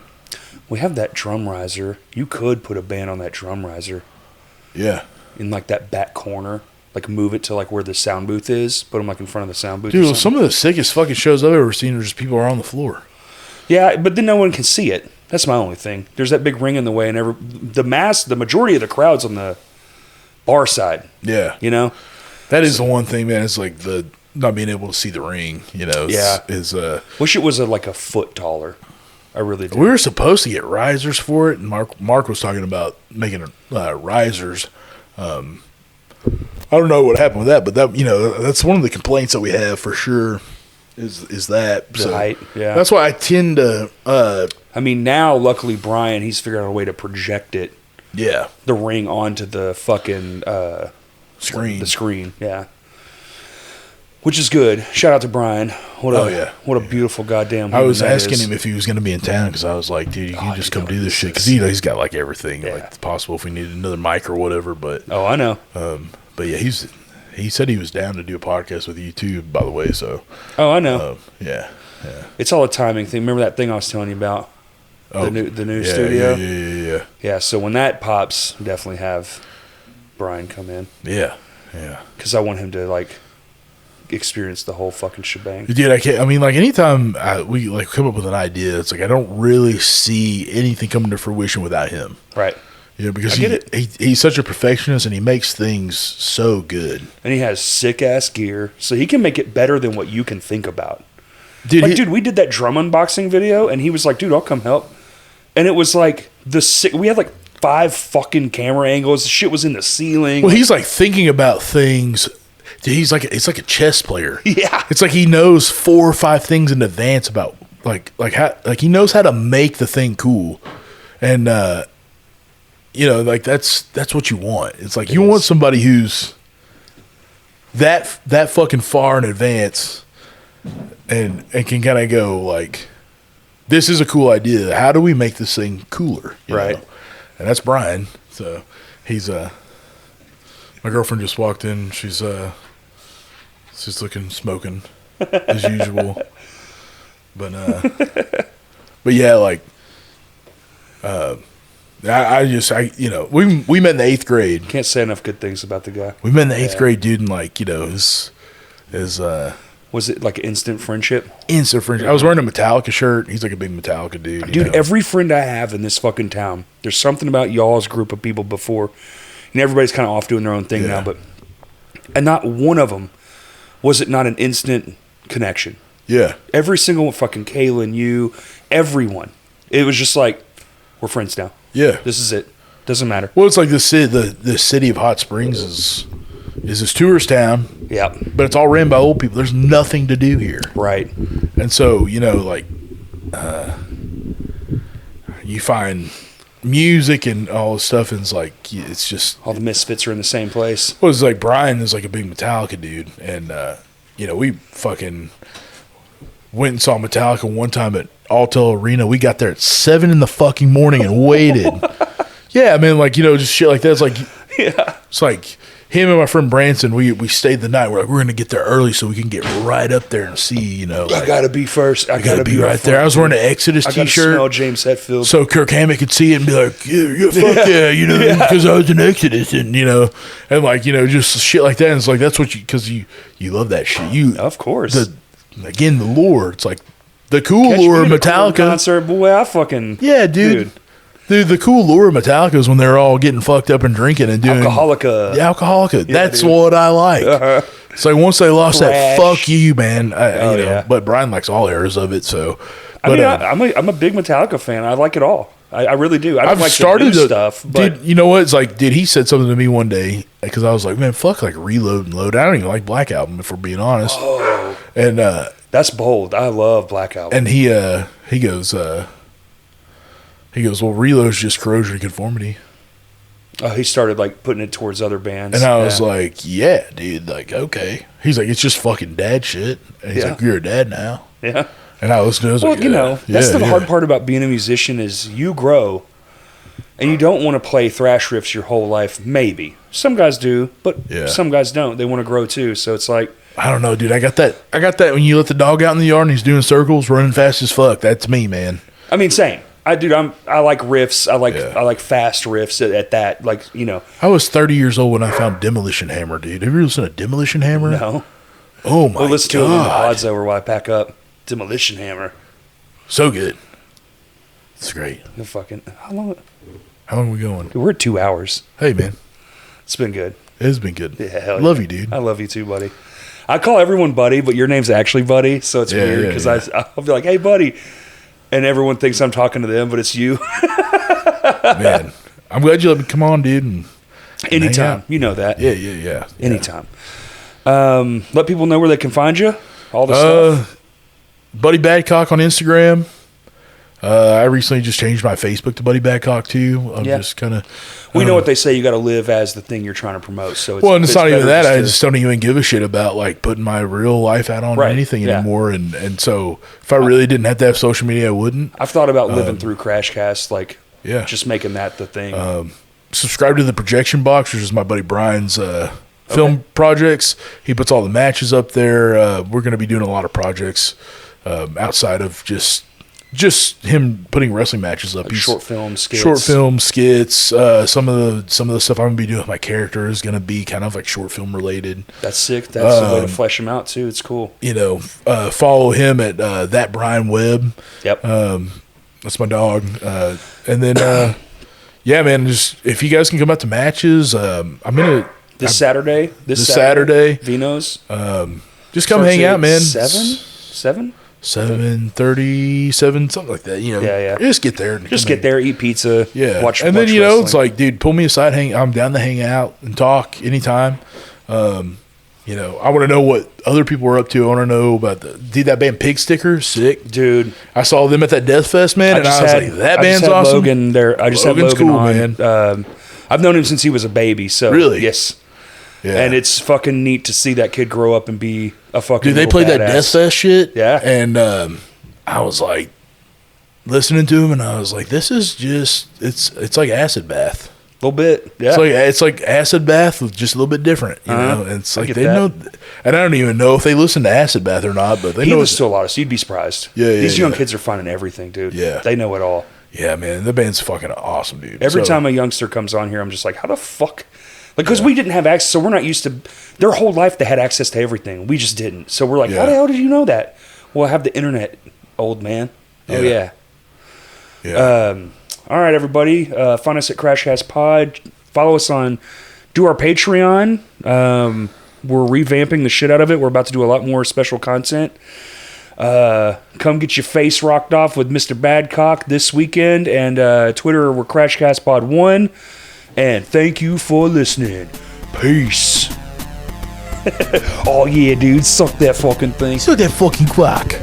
we have that drum riser. You could put a band on that drum riser. Yeah. In like that back corner. Like move it to like where the sound booth is. Put them like in front of the sound booth. Dude, some of the sickest fucking shows I've ever seen are just people are on the floor. Yeah, but then no one can see it. That's my only thing. There's that big ring in the way, and the majority of the crowd's on the bar side. Yeah. You know? That is the one thing, man. It's like the not being able to see the ring, you know. Wish it was like a foot taller. I really do. We were supposed to get risers for it, and Mark was talking about making risers. I don't know what happened with that, but that that's one of the complaints that we have for sure is that the height. Yeah, that's why I tend to. I mean, now luckily Brian, he's figured out a way to project it. Yeah, the ring onto the fucking screen. The screen. Yeah. Which is good. Shout out to Brian. What a beautiful goddamn. I was asking him if he was going to be in town because I was like, dude, you can just come do this shit because he's got like everything like possible if we needed another mic or whatever. But I know. But yeah, he said he was down to do a podcast with you too. By the way, so I know. Yeah. It's all a timing thing. Remember that thing I was telling you about the new studio? Yeah. Yeah. So when that pops, definitely have Brian come in. Yeah. Because I want him to like experience the whole fucking shebang. Dude, I mean, like anytime we like come up with an idea, it's like I don't really see anything coming to fruition without him. Right. You know, because he's such a perfectionist and he makes things so good. And he has sick ass gear, so he can make it better than what you can think about. Dude, we did that drum unboxing video, and he was like, "Dude, I'll come help." And it was like we had like 5 fucking camera angles. The shit was in the ceiling. Well, he's like thinking about things. Dude, it's like a chess player. Yeah, it's like he knows 4 or 5 things in advance about like he knows how to make the thing cool, and like that's what you want. It's like you want somebody who's that fucking far in advance, and can kind of go like, this is a cool idea. How do we make this thing cooler? You know? And that's Brian. So he's my girlfriend just walked in. She's looking smoking as usual. But yeah, like we met in the 8th grade. Can't say enough good things about the guy. We met in the 8th grade, dude, and like, his was it like instant friendship? Instant friendship. I was wearing a Metallica shirt. He's like a big Metallica dude. Dude, every friend I have in this fucking town, there's something about y'all's group of people before. And everybody's kind of off doing their own thing now, and not one of them was it not an instant connection. Yeah. Every single one, fucking Kaylin, you, everyone. It was just like, we're friends now. Yeah. This is it. Doesn't matter. Well, it's like the city of Hot Springs is this tourist town. Yeah. But it's all ran by old people. There's nothing to do here. Right. And so, like, you find music and all this stuff, and it's like, it's just all the misfits are in the same place. Well, it's like Brian is like a big Metallica dude, and we fucking went and saw Metallica one time at Altel Arena. We got there at 7 in the fucking morning and waited. Yeah, I mean, like, just shit like that. It's like, it's like him and my friend Branson. We stayed the night. We're like, we're gonna get there early so we can get right up there and see. Like, I gotta be first. I gotta be right there. I was wearing an Exodus T-shirt. Smell James Hetfield, so Kirk Hammett could see it and be like, yeah, fuck yeah, because I was an Exodus, and and like just shit like that. And it's like that's what because you love that shit. You of course the lore. It's like the cool lure of Metallica concert, boy. I fucking dude. Dude, the cool lure of Metallica is when they're all getting fucked up and drinking and doing Alcoholica. Yeah, Alcoholica. Yeah, that's what I like. It's like once they lost that, fuck you, man. But Brian likes all eras of it. So, I'm a big Metallica fan. I like it all. I really do. I don't like the new stuff. But dude, you know what? It's like, he said something to me one day because I was like, man, fuck like Reload and Load. I don't even like Black Album if we're being honest. Oh, and that's bold. I love Black Album. And he goes, well, Reload's just corrosion of conformity. Oh, he started like putting it towards other bands. And I was like, yeah, dude, like, okay. He's like, it's just fucking dad shit. And he's like, you're a dad now. Yeah. And I was like, you know, that's the hard part about being a musician is you grow and you don't want to play thrash riffs your whole life. Maybe. Some guys do, but some guys don't. They want to grow too. So it's like, I don't know, dude. I got that when you let the dog out in the yard and he's doing circles, running fast as fuck. That's me, man. I mean, same. I like riffs. I like fast riffs at that. Like, you know. I was 30 years old when I found Demolition Hammer, dude. Have you ever listened to Demolition Hammer? No. Oh my god. We'll listen to it in the pods over while I pack up. Demolition Hammer. So good. It's great. How long are we going? We're at 2 hours. Hey, man. It's been good. It has been good. Yeah, hell love you, dude. I love you too, buddy. I call everyone buddy, but your name's actually Buddy, so it's weird because I'll be like, hey, buddy. And everyone thinks I'm talking to them, but it's you. Man, I'm glad you let me come on, dude. And anytime. You know that. Yeah. Anytime. Let people know where they can find you. All the stuff. Buddy Badcock on Instagram. I recently just changed my Facebook to Buddy Badcock too. I'm just kind of. We know what they say. You got to live as the thing you're trying to promote. So it's not even that. I just don't even give a shit about like putting my real life out on anything anymore. And so if I really didn't have to have social media, I wouldn't. I've thought about living through Crashcast, like just making that the thing. Subscribe to the Projection Box, which is my buddy Brian's film projects. He puts all the matches up there. We're going to be doing a lot of projects outside of just him putting wrestling matches up. Like short film skits. Some of the stuff I'm gonna be doing with my character is gonna be kind of like short film related. That's sick. That's a way to flesh him out too. It's cool. You know, follow him at that Brian Webb. Yep. That's my dog. And then yeah, man. Just if you guys can come out to matches, I'm gonna this Saturday, Vino's. Just come hang out, man. 7:30, something like that. You know, just get there. Just get there, eat pizza. Yeah, watch. And then you know, it's like, dude, pull me aside. I'm down to hang out and talk anytime. You know, I want to know what other people are up to. I want to know about that band Pig Sticker, sick, dude. I saw them at that Death Fest, man, and I was like, that band's awesome. Logan there. I just had Logan cool, on. Man. I've known him since he was a baby. So really, yes. Yeah. And it's fucking neat to see that kid grow up and be a fucking dude. They played badass. that Death Fest shit, yeah. And I was like listening to him, and I was like, this is just it's like acid bath. A little bit, yeah. It's like acid bath with just a little bit different, you know. And it's like they know, and I don't even know if they listen to acid bath or not, but they know. He listens to a lot of. So you'd be surprised. Yeah, These young kids are finding everything, dude. Yeah, they know it all. Yeah, man, the band's fucking awesome, dude. Every time a youngster comes on here, I'm just like, how the fuck? Like, because we didn't have access, so we're not used to. Their whole life, they had access to everything. We just didn't. So we're like, how the hell did you know that? Well, I have the internet, old man. Yeah. Oh yeah. Yeah. All right, everybody. Find us at Crashcast Pod. Follow us do our Patreon. We're revamping the shit out of it. We're about to do a lot more special content. Come get your face rocked off with Mr. Badcock this weekend. And Twitter, we're Crashcast Pod 1. And thank you for listening. Peace. Oh yeah, dude. Suck that fucking thing. Suck that fucking quack.